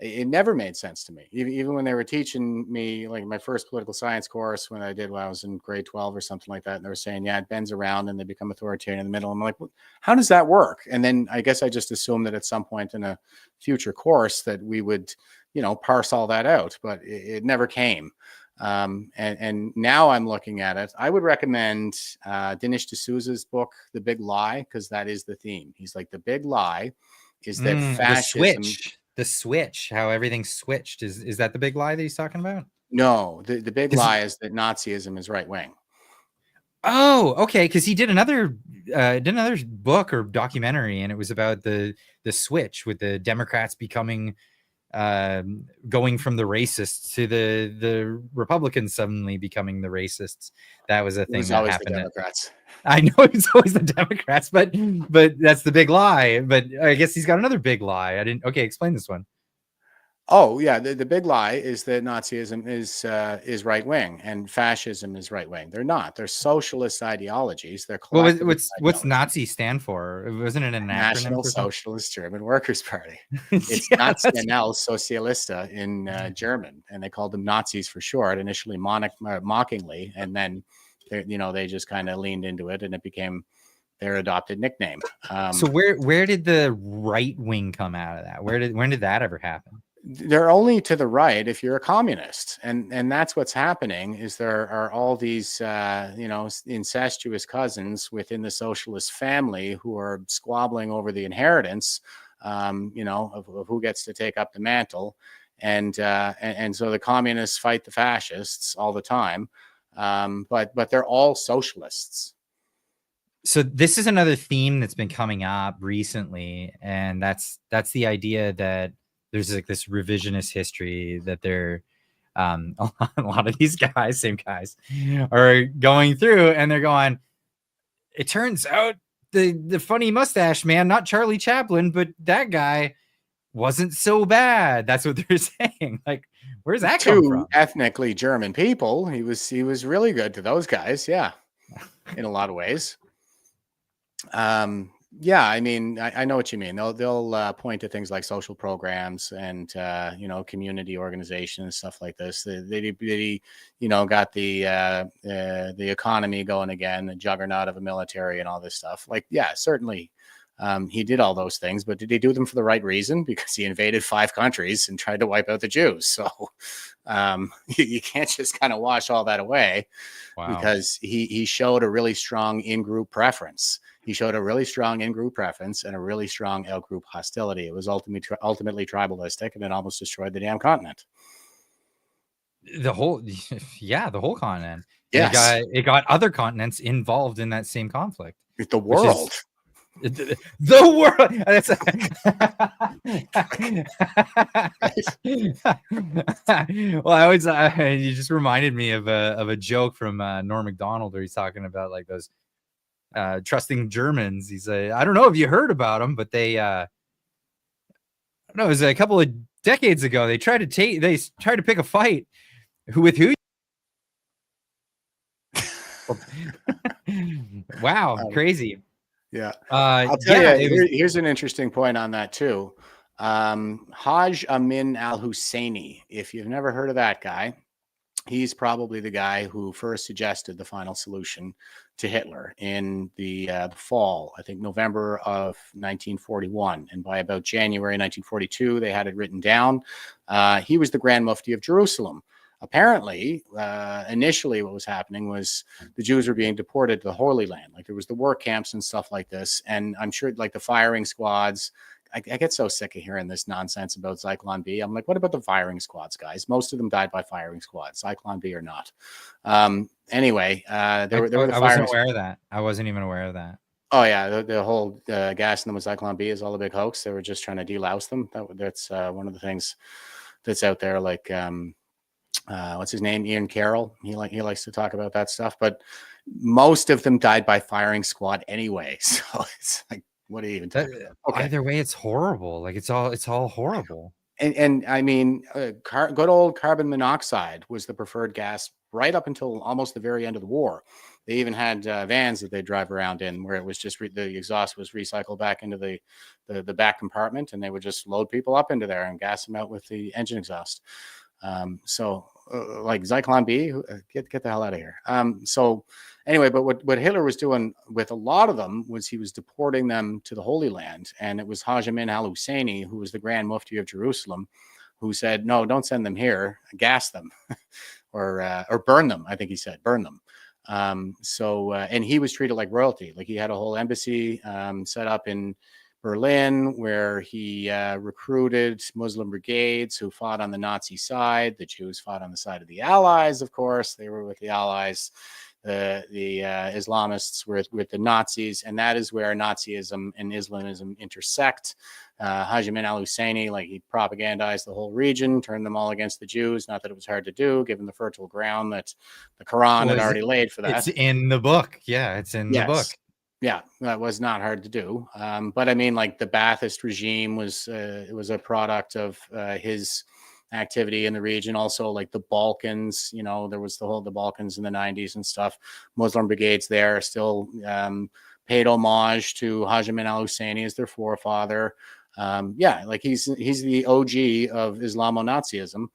Speaker 11: It never made sense to me. Even when they were teaching me, like my first political science course, when I was in grade 12 or something like that, and they were saying, yeah, it bends around and they become authoritarian in the middle. I'm like, how does that work? And then I guess I just assumed that at some point in a future course that we would, parse all that out, but it never came. And now I'm looking at it. I would recommend Dinesh D'Souza's book, The Big Lie, because that is the theme. He's like, the big lie is that fascism...
Speaker 1: The switch, how everything switched. Is that the big lie that he's talking about?
Speaker 11: No, the big lie is that Nazism is right wing.
Speaker 1: Oh, okay. Because he did another book or documentary, and it was about the switch with the Democrats becoming going from the racists to the Republicans suddenly becoming the racists. That was a thing that happened.
Speaker 11: The Democrats.
Speaker 1: I know it's always the Democrats, but that's the big lie. But I guess he's got another big lie. Okay, explain this one.
Speaker 11: Oh yeah, the big lie is that Nazism is right wing and fascism is right wing. They're not. They're socialist ideologies. They're
Speaker 1: what's Nazi stand for? Wasn't it an
Speaker 11: National Socialist German Workers' Party? It's National Sozialista in German, and they called them Nazis for short initially, mockingly, and then they just kind of leaned into it, and it became their adopted nickname.
Speaker 1: So where did the right wing come out of that? When did that ever happen?
Speaker 11: They're only to the right if you're a communist, and that's what's happening. Is there are all these incestuous cousins within the socialist family who are squabbling over the inheritance, of who gets to take up the mantle, and so the communists fight the fascists all the time, but they're all socialists.
Speaker 1: So this is another theme that's been coming up recently, and that's the idea that there's like this revisionist history that they're a lot of these guys, same guys, are going through, and they're going, it turns out the funny mustache man, not Charlie Chaplin, but that guy wasn't so bad. That's what they're saying. Like, where's that come
Speaker 11: Two
Speaker 1: from?
Speaker 11: ethnically German people. He was really good to those guys. Yeah, in a lot of ways. Yeah, I mean, I know what you mean. They'll point to things like social programs and community organizations and stuff like this. They got the economy going again, the juggernaut of a military and all this stuff. Like, yeah, certainly. He did all those things, but did he do them for the right reason? Because he invaded 5 countries and tried to wipe out the Jews. So you can't just kind of wash all that away. Wow. Because he showed a really strong in-group preference. He showed a really strong in-group preference and a really strong out-group hostility. It was ultimately tribalistic, and it almost destroyed the damn continent.
Speaker 1: The whole continent.
Speaker 11: Yes.
Speaker 1: It got other continents involved in that same conflict.
Speaker 11: The world.
Speaker 1: The world. Well, I always you just reminded me of a joke from Norm Macdonald, where he's talking about like those trusting Germans. He's I don't know if you heard about them, but they I don't know, it was a couple of decades ago. They tried to pick a fight with who. Wow, crazy.
Speaker 11: Yeah. I'll tell you, here's an interesting point on that too. Haj Amin al-Husseini, if you've never heard of that guy, he's probably the guy who first suggested the final solution to Hitler in the fall, I think November of 1941. And by about January 1942, they had it written down. He was the Grand Mufti of Jerusalem. Apparently, initially what was happening was the Jews were being deported to the Holy Land. Like, there was the work camps and stuff like this. And I'm sure, like, the firing squads, I get so sick of hearing this nonsense about Zyklon B. I'm like, what about the firing squads, guys? Most of them died by firing squads, Zyklon B or not. Anyway, I
Speaker 1: wasn't aware of that. I wasn't even aware of that.
Speaker 11: Oh, yeah. The whole gas in them with Zyklon B is all a big hoax. They were just trying to delouse them. That's one of the things that's out there. Like, what's his name? Ian Carroll. He likes to talk about that stuff, but most of them died by firing squad anyway. So it's like, what do you even talk about? Okay.
Speaker 1: Either way, it's horrible. Like, it's all horrible.
Speaker 11: And I mean, good old carbon monoxide was the preferred gas right up until almost the very end of the war. They even had vans that they drive around in where it was just the exhaust was recycled back into the back compartment, and they would just load people up into there and gas them out with the engine exhaust. Like Zyklon B, get the hell out of here. So anyway, but what Hitler was doing with a lot of them was he was deporting them to the Holy Land. And it was Haj Amin al-Husseini, who was the Grand Mufti of Jerusalem, who said, no, don't send them here, gas them or burn them. I think he said, burn them. And he was treated like royalty. Like, he had a whole embassy set up in Berlin, where he recruited Muslim brigades who fought on the Nazi side. The Jews fought on the side of the Allies, of course. They were with the Allies. The Islamists were with the Nazis, and that is where Nazism and Islamism intersect. Haj Amin al-Husseini, like, he propagandized the whole region, turned them all against the Jews. Not that it was hard to do, given the fertile ground that the Quran had already laid for that.
Speaker 1: It's in the book. Yeah, it's in the book.
Speaker 11: Yeah, that was not hard to do. But I mean, like, the Ba'athist regime was a product of his activity in the region. Also, like, the Balkans, there was the Balkans in the 90s and stuff. Muslim brigades there still paid homage to Haj Amin al-Husseini as their forefather. Like, he's the OG of Islamo-Nazism.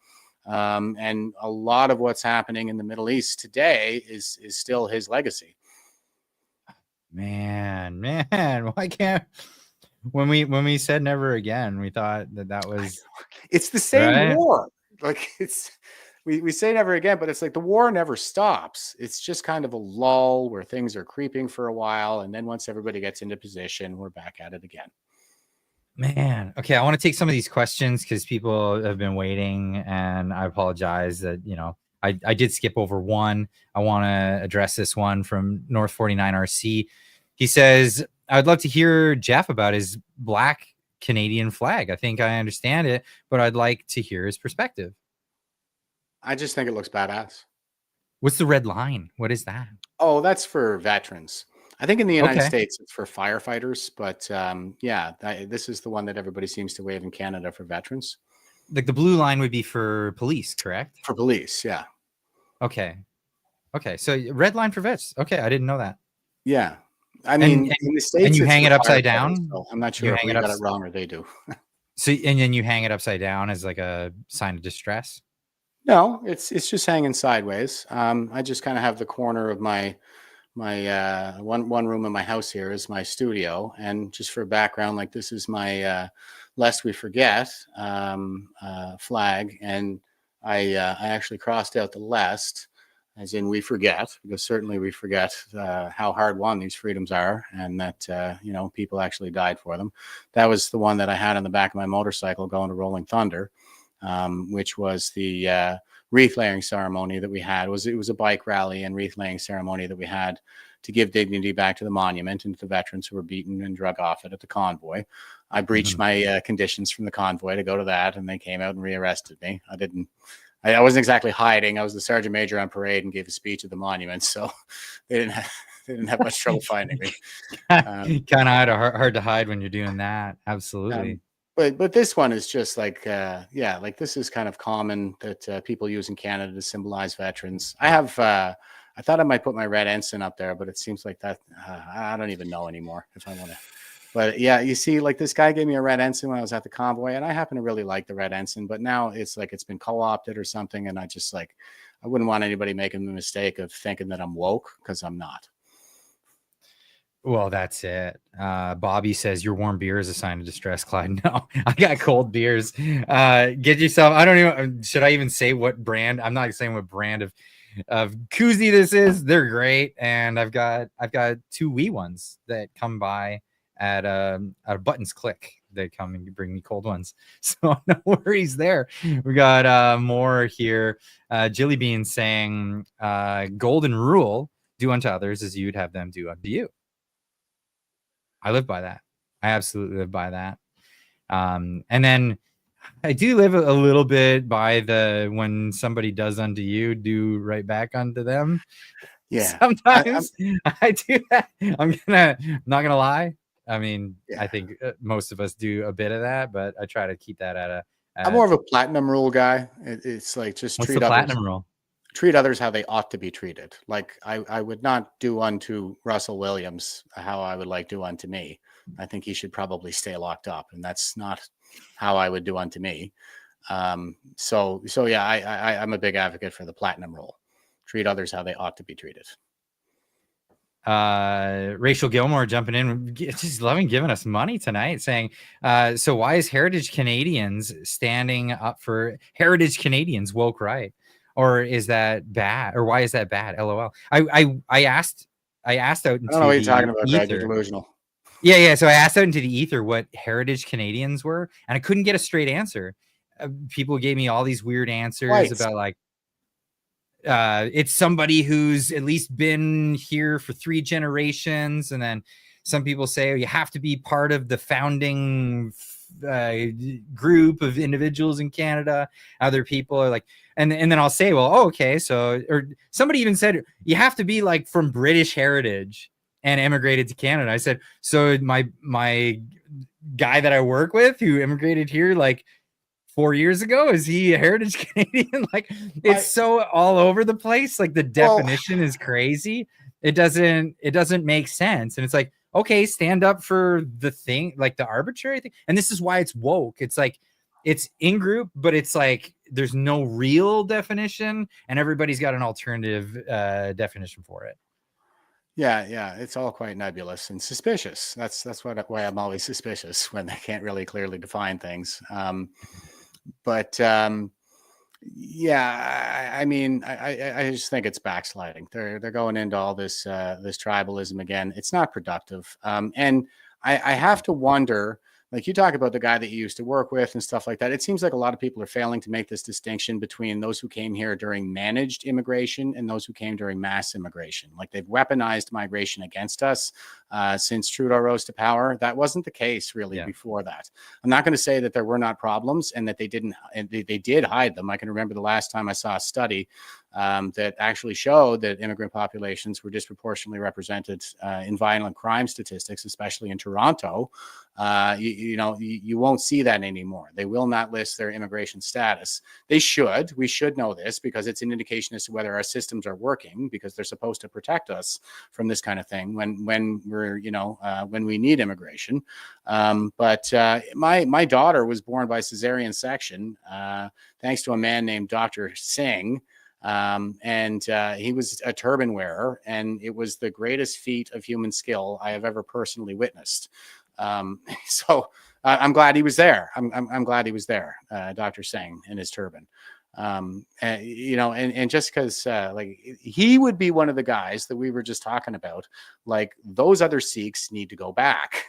Speaker 11: And a lot of what's happening in the Middle East today is still his legacy.
Speaker 1: Man, why can't when we said never again, we thought that was
Speaker 11: it's the same war. Like, we say never again, but it's like the war never stops. It's just kind of a lull where things are creeping for a while, and then once everybody gets into position, we're back at it again.
Speaker 1: Man, okay, I want to take some of these questions because people have been waiting, and I apologize that I did skip over one. I want to address this one from North 49 RC. He says, I'd love to hear Jeff about his black Canadian flag. I think I understand it, but I'd like to hear his perspective.
Speaker 11: I just think it looks badass.
Speaker 1: What's the red line? What is that?
Speaker 11: Oh, that's for veterans. I think in the United
Speaker 1: Okay.
Speaker 11: States it's for firefighters, but this is the one that everybody seems to wave in Canada for veterans.
Speaker 1: Like the blue line would be for police, correct?
Speaker 11: For police, yeah.
Speaker 1: Okay. Okay. So red line for vets. Okay, I didn't know that.
Speaker 11: Yeah. I mean, in the States,
Speaker 1: and you
Speaker 11: it's
Speaker 1: hang
Speaker 11: for
Speaker 1: it upside
Speaker 11: firefighters,
Speaker 1: down.
Speaker 11: so I'm not
Speaker 1: You
Speaker 11: sure if
Speaker 1: hang
Speaker 11: we
Speaker 1: it
Speaker 11: got
Speaker 1: up.
Speaker 11: it wrong or they do.
Speaker 1: So and then you hang it upside down as like a sign of distress.
Speaker 11: No, it's just hanging sideways. I just kind of have the corner of my one room in my house here is my studio, and just for background, like this is my lest we forget flag, and I actually crossed out the lest as in we forget, because certainly we forget how hard won these freedoms are, and that people actually died for them. That was the one that I had on the back of my motorcycle going to Rolling Thunder, which was the wreath laying ceremony that we had. It was a bike rally and wreath laying ceremony that we had to give dignity back to the monument and to the veterans who were beaten and drug off it at the convoy. I breached my conditions from the convoy to go to that, and they came out and rearrested me. I wasn't exactly hiding. I was the sergeant major on parade and gave a speech at the monument, so they didn't have much trouble finding me.
Speaker 1: Kind of hard to hide when you're doing that. Absolutely.
Speaker 11: But this one is just like like this is kind of common that people use in Canada to symbolize veterans. I thought I might put my red ensign up there, but it seems like that I don't even know anymore if I want to. But yeah, you see, like this guy gave me a red ensign when I was at the convoy, and I happen to really like the red ensign, but now it's like it's been co-opted or something, and I wouldn't want anybody making the mistake of thinking that I'm woke, because I'm not.
Speaker 1: Well, that's it. Bobby says your warm beer is a sign of distress, Clyde. No, I got cold beers. Get yourself. I don't even. Should I even say what brand? I'm not saying what brand of koozie this is. They're great, and I've got 2 wee ones that come by at a Buttons Click. They come and bring me cold ones, so no worries there. We got more here. Jilly Bean saying, "Golden rule: do unto others as you'd have them do unto you." I live by that. I absolutely live by that. And then I do live a little bit by the when somebody does unto you, do right back unto them.
Speaker 11: Yeah.
Speaker 1: Sometimes I do that. I'm not gonna lie. I mean, I think most of us do a bit of that, but I try to keep that at a.
Speaker 11: I'm more of a platinum rule guy. It's like just
Speaker 1: What's
Speaker 11: treat
Speaker 1: the
Speaker 11: others.
Speaker 1: platinum rule?
Speaker 11: Treat others how they ought to be treated. Like I would not do unto Russell Williams how I would like do unto me. I think he should probably stay locked up, and that's not how I would do unto me. So yeah, I'm a big advocate for the platinum rule. Treat others how they ought to be treated.
Speaker 1: Rachel Gilmore jumping in, just loving giving us money tonight, saying, so why is Heritage Canadians standing up for Heritage Canadians woke right? Or is that bad? Or why is that bad? LOL. I asked out into
Speaker 11: I don't know what you're talking about, Greg. You're
Speaker 1: ether.
Speaker 11: delusional.
Speaker 1: Yeah. So I asked out into the ether what Heritage Canadians were, and I couldn't get a straight answer. People gave me all these weird answers about like, it's somebody who's at least been here for 3 generations, and then some people say, oh, you have to be part of the founding group of individuals in Canada. Other people are like, and then I'll say, well, okay, so, or somebody even said you have to be like from British heritage and immigrated to Canada. I said, so my guy that I work with who immigrated here like 4 years ago, is he a Heritage Canadian? Like, it's so all over the place. Like the definition is crazy. It doesn't make sense. And it's like, okay, stand up for the thing, like the arbitrary thing. And this is why it's woke. It's like, it's in group, but it's like there's no real definition, and everybody's got an alternative definition for it.
Speaker 11: Yeah, it's all quite nebulous and suspicious. That's why I'm always suspicious when they can't really clearly define things. Yeah, I mean, I just think it's backsliding. They're going into all this this tribalism again. It's not productive, and I have to wonder Like you talk about the guy that you used to work with and stuff like that. It seems like a lot of people are failing to make this distinction between those who came here during managed immigration and those who came during mass immigration. Like they've weaponized migration against us since Trudeau rose to power. That wasn't the case really before that. I'm not going to say that there were not problems and that they didn't, and they did hide them. I can remember the last time I saw a study that actually showed that immigrant populations were disproportionately represented in violent crime statistics, especially in Toronto. You won't see that anymore. They will not list their immigration status. They should. We should know this because it's an indication as to whether our systems are working, because they're supposed to protect us from this kind of thing when we're when we need immigration. But my daughter was born by cesarean section, thanks to a man named Dr. Singh. And he was a turban wearer, and it was the greatest feat of human skill I have ever personally witnessed. So I'm glad he was there. I'm glad he was there, Dr. Singh in his turban. And just because like he would be one of the guys that we were just talking about, like those other Sikhs need to go back.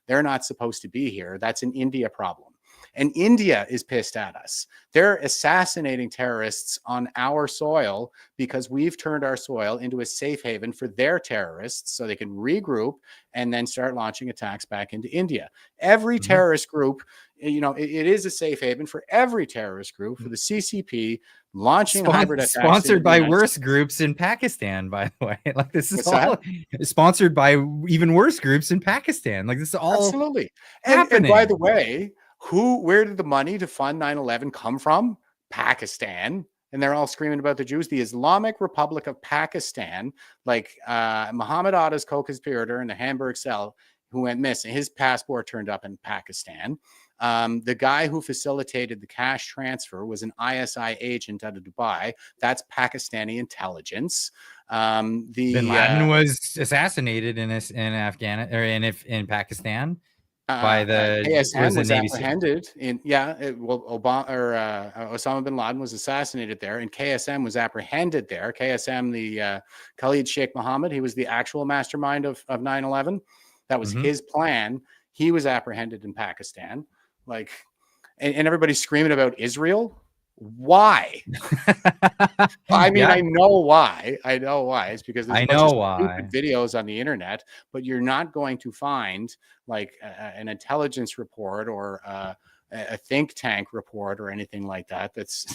Speaker 11: They're not supposed to be here. That's an India problem. And India is pissed at us. They're assassinating terrorists on our soil because we've turned our soil into a safe haven for their terrorists so they can regroup and then start launching attacks back into India. Every terrorist group, it is a safe haven for every terrorist group, for the CCP launching hybrid attacks.
Speaker 1: Sponsored by worse groups in Pakistan, by the way. Like this is all sponsored by even worse groups in Pakistan. Like this is all
Speaker 11: absolutely
Speaker 1: happening.
Speaker 11: And by the way, where did the money to fund 9/11 come from? Pakistan. And they're all screaming about the Jews. The Islamic Republic of Pakistan, like Muhammad Atta's co-conspirator in the Hamburg cell who went missing, his passport turned up in Pakistan. The guy who facilitated the cash transfer was an ISI agent out of Dubai. That's Pakistani intelligence. Bin
Speaker 1: Laden was assassinated in Afghanistan or in Pakistan. By the
Speaker 11: KSM was apprehended in Osama bin Laden was assassinated there, and KSM was apprehended there. KSM, the Khalid Sheikh Mohammed, he was the actual mastermind of 9/11. That was his plan. He was apprehended in Pakistan. Like, and everybody's screaming about Israel. Why? I mean, I know why. It's because there's a bunch of stupid videos on the internet, but you're not going to find like an intelligence report or a think tank report or anything like that. That's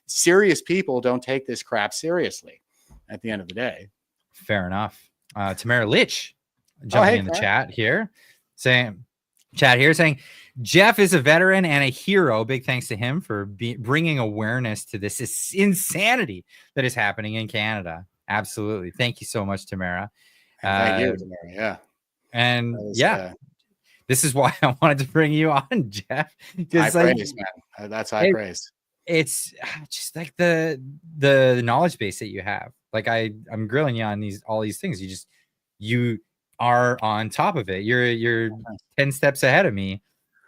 Speaker 11: serious. People don't take this crap seriously at the end of the day.
Speaker 1: Fair enough. Tamara Litch jumping in the chat here saying, Jeff is a veteran and a hero. Big thanks to him for bringing awareness to this insanity that is happening in Canada. Absolutely. Thank you so much, Tamara.
Speaker 11: Thank you, Tamara. Yeah.
Speaker 1: And this is why I wanted to bring you on, Jeff.
Speaker 11: High praise, man. That's high praise.
Speaker 1: It's just like the knowledge base that you have. Like I'm grilling you on all these things. You are on top of it. You're 10 steps ahead of me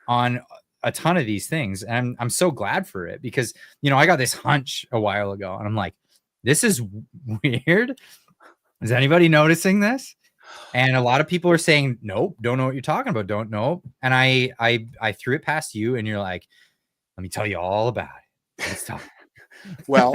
Speaker 1: on a ton of these things. And I'm so glad for it because, I got this hunch a while ago and I'm like, this is weird. Is anybody noticing this? And a lot of people are saying, nope, don't know what you're talking about. Don't know. And I threw it past you and you're like, let me tell you all about it. Let's talk.
Speaker 11: Well,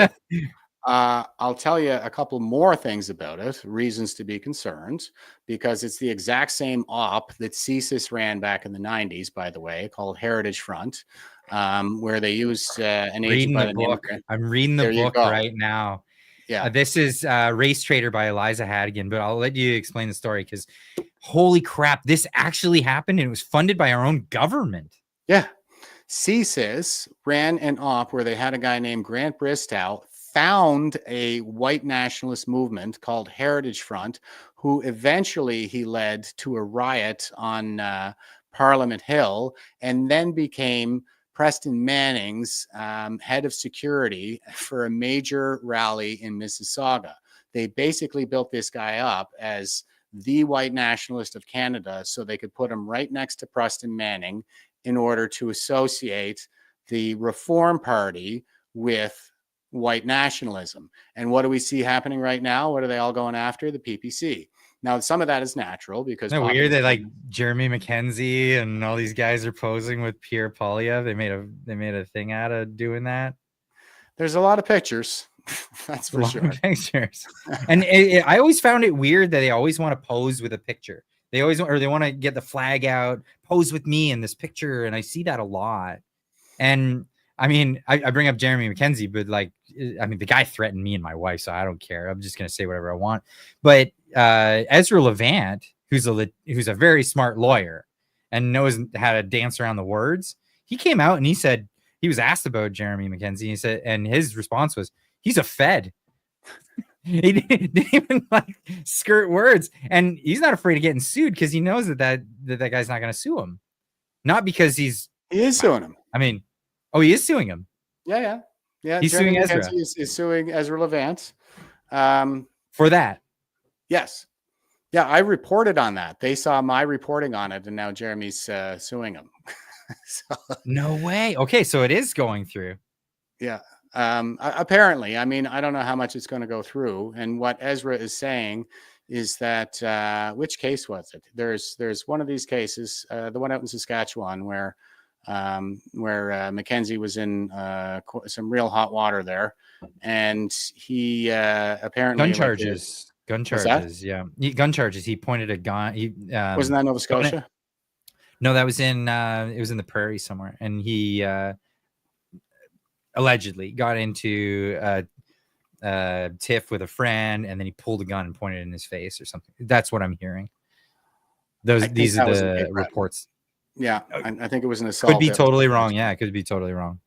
Speaker 11: I'll tell you a couple more things about it, reasons to be concerned, because it's the exact same op that CSIS ran back in the 90s, by the way, called Heritage Front, where they used an agent by the name of...
Speaker 1: I'm reading the book right now. Yeah, this is Race Trader by Eliza Hadigan, but I'll let you explain the story because holy crap, this actually happened and it was funded by our own government.
Speaker 11: Yeah. CSIS ran an op where they had a guy named Grant Bristow found a white nationalist movement called Heritage Front, who eventually he led to a riot on Parliament Hill, and then became Preston Manning's head of security for a major rally in Mississauga. They basically built this guy up as the white nationalist of Canada so they could put him right next to Preston Manning in order to associate the Reform Party with white nationalism. And what do we see happening right now? What are they all going after? The PPC. Now, some of that is natural because
Speaker 1: Isn't it weird that like Jeremy McKenzie and all these guys are posing with Pierre Poilievre? They made a thing out of doing that.
Speaker 11: There's a lot of pictures. That's for sure.
Speaker 1: Pictures. And I always found it weird that they always want to pose with a picture. They always want, or they want to get the flag out, pose with me in this picture, and I see that a lot. And I mean, I bring up Jeremy McKenzie, but like, I mean, the guy threatened me and my wife, so I don't care. I'm just gonna say whatever I want. But Ezra Levant, who's a very smart lawyer and knows how to dance around the words, he came out and he said, he was asked about Jeremy McKenzie. He said, and his response was, he's a Fed. He didn't even like skirt words, and he's not afraid of getting sued because he knows that guy's not going to sue him, not because he is
Speaker 11: suing him.
Speaker 1: I mean, oh, he is suing him.
Speaker 11: Yeah.
Speaker 1: He's
Speaker 11: Jeremy
Speaker 1: suing Ezra.
Speaker 11: McKenzie is suing Ezra Levant
Speaker 1: for that.
Speaker 11: Yes. Yeah, I reported on that. They saw my reporting on it, and now Jeremy's suing him. So,
Speaker 1: no way. Okay, so it is going through.
Speaker 11: Yeah. Apparently, I mean, I don't know how much it's going to go through. And what Ezra is saying is that which case was it? There's one of these cases, the one out in Saskatchewan, where McKenzie was in some real hot water there, and he apparently
Speaker 1: gun charges. Yeah, gun charges. He pointed a gun.
Speaker 11: Wasn't that Nova Scotia?
Speaker 1: No, that was in it was in the prairie somewhere, and he allegedly got into a tiff with a friend, and then he pulled a gun and pointed it in his face or something. That's what I'm hearing. These are the reports.
Speaker 11: Yeah, I think it was an assault.
Speaker 1: Could be totally wrong. Yeah, it could be totally wrong.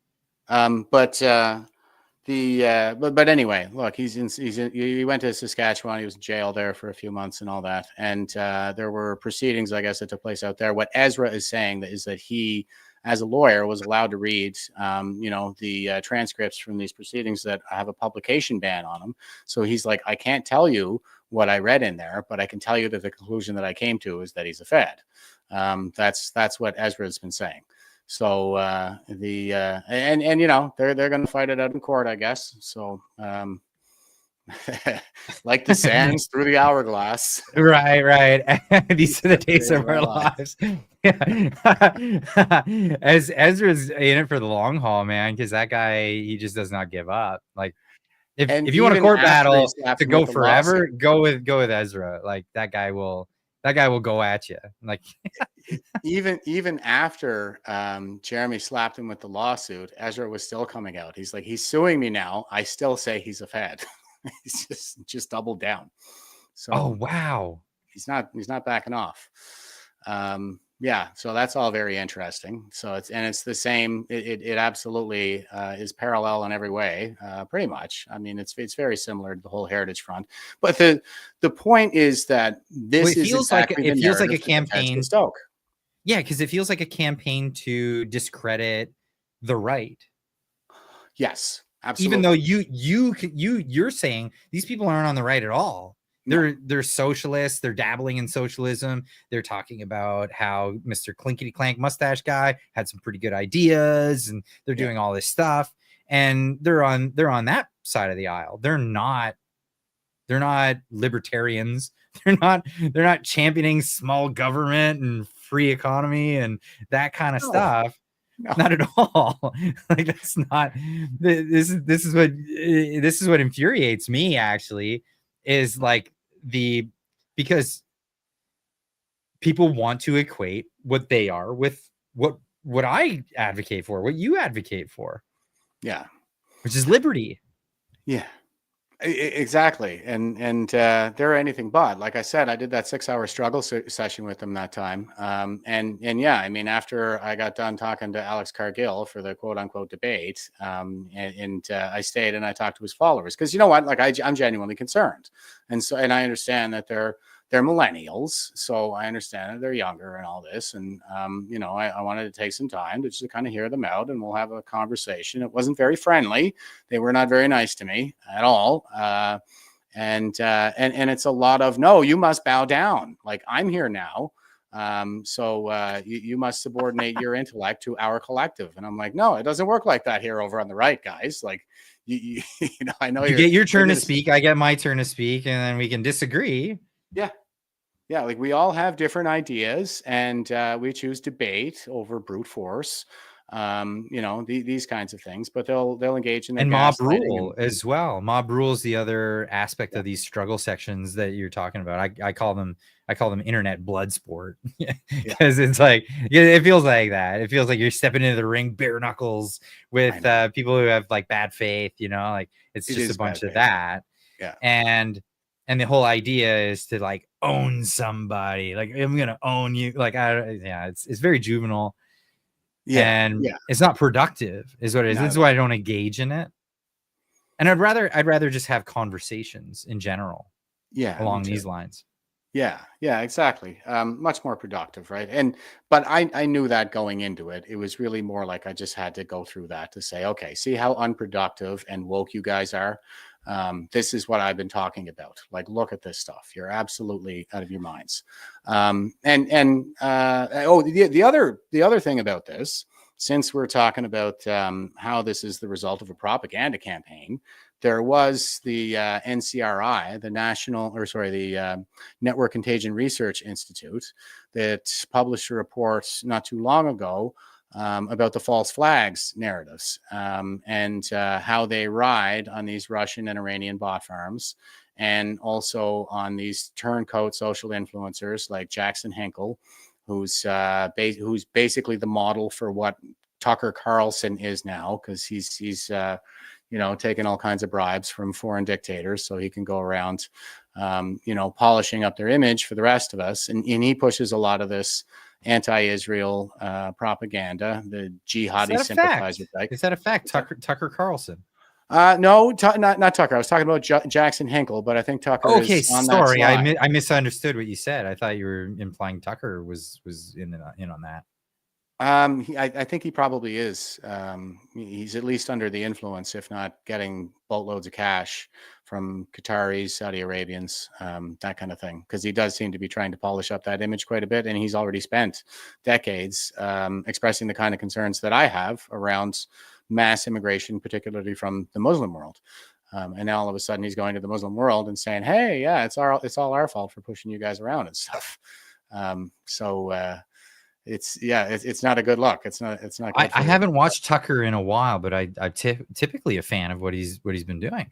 Speaker 11: But anyway, look, he went to Saskatchewan. He was in jail there for a few months and all that. And there were proceedings, I guess, that took place out there. What Ezra is saying is that he, as a lawyer, was allowed to read, the transcripts from these proceedings that have a publication ban on them. So he's like, I can't tell you what I read in there, but I can tell you that the conclusion that I came to is that he's a Fed. That's what Ezra has been saying. So they're going to fight it out in court, I guess. So like the sands through the hourglass.
Speaker 1: Right. These are the days of our lives. As Ezra's in it for the long haul, man, because that guy, he just does not give up. Like if you want a court battle to go forever, go with Ezra. Like that guy will go at you. Like
Speaker 11: even after Jeremy slapped him with the lawsuit, Ezra was still coming out. He's like, he's suing me now. I still say he's a Fed. He's just doubled down. So
Speaker 1: oh wow,
Speaker 11: he's not backing off. Yeah, so that's all very interesting. So it's the same. It absolutely is parallel in every way, pretty much. I mean, it's very similar to the whole Heritage Front. But the point is that this feels like
Speaker 1: a campaign.
Speaker 11: Stoke.
Speaker 1: Yeah, because it feels like a campaign to discredit the right.
Speaker 11: Yes, absolutely.
Speaker 1: Even though you're saying these people aren't on the right at all. They're socialists. They're dabbling in socialism. They're talking about how Mr. Clinkety Clank mustache guy had some pretty good ideas, and they're doing all this stuff. And they're on that side of the aisle. They're not libertarians. They're not championing small government and free economy and that kind of stuff. No. Not at all. Like that's not. This is what infuriates me. Actually, is like because people want to equate what they are with what I advocate for, what you advocate for.
Speaker 11: Yeah,
Speaker 1: which is liberty.
Speaker 11: Yeah. Exactly. And they're anything but. Like I said, I did that 6-hour struggle session with them that time. And yeah, I mean, after I got done talking to Alex Cargill for the quote unquote debate, I stayed and I talked to his followers because you know what, like I'm genuinely concerned. And I understand that they're millennials. So I understand that they're younger and all this. And, I wanted to take some time to just kind of hear them out and we'll have a conversation. It wasn't very friendly. They were not very nice to me at all. And it's a lot of, no, you must bow down. Like I'm here now. So you must subordinate your intellect to our collective. And I'm like, no, it doesn't work like that here over on the right, guys. Like I know
Speaker 1: You get your turn to
Speaker 11: gonna
Speaker 1: speak. I get my turn to speak, and then we can disagree.
Speaker 11: Yeah. Yeah, like we all have different ideas, and we choose debate over brute force, these kinds of things. But they'll engage in their
Speaker 1: And mob
Speaker 11: gaslighting.
Speaker 1: rule as well. Mob rule is the other aspect of these struggle sections that you're talking about. I call them internet blood sport because it's like it feels like that. It feels like you're stepping into the ring bare knuckles with people who have like bad faith. Like it's just a bunch of that.
Speaker 11: Yeah.
Speaker 1: And the whole idea is to like own somebody. Like I'm gonna own you. Like it's very juvenile. And it's not productive, is what it is. This is why I don't engage in it. And I'd rather just have conversations in general.
Speaker 11: Yeah,
Speaker 1: along these lines.
Speaker 11: Yeah, exactly. Much more productive, right? But I knew that going into it. It was really more like I just had to go through that to say, okay, see how unproductive and woke you guys are. This is what I've been talking about. Like, look at this stuff. You're absolutely out of your minds. The other thing about this, since we're talking about how this is the result of a propaganda campaign, there was the NCRI, the Network Contagion Research Institute, that published a report not too long ago about the false flags narratives and how they ride on these Russian and Iranian bot farms, and also on these turncoat social influencers like Jackson Hinkle, who's basically the model for what Tucker Carlson is now, because he's taking all kinds of bribes from foreign dictators so he can go around, polishing up their image for the rest of us. And he pushes a lot of this anti-Israel propaganda, the jihadi sympathizer.
Speaker 1: Is that a fact? Tucker Carlson?
Speaker 11: No, not Tucker. I was talking about Jackson Hinkle, but I think Tucker is on that
Speaker 1: sorry.
Speaker 11: slide.
Speaker 1: I misunderstood what you said. I thought you were implying Tucker was in on that.
Speaker 11: I think he probably is. He's at least under the influence, if not getting boatloads of cash from Qataris, Saudi Arabians, that kind of thing. Because he does seem to be trying to polish up that image quite a bit, and he's already spent decades expressing the kind of concerns that I have around mass immigration, particularly from the Muslim world. And now all of a sudden he's going to the Muslim world and saying, "Hey, yeah, it's all our fault for pushing you guys around and stuff." It's not a good look. It's not. Good
Speaker 1: I haven't watched Tucker in a while, but I'm typically a fan of what he's been doing.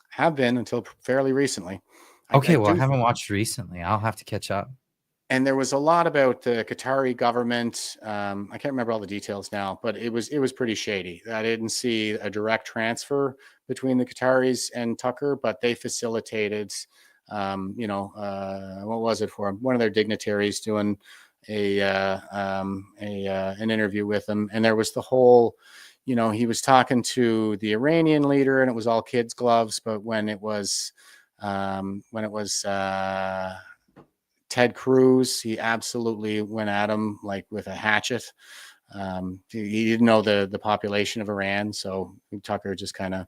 Speaker 11: Have been until fairly recently.
Speaker 1: I haven't watched recently. I'll have to catch up.
Speaker 11: And there was a lot about the Qatari government. I can't remember all the details now, but it was pretty shady. I didn't see a direct transfer between the Qataris and Tucker, but they facilitated, what was it for one of their dignitaries doing an interview with him, and there was the whole, he was talking to the Iranian leader, and it was all kids' gloves. But when it was Ted Cruz, he absolutely went at him like with a hatchet. He didn't know the population of Iran, so Tucker just kind of,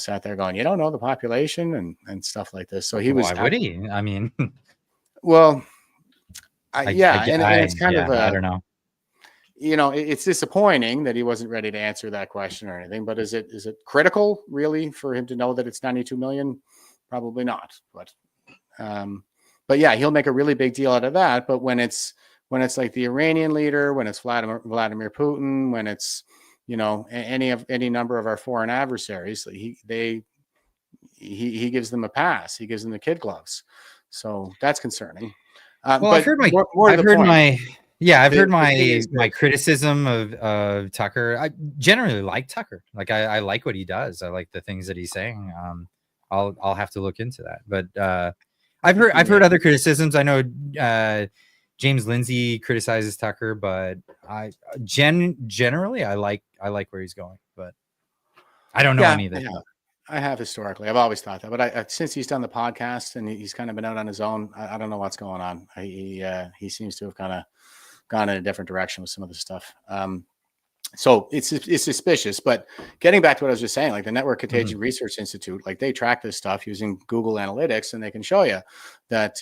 Speaker 11: sat there going, "You don't know the population," and stuff like this. So he was.
Speaker 1: Why would he? I mean,
Speaker 11: well. It's kind of
Speaker 1: I don't know.
Speaker 11: It's disappointing that he wasn't ready to answer that question or anything. But is it critical really for him to know that it's 92 million? Probably not. But yeah, he'll make a really big deal out of that. But when it's like the Iranian leader, when it's Vladimir Putin, when it's any number of our foreign adversaries, he gives them a pass. He gives them the kid gloves. So that's concerning.
Speaker 1: I've heard my criticism of Tucker. I generally like Tucker. Like I like what he does. I like the things that he's saying. I'll have to look into that. But I've heard other criticisms. I know James Lindsay criticizes Tucker, but I generally I like where he's going. But I don't know any of that.
Speaker 11: Yeah. I have historically. I've always thought that, but since he's done the podcast and he's kind of been out on his own, I don't know what's going on. He seems to have kind of gone in a different direction with some of the stuff. So it's suspicious. But getting back to what I was just saying, like the Network Contagion Research Institute, like they track this stuff using Google Analytics, and they can show you that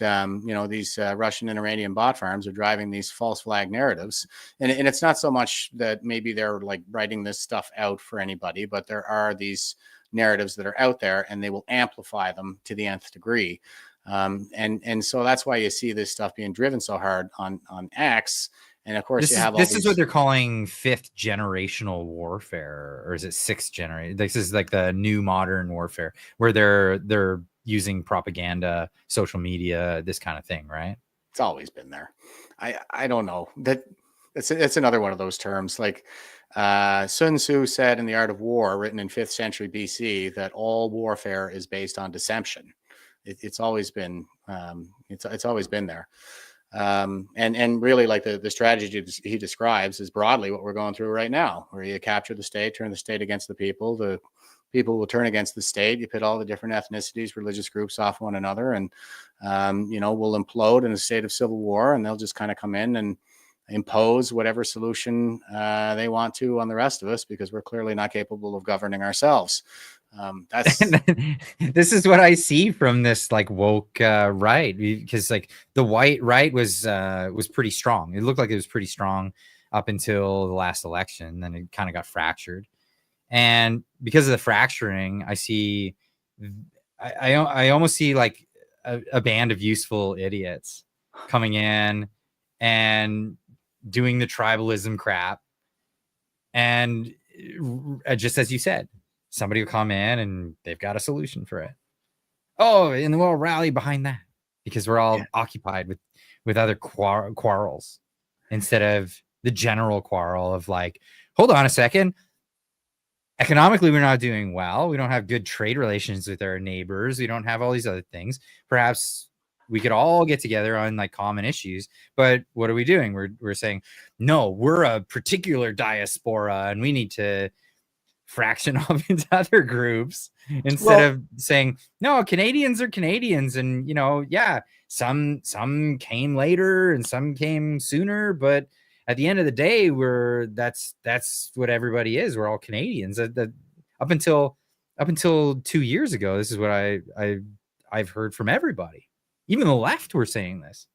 Speaker 11: these Russian and Iranian bot farms are driving these false flag narratives, and it's not so much that maybe they're like writing this stuff out for anybody, but there are these narratives that are out there, and they will amplify them to the nth degree. And so that's why you see this stuff being driven so hard on X. And of course,
Speaker 1: This is what they're calling 5th generational warfare, or is it 6th generation? This is like the new modern warfare, where they're using propaganda, social media, this kind of thing, right?
Speaker 11: It's always been there. I don't know, that it's another one of those terms. Like Sun Tzu said in The Art of War, written in 5th century BC, that all warfare is based on deception. It's always been it's always been there. And really, like the strategy he describes is broadly what we're going through right now, where you capture the state, turn the state against the people will turn against the state. You pit all the different ethnicities, religious groups off one another, and we'll implode in a state of civil war, and they'll just kind of come in and impose whatever solution they want to on the rest of us, because we're clearly not capable of governing ourselves. That's
Speaker 1: this is what I see from this like woke right, because like the white right was pretty strong. It looked like it was pretty strong up until the last election. Then it kind of got fractured, and because of the fracturing, I see I almost see like a band of useful idiots coming in and doing the tribalism crap, and just as you said, somebody will come in and they've got a solution for it. Oh, and we'll rally behind that because we're all occupied with other quarrels instead of the general quarrel of like, hold on a second. Economically, we're not doing well. We don't have good trade relations with our neighbors. We don't have all these other things. Perhaps we could all get together on like common issues, but what are we doing? We're saying, no, we're a particular diaspora and we need to fraction off into other groups instead of saying, no, Canadians are Canadians. And, some came later and some came sooner, but at the end of the day, that's what everybody is. We're all Canadians. Up until 2 years ago, this is what I've heard from everybody. Even the left were saying this.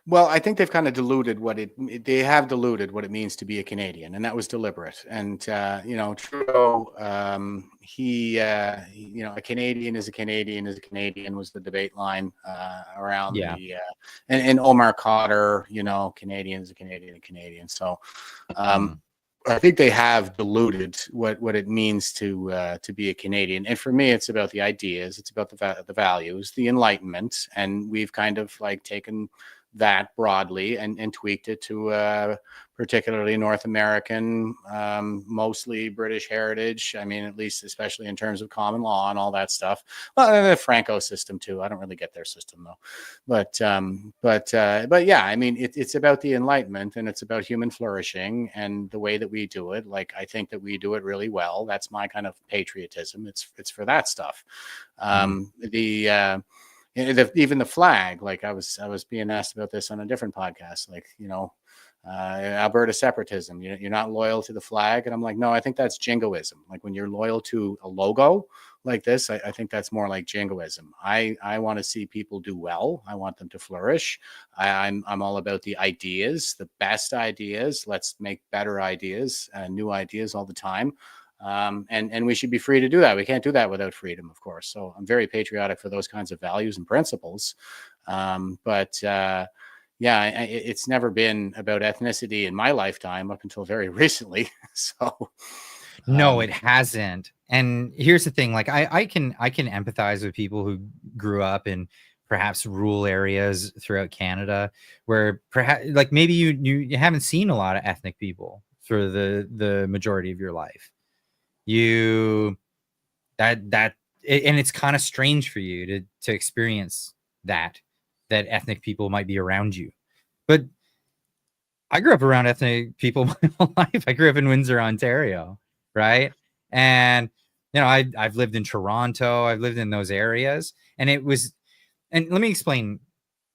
Speaker 11: Well, I think they've kind of diluted what it means to be a Canadian, and that was deliberate. And Trudeau, a Canadian is a Canadian is a Canadian was the debate line around and Omar Cotter, Canadian is a Canadian, a Canadian. So I think they have diluted what it means to be a Canadian. And for me, it's about the ideas, it's about the values, the Enlightenment, and we've kind of like taken that broadly and tweaked it to particularly North American, mostly British heritage. I mean, at least especially in terms of common law and all that stuff. Well, the Franco system too. I don't really get their system though. But yeah, I mean, it's about the Enlightenment and it's about human flourishing and the way that we do it. Like, I think that we do it really well. That's my kind of patriotism. It's for that stuff. Even the flag, like I was being asked about this on a different podcast, like, Alberta separatism, you're not loyal to the flag. And I'm like, no, I think that's jingoism. Like when you're loyal to a logo like this, I think that's more like jingoism. I want to see people do well. I want them to flourish. I'm all about the ideas, the best ideas. Let's make better ideas, new ideas all the time. And we should be free to do that. We can't do that without freedom, of course. So I'm very patriotic for those kinds of values and principles. It's never been about ethnicity in my lifetime up until very recently. So
Speaker 1: no, it hasn't. And here's the thing, like I can empathize with people who grew up in perhaps rural areas throughout Canada where perhaps like maybe you haven't seen a lot of ethnic people for the majority of your life. And it's kind of strange for you to experience that ethnic people might be around you. But I grew up around ethnic people my whole life. I grew up in Windsor, Ontario, right? And I've lived in Toronto, I've lived in those areas, and let me explain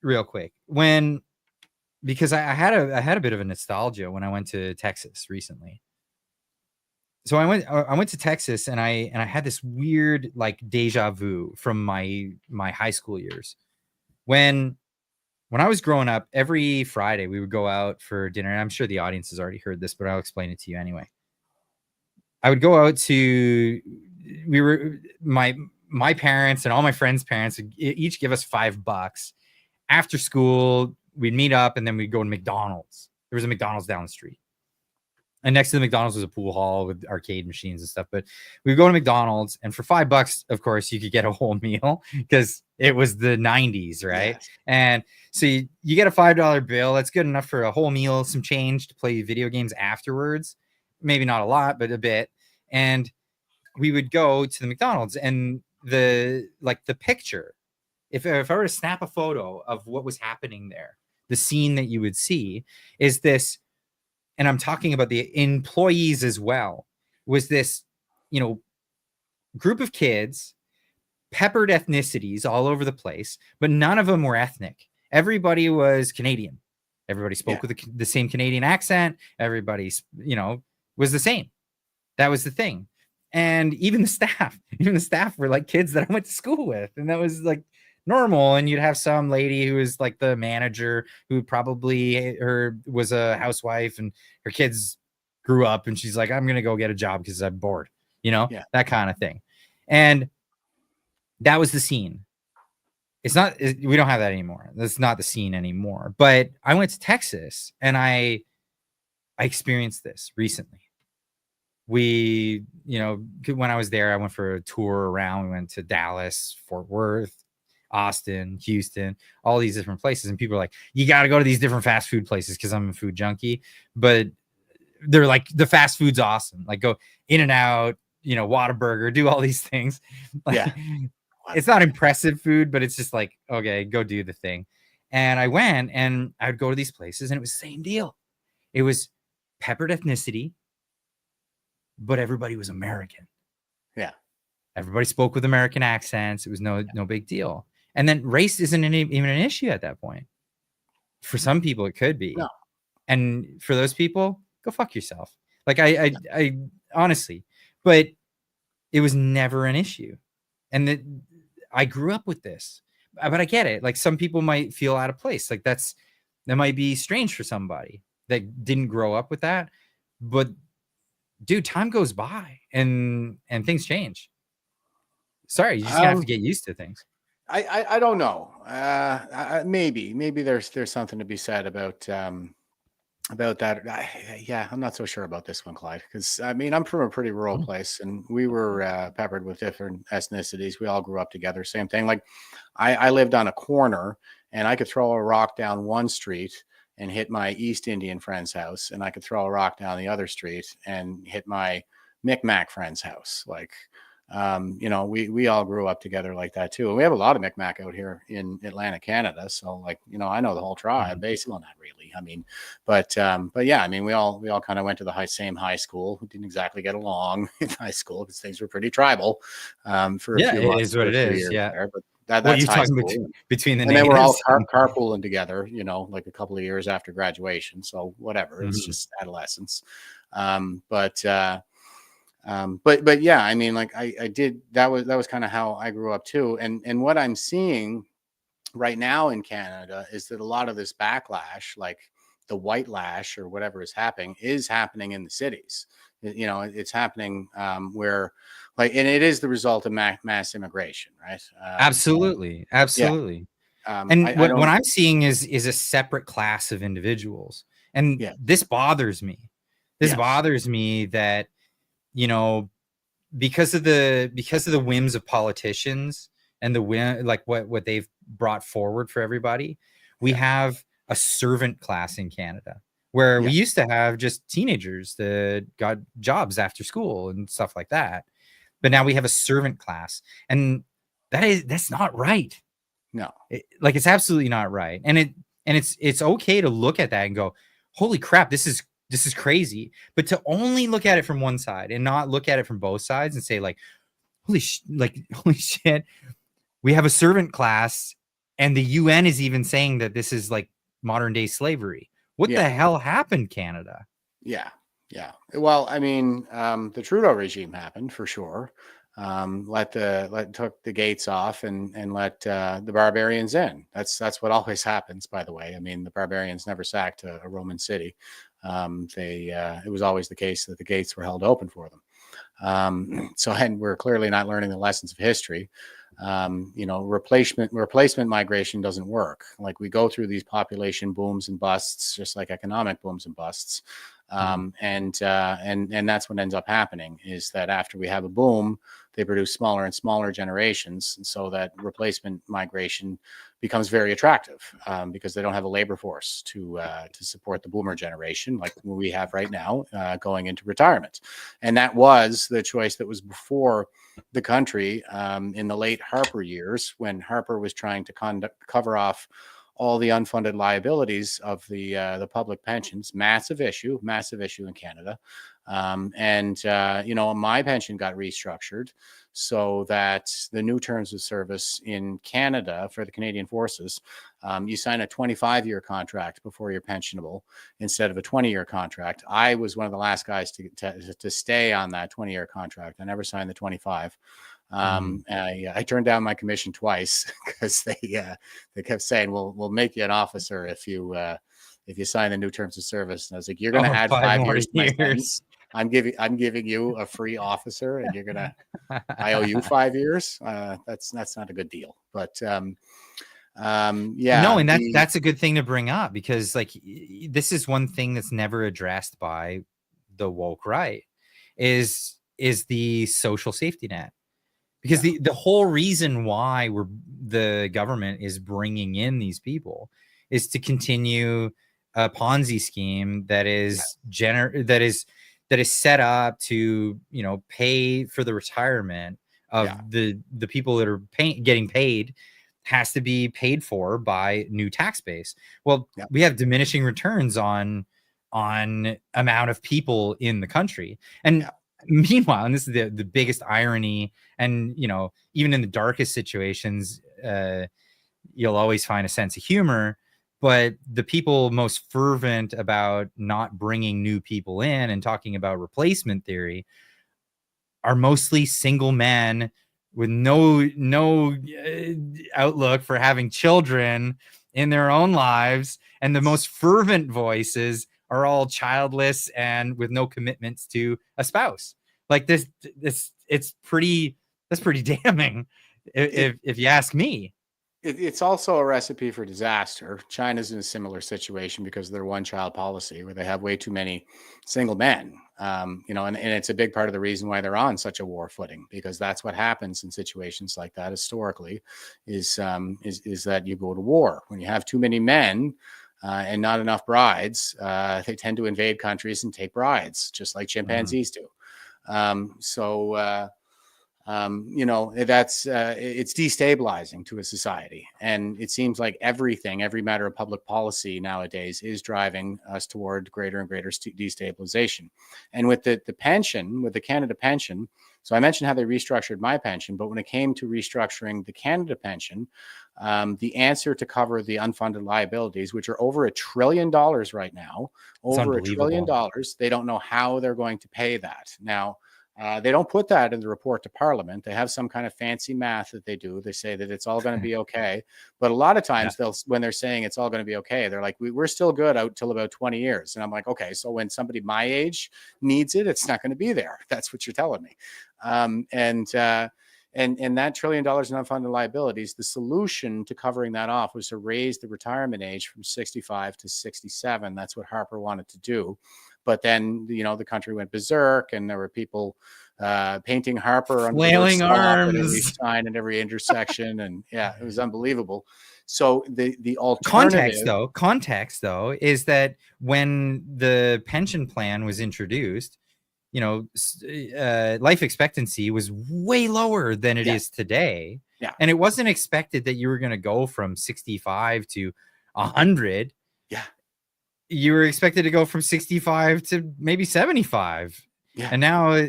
Speaker 1: real quick. Because I had a bit of a nostalgia when I went to Texas recently. So I went to Texas and I had this weird like deja vu from my high school years. When I was growing up, every Friday we would go out for dinner. And I'm sure the audience has already heard this, but I'll explain it to you anyway. I would go out to, my parents and all my friends' parents would each give us $5 after school. We'd meet up and then we'd go to McDonald's. There was a McDonald's down the street. And next to the McDonald's was a pool hall with arcade machines and stuff. But we'd go to McDonald's, and for $5, of course, you could get a whole meal because it was the 90s, right?
Speaker 11: Yes.
Speaker 1: And so you get a $5 bill. That's good enough for a whole meal, some change to play video games afterwards. Maybe not a lot, but a bit. And we would go to the McDonald's, and the picture, if I were to snap a photo of what was happening there, the scene that you would see is this, and I'm talking about the employees as well, was this, group of kids, peppered ethnicities all over the place, but none of them were ethnic. Everybody was Canadian. Everybody spoke with the same Canadian accent. Everybody, was the same. That was the thing. And even the staff were like kids that I went to school with. And that was like normal. And you'd have some lady who was like the manager who probably was a housewife, and her kids grew up and she's like, I'm going to go get a job because I'm bored, that kind of thing. And that was the scene. We don't have that anymore. That's not the scene anymore. But I went to Texas and I experienced this recently. When I was there, I went for a tour around. We went to Dallas, Fort Worth, Austin, Houston, all these different places. And people are like, you got to go to these different fast food places because I'm a food junkie. But they're like, the fast food's awesome. Like, go In-N-Out, Whataburger, do all these things. Like, it's not impressive food, but it's just like, okay, go do the thing. And I went and I would go to these places and it was the same deal. It was peppered ethnicity, but everybody was American.
Speaker 11: Yeah.
Speaker 1: Everybody spoke with American accents. It was no big deal. And then race isn't even an issue at that point. For some people, it could be.
Speaker 11: No.
Speaker 1: And for those people, go fuck yourself. Like I honestly, but it was never an issue. And I grew up with this, but I get it. Like, some people might feel out of place. Like, that might be strange for somebody that didn't grow up with that. But dude, time goes by and things change. Sorry, you just have to get used to things.
Speaker 11: I don't know. Maybe there's something to be said about that. I'm not so sure about this one, Clyde, because I'm from a pretty rural place, and we were peppered with different ethnicities. We all grew up together. Same thing. Like, I lived on a corner, and I could throw a rock down one street and hit my East Indian friend's house, and I could throw a rock down the other street and hit my Micmac friend's house. Like, we all grew up together like that too. And we have a lot of Micmac out here in Atlantic, Canada. So, like, I know the whole tribe, basically. Well, not really. But yeah, we all kind of went to the same high school. We didn't exactly get along in high school because things were pretty tribal. For a few months,
Speaker 1: it is what it is. Yeah.
Speaker 11: There, but that's
Speaker 1: you're talking between the
Speaker 11: and they were all carpooling together, like a couple of years after graduation. So whatever, it's just adolescence. But yeah, like I did, that was kind of how I grew up too. And what I'm seeing right now in Canada is that a lot of this backlash, like the white lash or whatever is happening in the cities. It's happening where, like, and it is the result of mass immigration, right?
Speaker 1: Absolutely.
Speaker 11: Yeah.
Speaker 1: And what I'm seeing is a separate class of individuals. And this bothers me. This bothers me that, because of the whims of politicians and the whim, like what they've brought forward for everybody, we have a servant class in Canada, where we used to have just teenagers that got jobs after school and stuff like that. But now we have a servant class, and that's not right.
Speaker 11: No,
Speaker 1: it's absolutely not right. And it's okay to look at that and go, holy crap, this is crazy. But to only look at it from one side and not look at it from both sides and say, like, holy shit, we have a servant class, and the UN is even saying that this is like modern day slavery. What the hell happened, Canada?
Speaker 11: Yeah. Well, the Trudeau regime happened for sure. Took the gates off and let the barbarians in. That's what always happens, by the way. The barbarians never sacked a Roman city. It was always the case that the gates were held open for them. And we're clearly not learning the lessons of history. Replacement migration doesn't work. Like, we go through these population booms and busts, just like economic booms and busts. And that's what ends up happening, is that after we have a boom, they produce smaller and smaller generations. And so that replacement migration becomes very attractive, because they don't have a labor force to support the boomer generation like we have right now, going into retirement. And that was the choice that was before the country in the late Harper years, when Harper was trying to cover off all the unfunded liabilities of the public pensions. Massive issue in Canada. My pension got restructured so that the new terms of service in Canada for the Canadian Forces, you sign a 25-year contract before you're pensionable instead of a 20-year contract. I was one of the last guys to stay on that 20-year contract. I never signed the 25. I turned down my commission twice because they kept saying, we'll make you an officer if you sign the new terms of service. And I was like, you're going to add 5 years to my sentence. I'm giving you a free officer, and I owe you 5 years. That's not a good deal. But no,
Speaker 1: and that's a good thing to bring up, because like, this is one thing that's never addressed by the woke right is the social safety net. Because the whole reason why the government is bringing in these people is to continue a Ponzi scheme that is set up to, pay for the retirement of the people that are getting paid, has to be paid for by new tax base. Well, we have diminishing returns on amount of people in the country. And meanwhile, and this is the biggest irony, and even in the darkest situations, you'll always find a sense of humor, but the people most fervent about not bringing new people in and talking about replacement theory are mostly single men with no outlook for having children in their own lives, and the most fervent voices are all childless and with no commitments to a spouse. Like that's pretty damning, if you ask me.
Speaker 11: It's also a recipe for disaster. China's in a similar situation because of their one-child policy, where they have way too many single men. And it's a big part of the reason why they're on such a war footing, because that's what happens in situations like that historically, is that you go to war when you have too many men. And not enough brides. They tend to invade countries and take brides, just like chimpanzees do. It's destabilizing to a society. And it seems like every matter of public policy nowadays is driving us toward greater and greater destabilization. And with the pension, with the Canada pension, so I mentioned how they restructured my pension, but when it came to restructuring the Canada pension, the answer to cover the unfunded liabilities, which are over $1 trillion right now, over $1 trillion, they don't know how they're going to pay that. Now, they don't put that in the report to Parliament. They have some kind of fancy math that they do. They say that it's all going to be okay. But a lot of times when they're saying it's all going to be okay, they're like, we're still good out till about 20 years. And I'm like, okay, so when somebody my age needs it, it's not going to be there. That's what you're telling me. And that $1 trillion in unfunded liabilities, the solution to covering that off was to raise the retirement age from 65 to 67. That's what Harper wanted to do. But then, the country went berserk, and there were people painting Harper
Speaker 1: flailing arms
Speaker 11: at every sign and every intersection. And it was unbelievable. So the alternative
Speaker 1: context though is that when the pension plan was introduced, life expectancy was way lower than it is today.
Speaker 11: Yeah.
Speaker 1: And it wasn't expected that you were going to go from 65 to 100.
Speaker 11: Yeah.
Speaker 1: You were expected to go from 65 to maybe 75.
Speaker 11: Yeah.
Speaker 1: And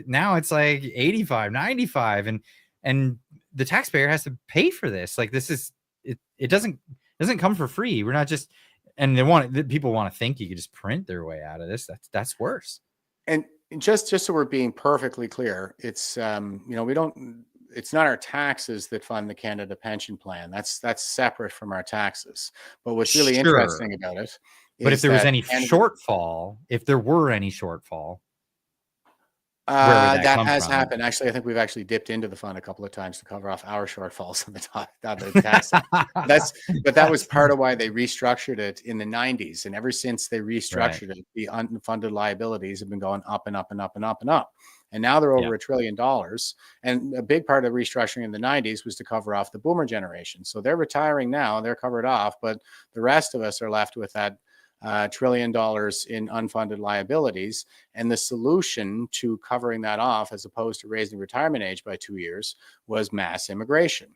Speaker 1: now it's like 85, 95. And the taxpayer has to pay for this. Like, this is, it doesn't come for free. We're not just, and people want to think you could just print their way out of this. That's worse.
Speaker 11: And just so we're being perfectly clear, it's it's not our taxes that fund the Canada pension plan. That's separate from our taxes. But what's really interesting about it,
Speaker 1: but if there was any shortfall, Where would that
Speaker 11: That
Speaker 1: come
Speaker 11: has
Speaker 1: from?
Speaker 11: happened. Actually, I think we've actually dipped into the fund a couple of times to cover off our shortfalls on the tax side. That was part of why they restructured it in the 90s. And ever since they restructured it, the unfunded liabilities have been going up and up and up and up and up. And now they're over $1 trillion. And a big part of restructuring in the 90s was to cover off the boomer generation. So they're retiring now, they're covered off, but the rest of us are left with that $1 trillion in unfunded liabilities. And the solution to covering that off, as opposed to raising retirement age by 2 years, was mass immigration.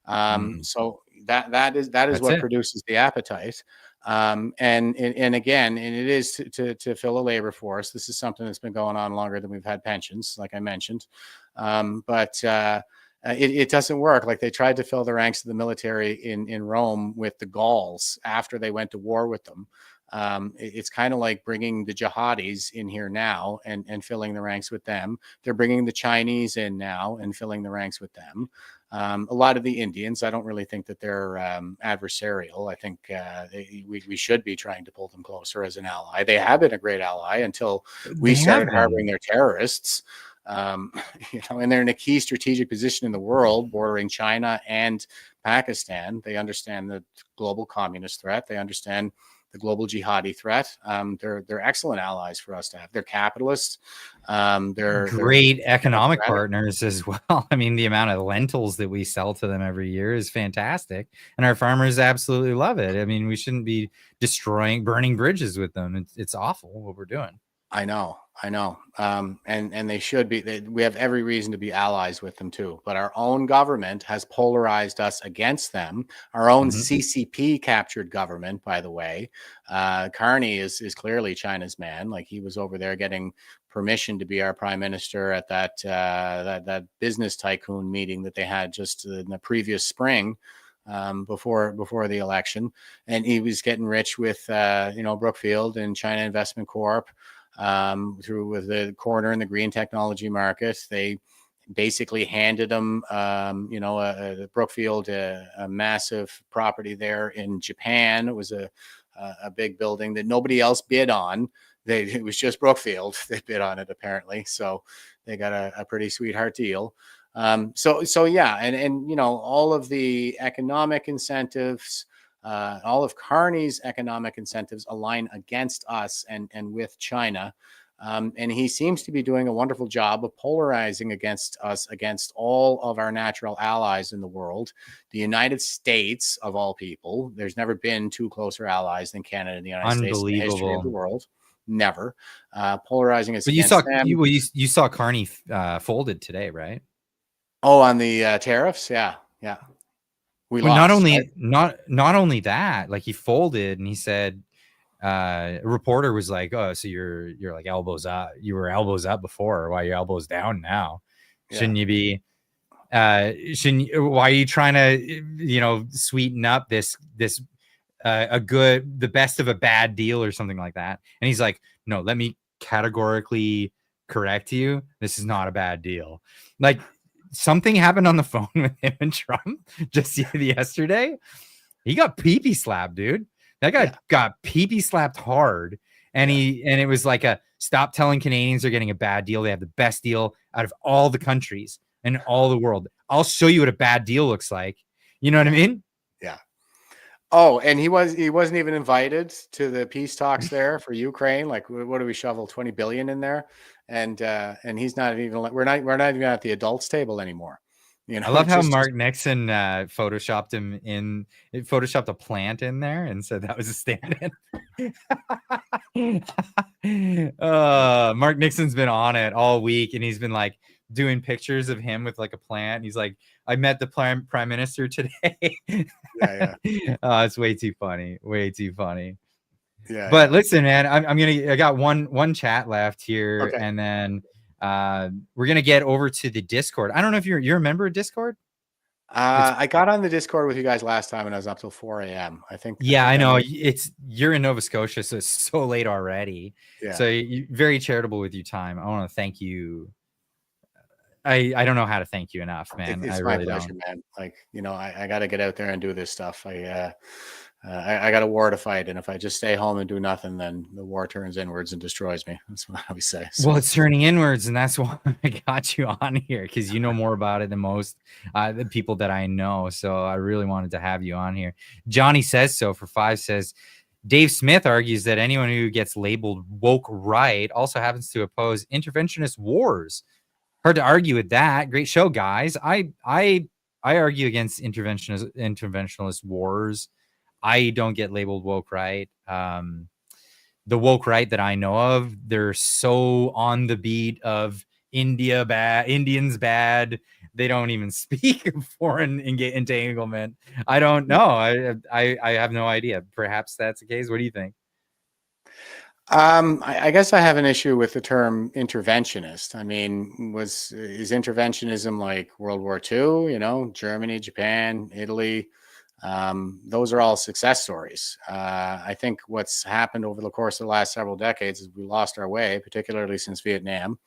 Speaker 11: So that is what produces the appetite. And again, and it is to fill a labor force. This is something that's been going on longer than we've had pensions, like I mentioned. But it doesn't work. Like, they tried to fill the ranks of the military in Rome with the Gauls after they went to war with them. It's kind of like bringing the jihadis in here now and filling the ranks with them. They're bringing the Chinese in now and filling the ranks with them. A lot of the Indians, I don't really think that they're adversarial. I think we should be trying to pull them closer as an ally. They have been a great ally until we started harboring their terrorists. And they're in a key strategic position in the world, bordering China and Pakistan. They understand the global communist threat. They understand the global jihadi threat. They're excellent allies for us to have. They're capitalists. They're
Speaker 1: great economic partners as well. I mean, the amount of lentils that we sell to them every year is fantastic, and our farmers absolutely love it. I mean, we shouldn't be burning bridges with them. It's awful what we're doing.
Speaker 11: I know. And they should be. We have every reason to be allies with them too. But our own government has polarized us against them. Our own CCP captured government, by the way. Carney is clearly China's man. Like, he was over there getting permission to be our prime minister at that business tycoon meeting that they had just in the previous spring. Before the election, and he was getting rich with Brookfield and China Investment Corp. Through with the corner in the green technology market. They basically handed them, Brookfield, a massive property there in Japan. It was a big building that nobody else bid on. It was just Brookfield. They bid on it, apparently. So they got a pretty sweetheart deal. So yeah, and all of the economic incentives, all of Carney's economic incentives align against us and with China. And he seems to be doing a wonderful job of polarizing against us, against all of our natural allies in the world. The United States, of all people, there's never been two closer allies than Canada and the United States in the history of the world. Never. Polarizing us against them.
Speaker 1: You saw Carney folded today, right?
Speaker 11: Oh, on the tariffs? Yeah. We lost,
Speaker 1: not only that, like, he folded and he said, a reporter was like, "Oh, so you're like elbows up. You were elbows up before. Why are your elbows down now? Shouldn't you be? Why are you trying to, sweeten up the best of a bad deal or something like that?" And he's like, "No, let me categorically correct you. This is not a bad deal." Like, something happened on the phone with him and Trump just yesterday. He got pee-pee slapped, dude. That guy got pee-pee slapped hard. And it was like stop telling Canadians they're getting a bad deal. They have the best deal out of all the countries in all the world. I'll show you what a bad deal looks like. You know what I mean?
Speaker 11: Yeah. Oh, and he wasn't even invited to the peace talks there for Ukraine. Like, what do we shovel 20 billion in there? And he's not even, we're not even at the adults table anymore.
Speaker 1: I love how Mark Nixon photoshopped a plant in there and said that was a stand-in. Mark Nixon's been on it all week, and he's been like doing pictures of him with like a plant. He's like, "I met the prime minister today." It's way too funny. Yeah. But listen, man, I got one chat left here, and then we're gonna get over to the Discord. I don't know if you're a member of Discord.
Speaker 11: I got on the Discord with you guys last time, and I was up till 4 a.m. I think.
Speaker 1: Yeah, I know. You're in Nova Scotia, so it's so late already. Yeah. So you're very charitable with your time. I want to thank you. I don't know how to thank you enough, man.
Speaker 11: It's my pleasure, man. Like, I got to get out there and do this stuff. I got a war to fight, and if I just stay home and do nothing, then the war turns inwards and destroys me. That's what I always say. So,
Speaker 1: Well, it's turning inwards, and that's why I got you on here, because you know more about it than most the people that I know. So I really wanted to have you on here. Johnny Says So for 5 says, Dave Smith argues that anyone who gets labeled woke right also happens to oppose interventionist wars. Hard to argue with that. Great show, guys. I argue against interventionist wars. I don't get labeled woke right. The woke right that I know of, they're so on the beat of India bad, Indians bad. They don't even speak of foreign entanglement. I don't know. I have no idea. Perhaps that's the case. What do you think?
Speaker 11: I guess I have an issue with the term interventionist. I mean, is interventionism like World War II? You know, Germany, Japan, Italy. Those are all success stories. I think what's happened over the course of the last several decades is we lost our way, particularly since Vietnam,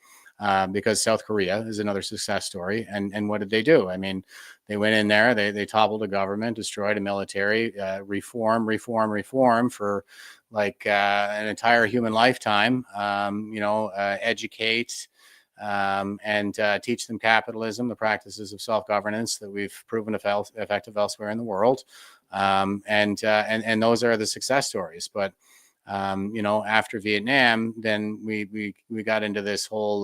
Speaker 11: because South Korea is another success story. And what did they do? I mean, they went in there, they toppled a government, destroyed a military, reform for like an entire human lifetime, educate, and teach them capitalism, the practices of self-governance that we've proven effective elsewhere in the world. And those are the success stories. But after Vietnam, then we got into this whole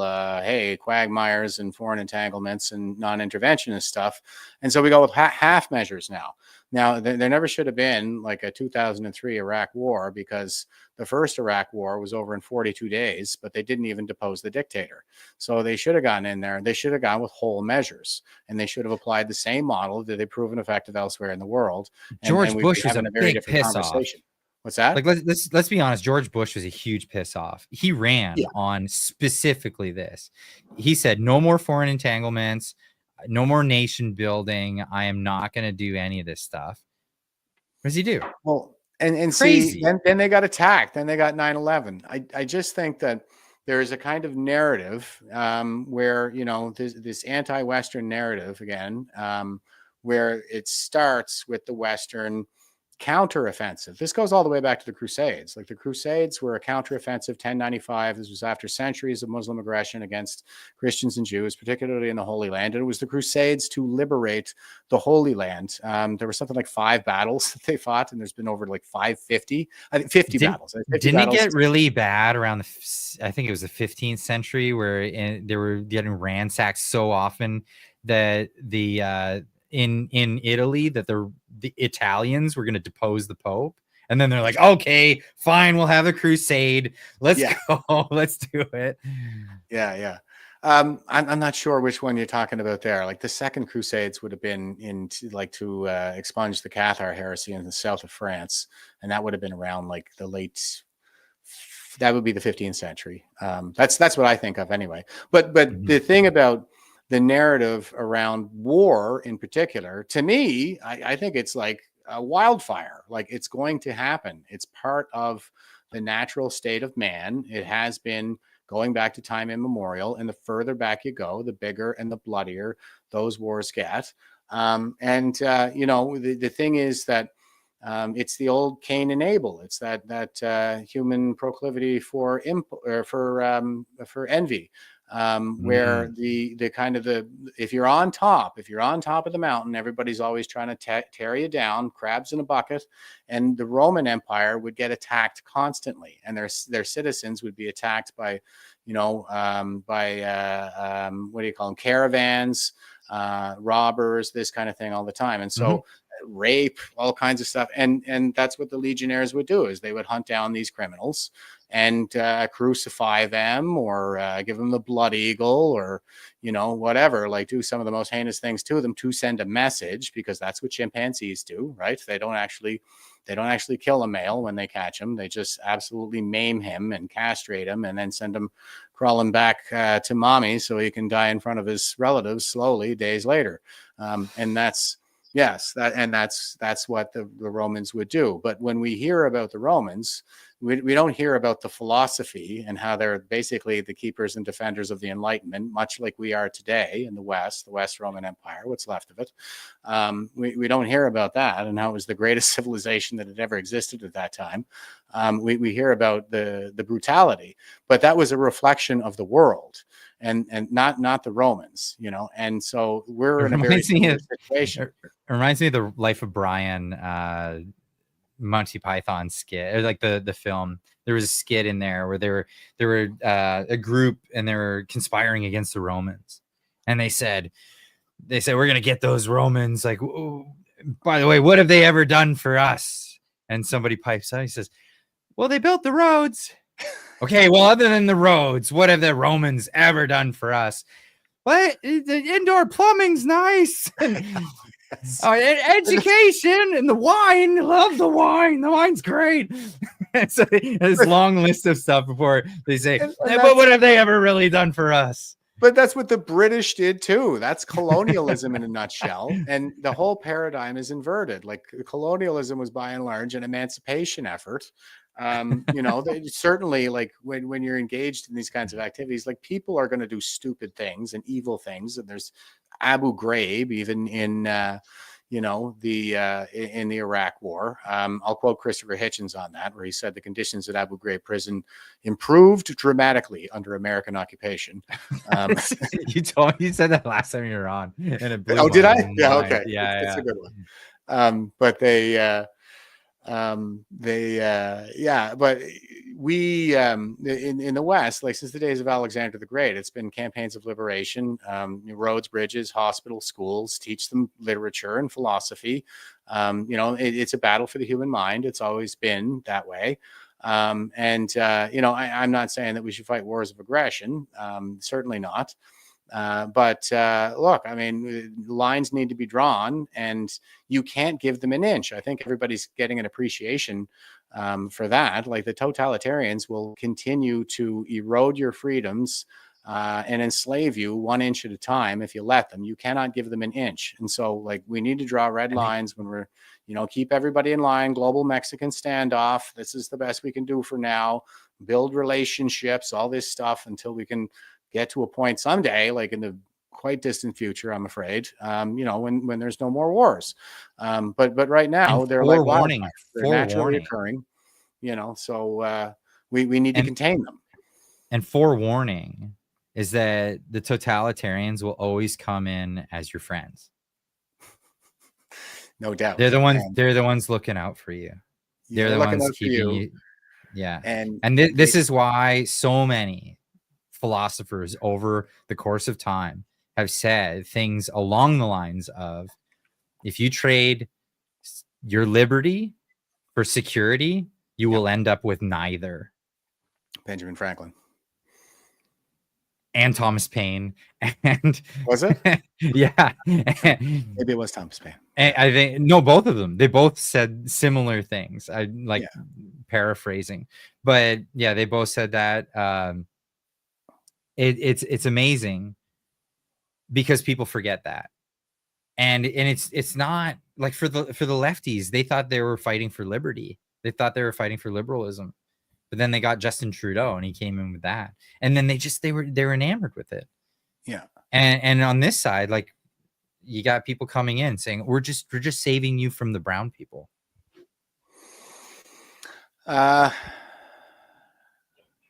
Speaker 11: quagmires and foreign entanglements and non-interventionist stuff, and so we go with half measures now. Now there never should have been like a 2003 Iraq war, because the first Iraq war was over in 42 days, but they didn't even depose the dictator. So they should have gone in there. They should have gone with whole measures, and they should have applied the same model that they've proven effective elsewhere in the world.
Speaker 1: George Bush was a very big piss off.
Speaker 11: What's that?
Speaker 1: Like, let's be honest. George Bush was a huge piss off. He ran on specifically this. He said, no more foreign entanglements, no more nation building. I am not going to do any of this stuff. What does he do?
Speaker 11: Well, and see, then they got attacked. Then they got 9/11. I just think that there is a kind of narrative where, this anti-Western narrative again, where it starts with the Western counteroffensive. This goes all the way back to the Crusades. Like the Crusades were a counteroffensive, 1095. This was after centuries of Muslim aggression against Christians and Jews, particularly in the Holy Land. And it was the Crusades to liberate the Holy Land. There were something like 5 battles that they fought, and there's been over like 550, I think 50 battles. 50
Speaker 1: didn't
Speaker 11: battles.
Speaker 1: It get really bad around I think it was the 15th century, where they were getting ransacked so often that in Italy, that the Italians were going to depose the Pope, and then they're like, okay, fine, we'll have a crusade. Let's go. Let's do it.
Speaker 11: Yeah. I'm not sure which one you're talking about there. Like the Second Crusades would have been to expunge the Cathar heresy in the south of France, and that would have been around like that would be the 15th century. That's what I think of anyway. But the thing about the narrative around war in particular, to me, I think it's like a wildfire. Like it's going to happen. It's part of the natural state of man. It has been going back to time immemorial. And the further back you go, the bigger and the bloodier those wars get. The thing is that it's the old Cain and Abel. It's that human proclivity for envy. Where if you're on top of the mountain, everybody's always trying to tear you down, crabs in a bucket. And the Roman Empire would get attacked constantly, and their citizens would be attacked by what do you call them, caravans, robbers, this kind of thing all the time. And so rape, all kinds of stuff. And that's what the legionnaires would do, is they would hunt down these criminals and crucify them, or give them the blood eagle, or whatever, like do some of the most heinous things to them to send a message, because that's what chimpanzees do, right? They don't actually kill a male when they catch him. They just absolutely maim him and castrate him, and then send him crawling back to mommy so he can die in front of his relatives slowly days later. And that's what the Romans would do. But when we hear about the Romans, we don't hear about the philosophy and how they're basically the keepers and defenders of the Enlightenment, much like we are today in the West Roman Empire, what's left of it. We don't hear about that and how it was the greatest civilization that had ever existed at that time. We hear about the brutality, but that was a reflection of the world and not the Romans, you know. And so we're in a very similar situation.
Speaker 1: It reminds me of the Life of Brian, Monty Python skit, or like the film. There was a skit in there where there were a group and they were conspiring against the Romans, and they said we're gonna get those Romans. Like, by the way, what have they ever done for us? And somebody pipes out. He says, "Well, they built the roads." Okay, well, other than the roads, what have the Romans ever done for us? What? The indoor plumbing's nice. Education and the wine. Love the wine. The wine's great. So this long list of stuff before they say, but what have they ever really done for us?
Speaker 11: But that's what the British did too. That's colonialism in a nutshell. And the whole paradigm is inverted. Like colonialism was by and large an emancipation effort. You know, certainly like when you're engaged in these kinds of activities, like people are going to do stupid things and evil things. And there's Abu Ghraib, even in you know, in the Iraq War. I'll quote Christopher Hitchens on that, where he said the conditions at Abu Ghraib prison improved dramatically under American occupation.
Speaker 1: You said that last time you were on. And it blew
Speaker 11: oh, did I?
Speaker 1: mind.
Speaker 11: Yeah, okay.
Speaker 1: Yeah,
Speaker 11: it's a good one. But but we in the West, like since the days of Alexander the Great, it's been campaigns of liberation, roads, bridges, hospitals, schools, teach them literature and philosophy. You know, it's a battle for the human mind. It's always been that way. You know, I'm not saying that we should fight wars of aggression. Certainly not. But look, I mean, lines need to be drawn and you can't give them an inch. I think everybody's getting an appreciation for that. Like the totalitarians will continue to erode your freedoms and enslave you 1 inch at a time if you let them. You cannot give them an inch. And so like we need to draw red lines when we're, you know, keep everybody in line, global Mexican standoff. This is the best we can do for now. Build relationships, all this stuff until we can get to a point someday, like in the quite distant future, I'm afraid, you know, when there's no more wars. But right now
Speaker 1: and
Speaker 11: they're like
Speaker 1: warning,
Speaker 11: they're naturally occurring, you know, so we need to contain them.
Speaker 1: And forewarning is that the totalitarians will always come in as your friends.
Speaker 11: No doubt.
Speaker 1: They're the ones looking out for you. They're the ones keeping you. Yeah. And this is why so many philosophers over the course of time have said things along the lines of, if you trade your liberty for security, you will end up with neither.
Speaker 11: Benjamin Franklin.
Speaker 1: And Thomas Paine. And
Speaker 11: was it?
Speaker 1: Yeah.
Speaker 11: Maybe it was Thomas Paine.
Speaker 1: And I think no, both of them. They both said similar things. I like paraphrasing, but yeah, they both said that. It's amazing because people forget that, and it's not like for the lefties, they thought they were fighting for liberty. They thought they were fighting for liberalism, but then they got Justin Trudeau and he came in with that, and then they were enamored with it.
Speaker 11: Yeah,
Speaker 1: and on this side, like you got people coming in saying we're just saving you from the brown people.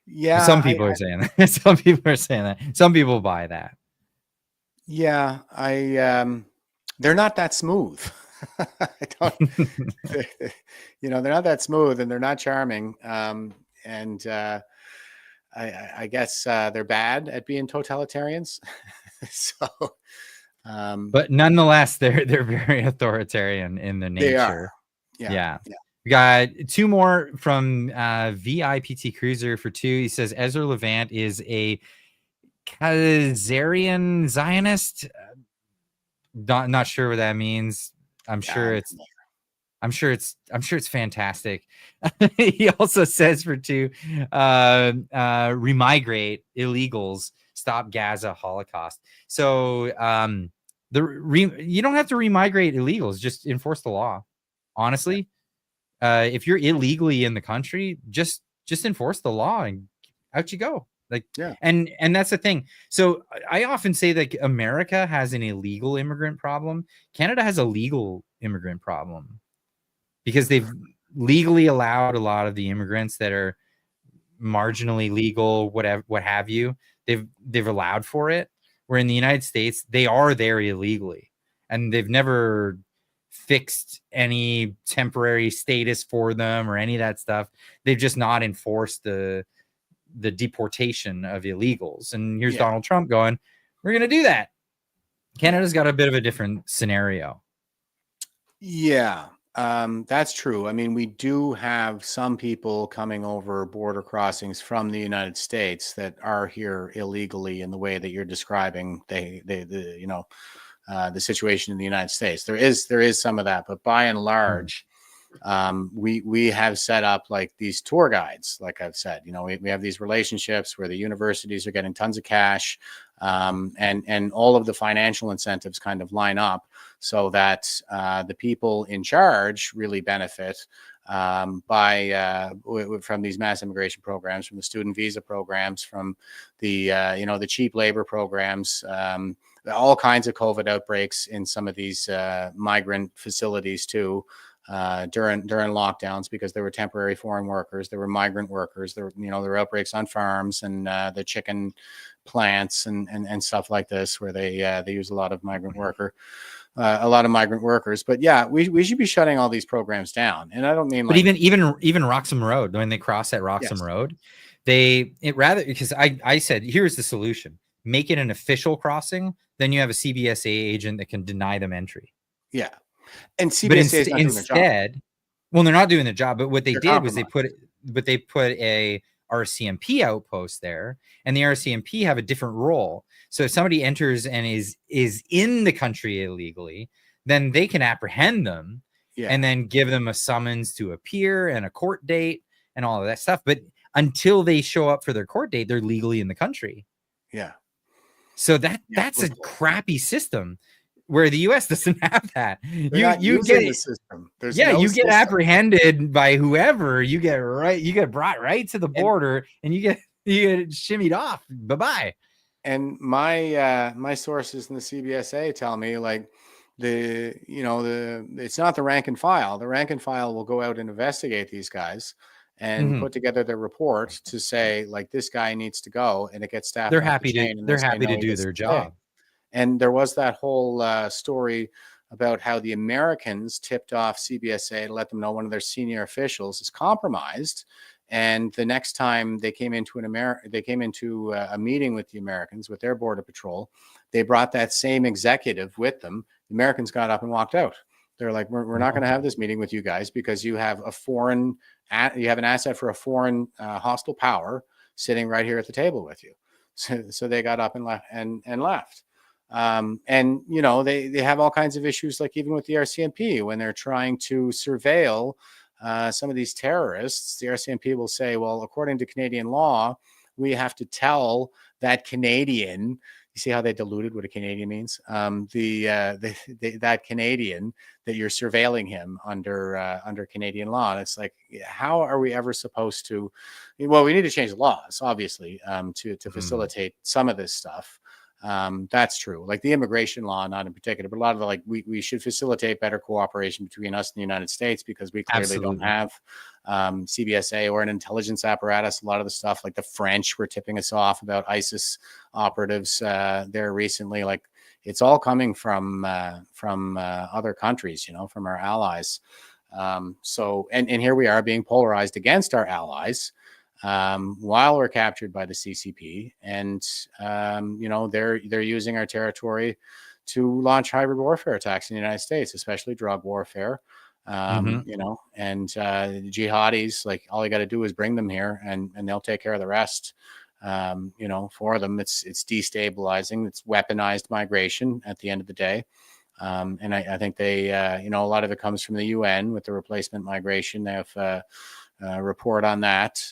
Speaker 11: Yeah,
Speaker 1: some people are saying that. Some people are saying that. Some people buy that.
Speaker 11: Yeah, they're not that smooth. I don't, you know, they're not that smooth and they're not charming. I guess they're bad at being totalitarians. So,
Speaker 1: but nonetheless, they're very authoritarian in the nature.
Speaker 11: They are.
Speaker 1: Yeah. We got two more from VIPT Cruiser for 2. He says Ezra Levant is a Khazarian Zionist. Not sure what that means. I'm sure it's fantastic. He also says for 2, remigrate illegals, stop Gaza Holocaust. So you don't have to remigrate illegals, just enforce the law. Honestly, if you're illegally in the country, just enforce the law and out you go. Like,
Speaker 11: Yeah.
Speaker 1: and that's the thing. So I often say that America has an illegal immigrant problem. Canada has a legal immigrant problem because they've legally allowed a lot of the immigrants that are marginally legal, whatever, what have you. They've allowed for it. Where in the United States, they are there illegally, and they've never fixed any temporary status for them or any of that stuff. They've just not enforced the deportation of illegals. And here's Donald Trump going, we're going to do that. Canada's got a bit of a different scenario.
Speaker 11: Yeah, that's true. I mean, we do have some people coming over border crossings from the United States that are here illegally in the way that you're describing. The situation in the United States. There is some of that, but by and large, we have set up like these tour guides. Like I've said, we have these relationships where the universities are getting tons of cash, and all of the financial incentives kind of line up so that the people in charge really benefit from these mass immigration programs, from the student visa programs, from the cheap labor programs, all kinds of COVID outbreaks in some of these migrant facilities too. During lockdowns, because there were temporary foreign workers, there were migrant workers, there were outbreaks on farms and the chicken plants and stuff like this, where they use a lot of migrant workers. But yeah, we should be shutting all these programs down. And I don't mean,
Speaker 1: but even Roxham Road, when they cross at Roxham Road, because I said, here's the solution: make it an official crossing. Then you have a CBSA agent that can deny them entry.
Speaker 11: Yeah. And CBSA
Speaker 1: but instead, well, they're not doing the job. But what they did was they put a RCMP outpost there, and the RCMP have a different role. So if somebody enters and is in the country illegally, then they can apprehend them and then give them a summons to appear and a court date and all of that stuff. But until they show up for their court date, they're legally in the country.
Speaker 11: Yeah.
Speaker 1: So that's a crappy system. Where the U.S. doesn't have that. You get
Speaker 11: the system.
Speaker 1: You get apprehended by whoever. You get brought right to the border, and you get shimmied off. Bye-bye.
Speaker 11: And my sources in the CBSA tell me, like, it's not the rank and file. The rank and file will go out and investigate these guys and put together their report to say, like, this guy needs to go, and it gets staffed.
Speaker 1: They're happy to do their job.
Speaker 11: And there was that whole story about how the Americans tipped off CBSA to let them know one of their senior officials is compromised. And the next time they came into a meeting with the Americans, with their border patrol, they brought that same executive with them. The Americans got up and walked out. They're like, we're not going to have this meeting with you guys because you have an asset for a foreign hostile power sitting right here at the table with you. So they got up and left. They have all kinds of issues, like even with the RCMP, when they're trying to surveil some of these terrorists. The RCMP will say, well, according to Canadian law, we have to tell that Canadian. You see how they diluted what a Canadian means? That Canadian that you're surveilling him under Canadian law. And it's like, how are we ever supposed to? Well, we need to change the laws, obviously, to facilitate some of this stuff. That's true. Like the immigration law, not in particular, but a lot of we should facilitate better cooperation between us and the United States, because we clearly don't have CBSA or an intelligence apparatus. A lot of the stuff, like the French were tipping us off about ISIS operatives there recently. Like it's all coming from other countries, from our allies. So here we are being polarized against our allies. While we're captured by the CCP, and they're using our territory to launch hybrid warfare attacks in the United States, especially drug warfare. And jihadis, like, all you got to do is bring them here, and they'll take care of the rest. For them, it's destabilizing. It's weaponized migration at the end of the day. And I think they, a lot of it comes from the UN with the replacement migration. They have report on that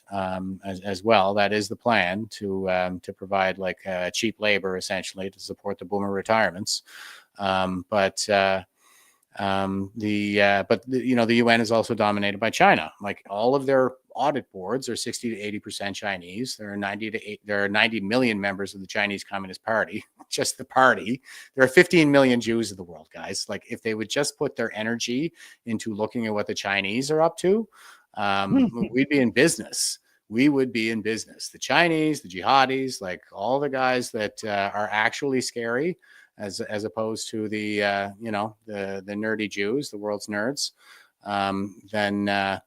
Speaker 11: as well. That is the plan, to provide cheap labor essentially to support the boomer retirements. But The UN is also dominated by China. Like all of their audit boards are 60 to 80% Chinese. There are 90 million members of the Chinese Communist Party, just the party. There are 15 million Jews in the world, guys. Like if they would just put their energy into looking at what the Chinese are up to, we'd be in business. We would be in business. The Chinese, the jihadis, like all the guys that are actually scary, as opposed to the nerdy Jews, the world's nerds, then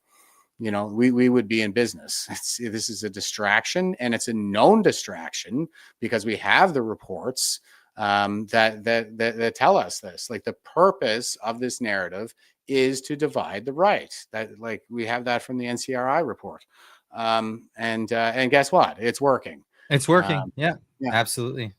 Speaker 11: we would be in business. This is a distraction, and it's a known distraction because we have the reports that tell us this. Like the purpose of this narrative is to divide the right. That like we have that from the NCRI report. And guess what? It's working.
Speaker 1: It's working. Yeah, absolutely.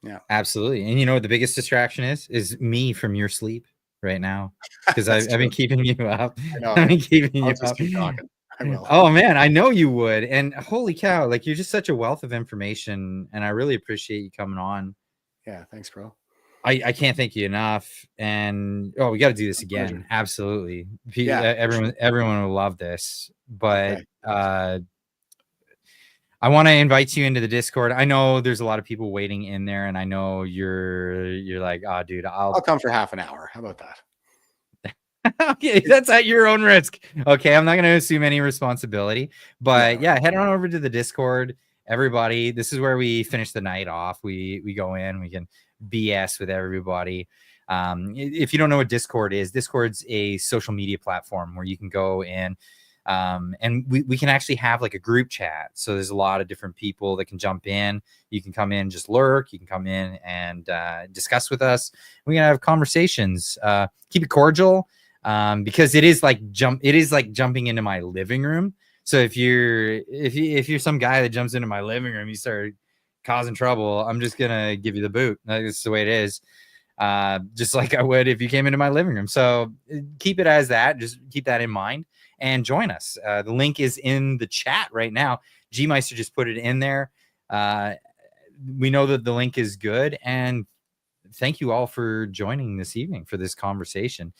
Speaker 11: Yeah,
Speaker 1: absolutely. And you know what the biggest distraction is me from your sleep right now, because I've been keeping you up. I've been keeping you up.
Speaker 11: Keep talking. I will.
Speaker 1: Oh man, I know you would. And holy cow, like you're just such a wealth of information, and I really appreciate you coming on.
Speaker 11: Yeah, thanks, bro.
Speaker 1: I can't thank you enough. And we got to do this again.
Speaker 11: Pleasure.
Speaker 1: Absolutely.
Speaker 11: Yeah,
Speaker 1: everyone will love this. But I want to invite you into the Discord. I know there's a lot of people waiting in there, and I know you're like, oh, dude, I'll
Speaker 11: come for half an hour. How about that?
Speaker 1: Okay, that's at your own risk. Okay, I'm not going to assume any responsibility, but yeah, head on over to the Discord. Everybody, this is where we finish the night off. We go in, we can BS with everybody. If you don't know what Discord is, Discord's a social media platform where you can go in. And we can actually have like a group chat. So there's a lot of different people that can jump in. You can come in, just lurk. You can come in and discuss with us. We can have conversations. Keep it cordial, because it is like jumping into my living room. So if you're some guy that jumps into my living room, you start causing trouble, I'm just gonna give you the boot. That's the way it is. Just like I would if you came into my living room. So keep it as that. Just keep that in mind. And join us. The link is in the chat right now. G-Meister just put it in there. We know that the link is good. And thank you all for joining this evening for this conversation.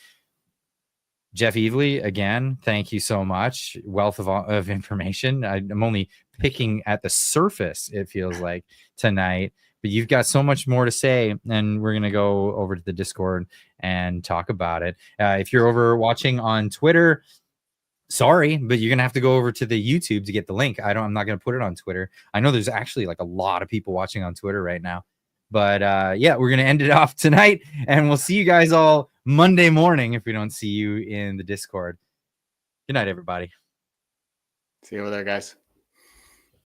Speaker 1: Jeff Evely, again, thank you so much. Wealth of information. I'm only picking at the surface, it feels like, tonight. But you've got so much more to say, and we're going to go over to the Discord and talk about it. If you're over watching on Twitter, sorry, but you're gonna have to go over to the YouTube to get the link. I'm not gonna put it on Twitter. I know there's actually like a lot of people watching on Twitter right now, but yeah, we're gonna end it off tonight, and we'll see you guys all Monday morning if we don't see you in the Discord. Good night, everybody.
Speaker 11: See you over there, guys.